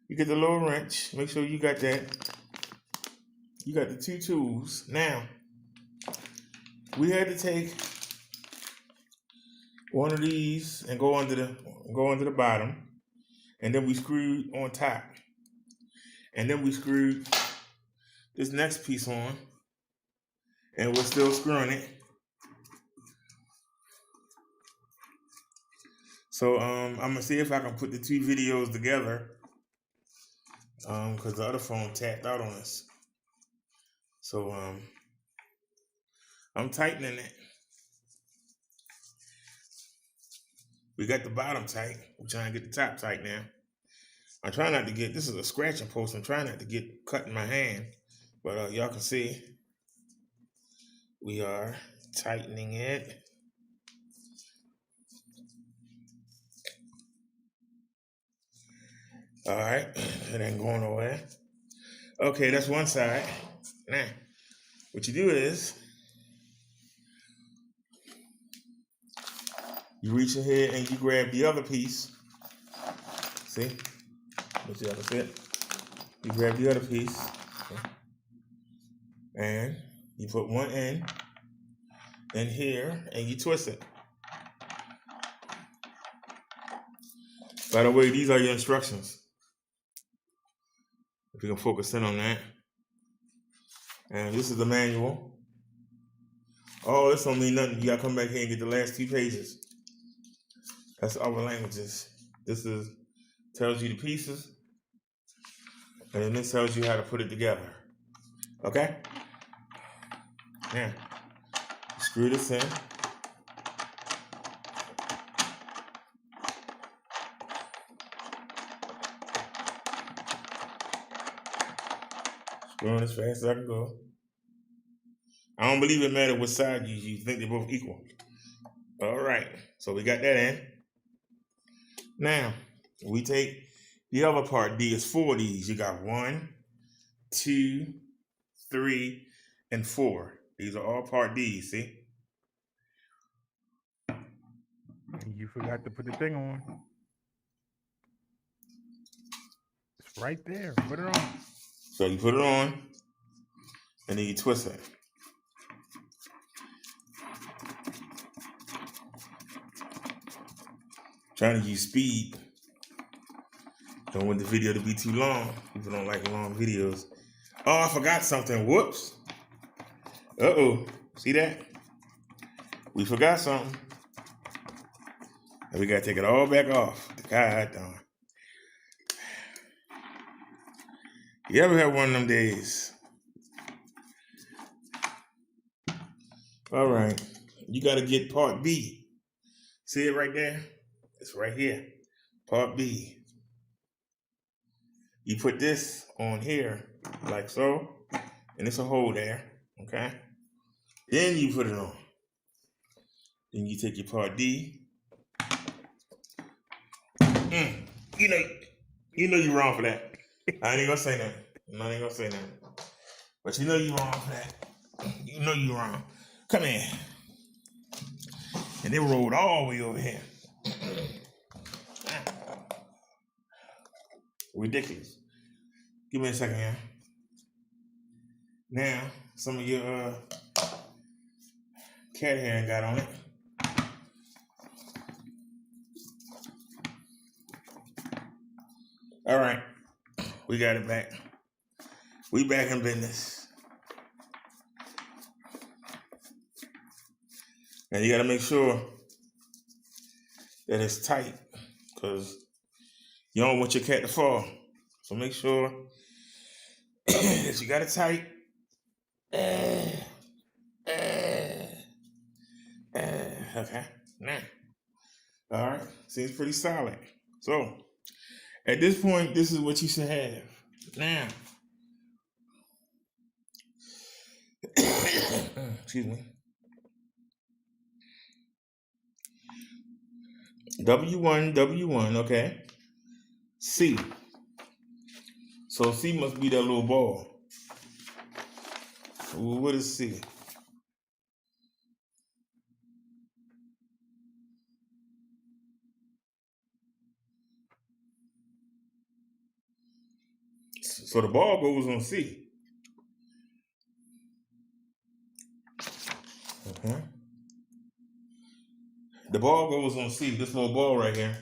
You get the little wrench. Make sure you got that. You got the 2 tools. Now, we had to take one of these and go under the bottom, and then we screwed on top, and then we screwed this next piece on, and we're still screwing it. So I'm gonna see if I can put the 2 videos together, because the other phone tapped out on us. So I'm tightening it. We got the bottom tight. We're trying to get the top tight now. I'm trying not to get, this is a scratching post. I'm trying not to get cut in my hand. But y'all can see we are tightening it. All right, it ain't going nowhere. Okay, that's one side. Now, what you do is, you reach in here and you grab the other piece. See? Let's see how it's fit. You grab the other piece. And you put one end in here and you twist it. By the way, these are your instructions. If you can focus in on that. And this is the manual. Oh, this don't mean nothing. You gotta come back here and get the last 2 pages. That's our languages. This tells you the pieces. And then this tells you how to put it together. Okay? Now, screw this in. Screwing as fast as I can go. I don't believe it matters what side you use. You think they're both equal. All right. So we got that in. Now, we take the other part. D is 4 of these. You got 1, 2, 3, and 4. These are all part D's, see? And you forgot to put the thing on. It's right there. Put it on. So you put it on, and then you twist it. Trying to use speed. Don't want the video to be too long. People don't like long videos. Oh, I forgot something. Whoops. Uh-oh. See that? We forgot something. And we got to take it all back off. God darn. You ever had one of them days? All right. You got to get part B. See it right there? It's right here. Part B. You put this on here, like so, and it's a hole there, okay? Then you put it on. Then you take your part D. You know you're wrong for that. I ain't gonna say nothing. But you know you're wrong for that. You know you're wrong. Come here. And they rolled all the way over here. Ridiculous. Give me a second here. Now, some of your cat hair got on it. All right. We got it back. We back in business. Now you gotta make sure that it's tight, because you don't want your cat to fall. So make sure that you got it tight. Okay. Now. All right. Seems pretty solid. So at this point, this is what you should have. Now. Excuse me. W1, okay. C. So C must be that little ball. What is C? So the ball goes on C. Okay. The ball goes on C. This little ball right here.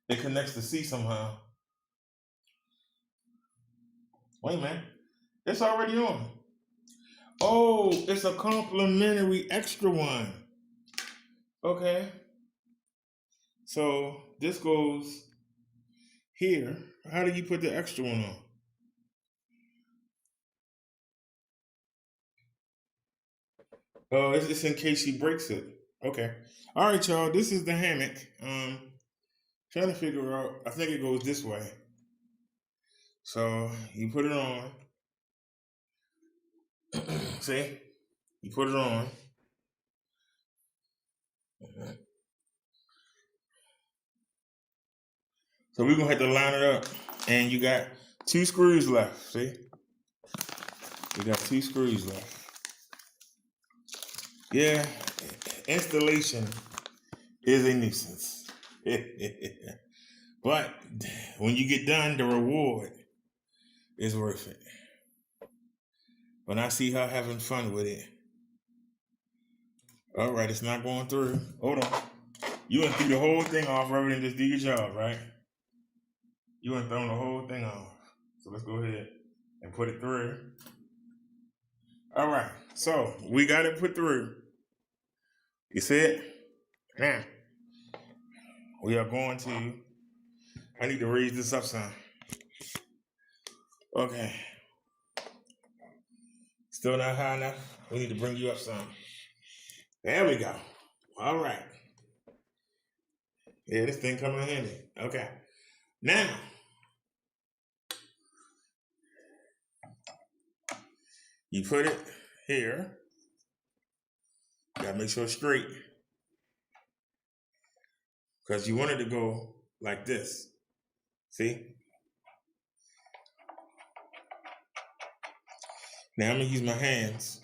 It connects to C somehow. Wait a minute. It's already on. Oh, it's a complimentary extra one. Okay. So this goes here. How do you put the extra one on? Oh, it's in case she breaks it. Okay. All right, y'all. This is the hammock. Trying to figure out. I think it goes this way. So you put it on. See? You put it on. So we're gonna have to line it up. And you got 2 screws left. See? You got 2 screws left. Yeah, installation is a nuisance. But when you get done, the reward is worth it. When I see her having fun with it. All right, it's not going through. Hold on. You went through the whole thing off rather than just do your job, right? You went through the whole thing off. So let's go ahead and put it through. All right, so we got it put through. You see it? Now, we are going to, I need to raise this up some. Okay. Still not high enough? We need to bring you up some. There we go. All right. Yeah, this thing coming in handy. Okay. Now, you put it here. Gotta make sure it's straight. Because you want it to go like this. See? Now I'm gonna use my hands.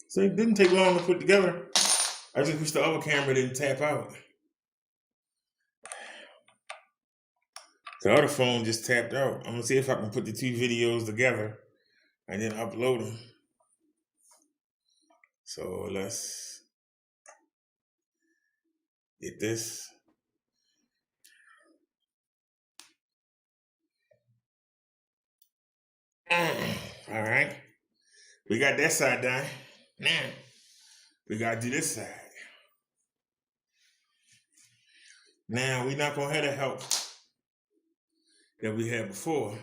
So it didn't take long to put together. I just wish the other camera didn't tap out. The other phone just tapped out. I'm gonna see if I can put the 2 videos together and then upload them. So let's get this. All right. We got that side done. Now, we got to do this side. Now, we're not going to have the help that we had before.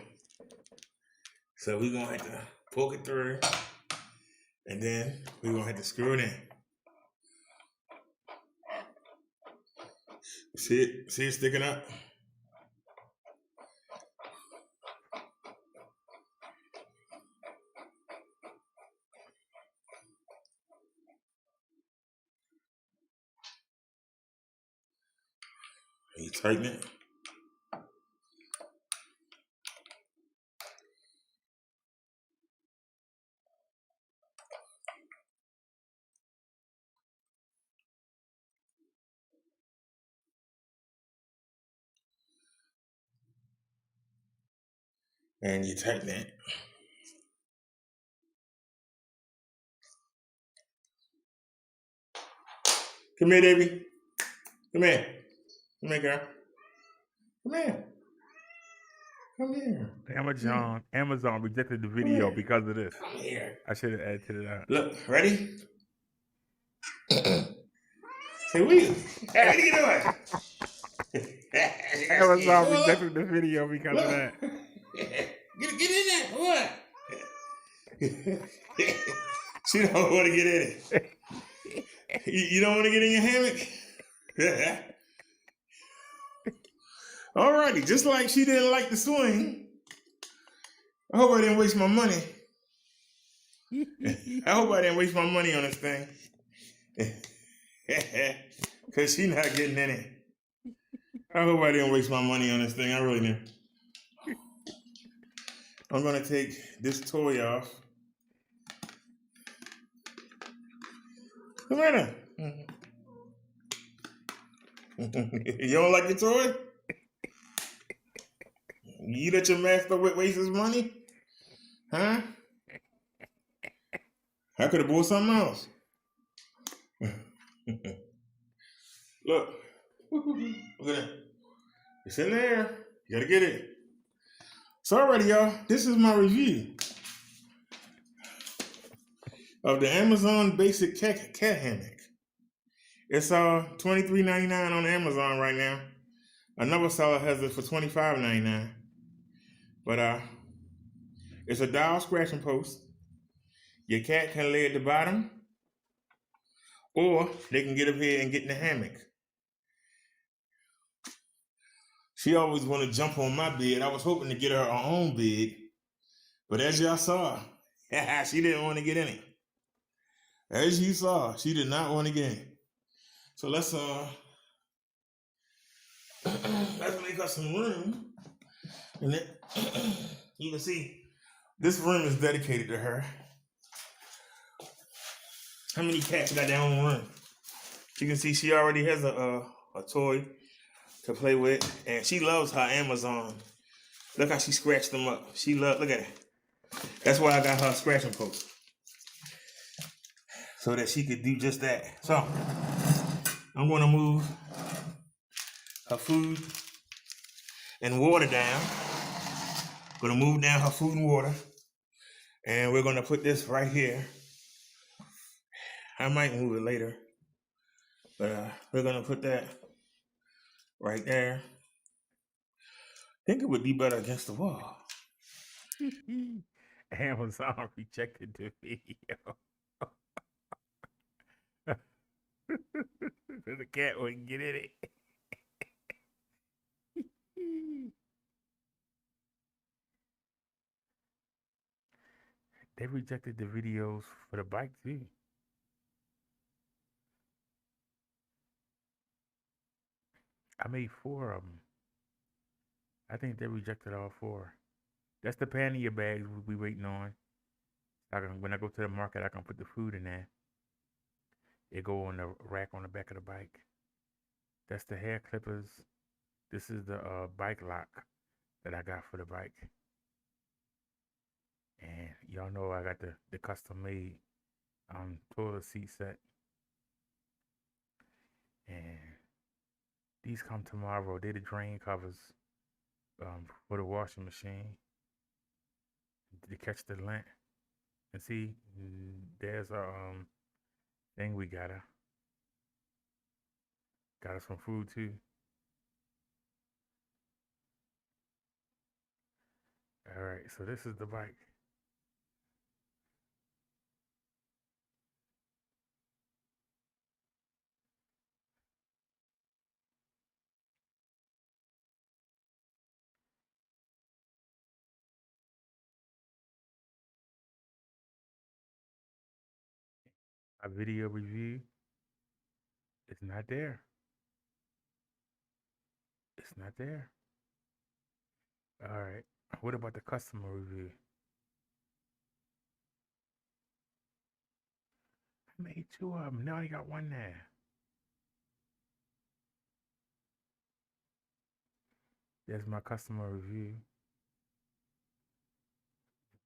So we're going to have to poke it through And then we're gonna have to screw it in. See it? See it sticking up? You tighten it. And you tighten it. Come here, Davy. Come here. Come here, girl. Come here. Come here. Amazon rejected the Come video here. because of this. Come here. I should have edited it out. Look, ready? Say, what are you doing? Amazon rejected the video because of that. Get in there. What? She don't want to get in it. You don't want to get in your hammock? Alrighty, just like she didn't like the swing. I hope I didn't waste my money. I hope I didn't waste my money on this thing. Because she's not getting in it. I hope I didn't waste my money on this thing. I really didn't. I'm going to take this toy off. Come here. You don't like the toy? You let your master waste his money? Huh? I could have bought something else. Look. Look at that. It's in there. You gotta get it. So alrighty, y'all. This is my review of the Amazon Basic Cat Hammock. It's $23.99 on Amazon right now. Another seller has it for $25.99. But it's a dial scratching post. Your cat can lay at the bottom, or they can get up here and get in the hammock. She always want to jump on my bed. I was hoping to get her own bed, but as y'all saw, she didn't want to get in it. As you saw, she did not want to get in. So let's make us some room. And then you can see this room is dedicated to her. How many cats got their own room? You can see she already has a toy to play with, and she loves her Amazon. Look how she scratched them up. Look at it. That's why I got her a scratching post, so that she could do just that. So I'm going to move her food and water down. I'm going to move down her food and water, and we're going to put this right here. I might move it later, but we're going to put that right there. I think it would be better against the wall. Amazon rejected the video. The cat wouldn't get in it. They rejected the videos for the bike too. I made 4 of them. I think they rejected all 4. That's the pannier bags we waiting on. When I go to the market, I can put the food in there. It go on the rack on the back of the bike. That's the hair clippers. This is the bike lock that I got for the bike. And y'all know I got the custom made toilet seat set. And these come tomorrow. They're the drain covers for the washing machine to catch the lint. And see, there's a thing we got us some food too. All right, so this is the bike. A video review. It's not there. It's not there. All right. What about the customer review? I made 2 of them. Now I got 1 there. There's my customer review.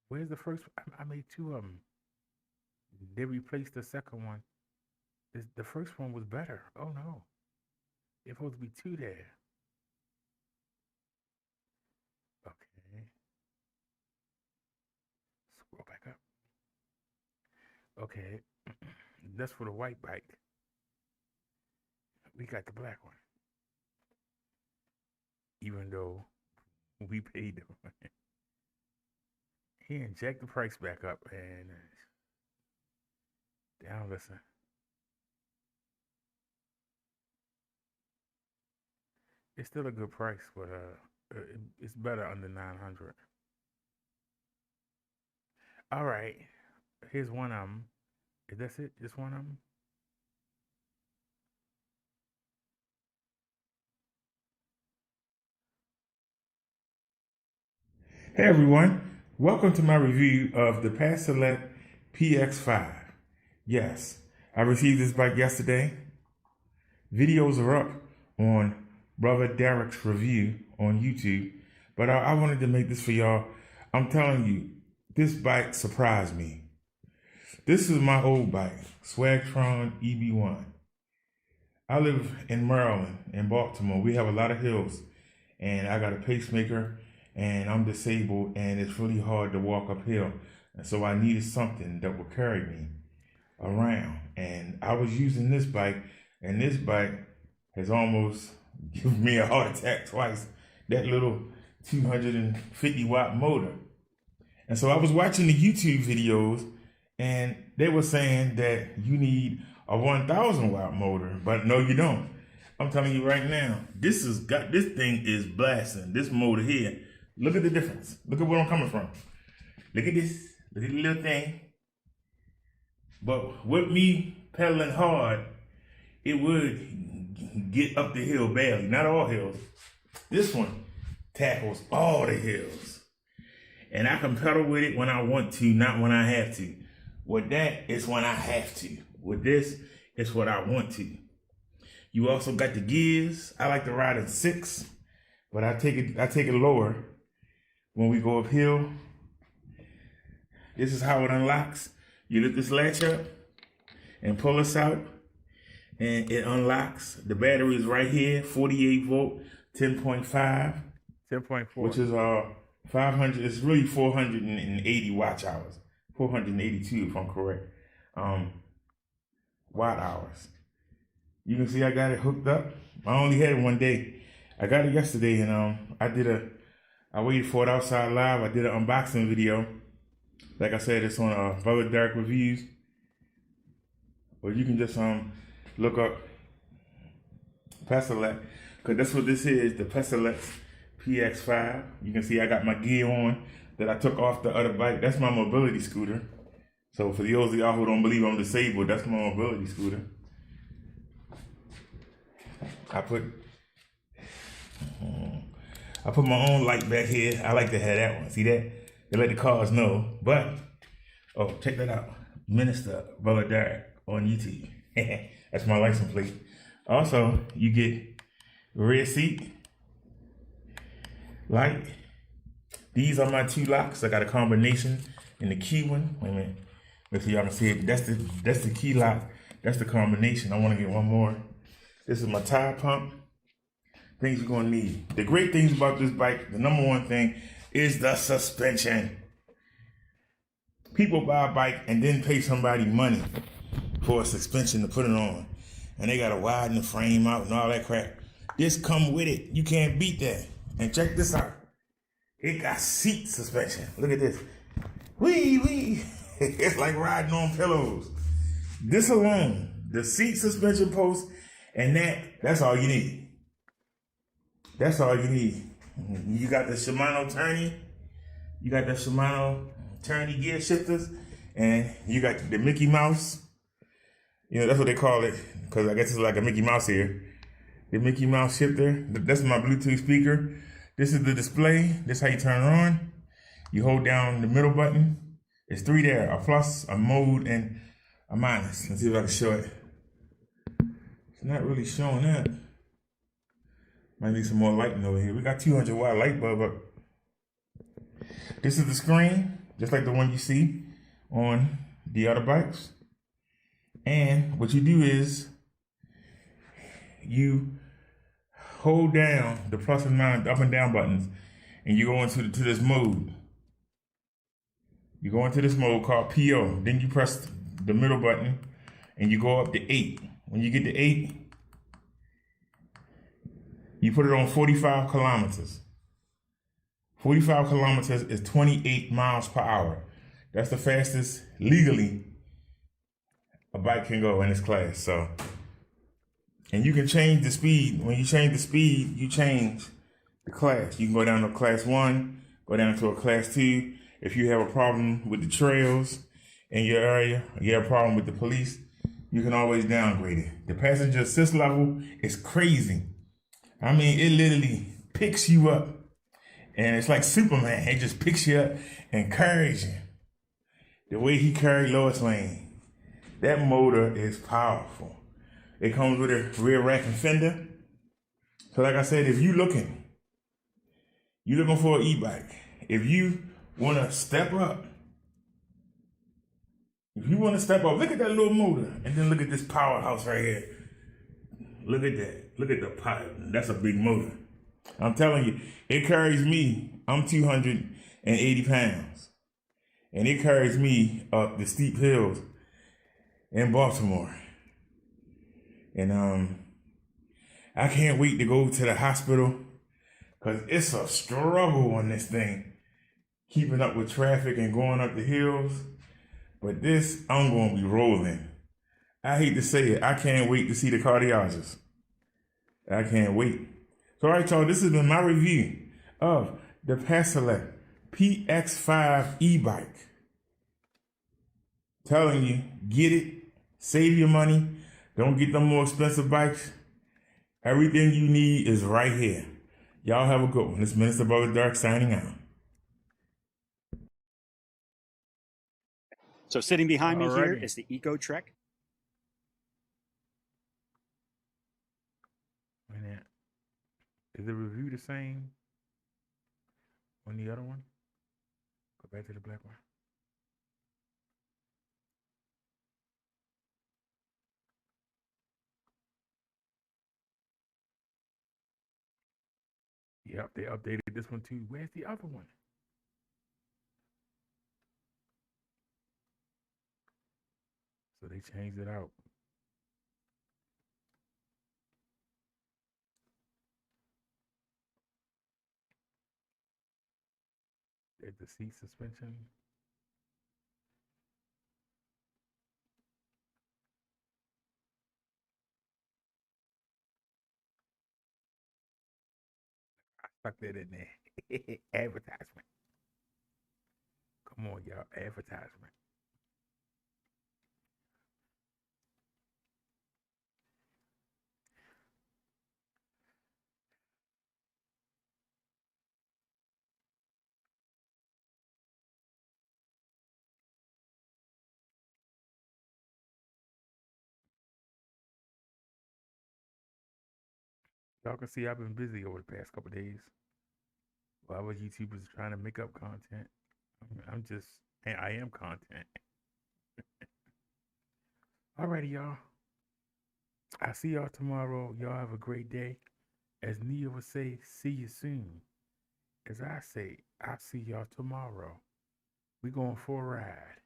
Where's the first? I made 2 of them. They replaced the second one. The first one was better. Oh no. There's supposed to be 2 there. Okay. Scroll back up. Okay. That's for the white bike. We got the black one. Even though we paid them. He inject the price back up and down, listen. It's still a good price, but it's better under 900. All right, here's one of them. Is that it? Just one of them? Hey everyone, welcome to my review of the Thyself PX5. Yes, I received this bike yesterday. Videos are up on Brother Derek's review on YouTube, but I wanted to make this for y'all. I'm telling you, this bike surprised me. This is my old bike, Swagtron EB1. I live in Maryland, in Baltimore. We have a lot of hills, and I got a pacemaker, and I'm disabled, and it's really hard to walk uphill. And so I needed something that would carry me around. And I was using this bike, and this bike has almost given me a heart attack twice. That little 250 watt motor. And so I was watching the YouTube videos, and they were saying that you need a 1,000 watt motor, but no, you don't. I'm telling you right now, this thing is blasting. This motor here, look at the difference. Look at where I'm coming from. Look at this. Look at the little thing. But with me pedaling hard, it would get up the hill barely. Not all hills. This one tackles all the hills. And I can pedal with it when I want to, not when I have to. With that, it's when I have to. With this, it's what I want to. You also got the gears. I like to ride at 6, but I take it lower when we go uphill. This is how it unlocks. You lift this latch up and pull this out, and it unlocks. The battery is right here, 48 volt, 10.5. 10.4. Which is 500, it's really 480 watch hours. 482 if I'm correct. Watt hours. You can see I got it hooked up. I only had it one day. I got it yesterday, and I waited for it outside live. I did an unboxing video. Like I said, it's on Brother Derek Reviews. Or you can just look up Thyself, because that's what this is, the Thyself PX5. You can see I got my gear on that I took off the other bike. That's my mobility scooter. So for those of y'all who don't believe I'm disabled, that's my mobility scooter. I put my own light back here. I like to have that one. See that? They let the cars know. But, oh, check that out. Minister Brother Derek on YouTube. That's my license plate. Also, you get rear seat, light. These are my 2 locks. I got a combination in the key one. Wait a minute. Let's see, y'all can see it. That's the key lock. That's the combination. I want to get one more. This is my tire pump. Things you're gonna need. The great things about this bike, the number one thing, is the suspension. People buy a bike and then pay somebody money for a suspension to put it on. And they gotta widen the frame out and all that crap. This come with it. You can't beat that. And check this out. It got seat suspension. Look at this. Wee. It's like riding on pillows. This alone, the seat suspension post, and that's all you need. That's all you need. You got the Shimano tourney. You got the Shimano tourney gear shifters. And you got the Mickey Mouse You know, that's what they call it, because I guess it's like a Mickey Mouse here. The Mickey Mouse shifter. That's my Bluetooth speaker. This is the display. This is how you turn it on. You hold down the middle button. It's 3 there, a plus, a mode, and a minus. Let's see if I can show it. It's not really showing that. Might need some more lighting over here. We got 200 watt light bulb up. This is the screen, just like the one you see on the other bikes. And what you do is you hold down the plus and minus, up and down buttons, and you go into this mode. You go into this mode called PO. Then you press the middle button, and you go up to 8. When you get to 8, you put it on 45 kilometers. 45 kilometers is 28 miles per hour. That's the fastest legally a bike can go in this class. So, and you can change the speed. When you change the speed, you change the class. You can go down to class 1, go down to a class 2. If you have a problem with the trails in your area, or you have a problem with the police, you can always downgrade it. The passenger assist level is crazy. I mean, it literally picks you up, and it's like Superman. It just picks you up and carries you. The way he carried Lois Lane, that motor is powerful. It comes with a rear rack and fender. So like I said, if you're looking for an e-bike, if you want to step up, look at that little motor, and then look at this powerhouse right here. Look at that. Look at the power. That's a big motor. I'm telling you, it carries me. I'm 280 pounds. And it carries me up the steep hills in Baltimore. And I can't wait to go to the hospital, because it's a struggle on this thing, keeping up with traffic and going up the hills. But this, I'm going to be rolling. I hate to say it. I can't wait to see the cardiologist. I can't wait. So, all right, y'all, this has been my review of the Thyself PX5 e-bike. Telling you, get it, save your money, don't get them more expensive bikes. Everything you need is right here. Y'all have a good one. This is Minister Brother Dark signing out. So sitting behind me here Alrighty. is the Eco Trek. Wait a minute. Is the review the same on the other one? Go back to the black one. Yep, they updated this one too. Where's the other one? So they changed it out. There's the seat suspension. I stuck that in there. Advertisement. Come on, y'all. Advertisement. Y'all can see I've been busy over the past couple of days. While other YouTubers trying to make up content, I am content. Alrighty, y'all. I'll see y'all tomorrow. Y'all have a great day. As Nia would say, see you soon. As I say, I'll see y'all tomorrow. We going for a ride.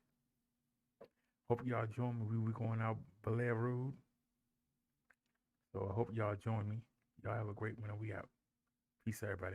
Hope y'all join me. We going out Belair Road. So I hope y'all join me. Y'all have a great one, and we out. Peace, everybody.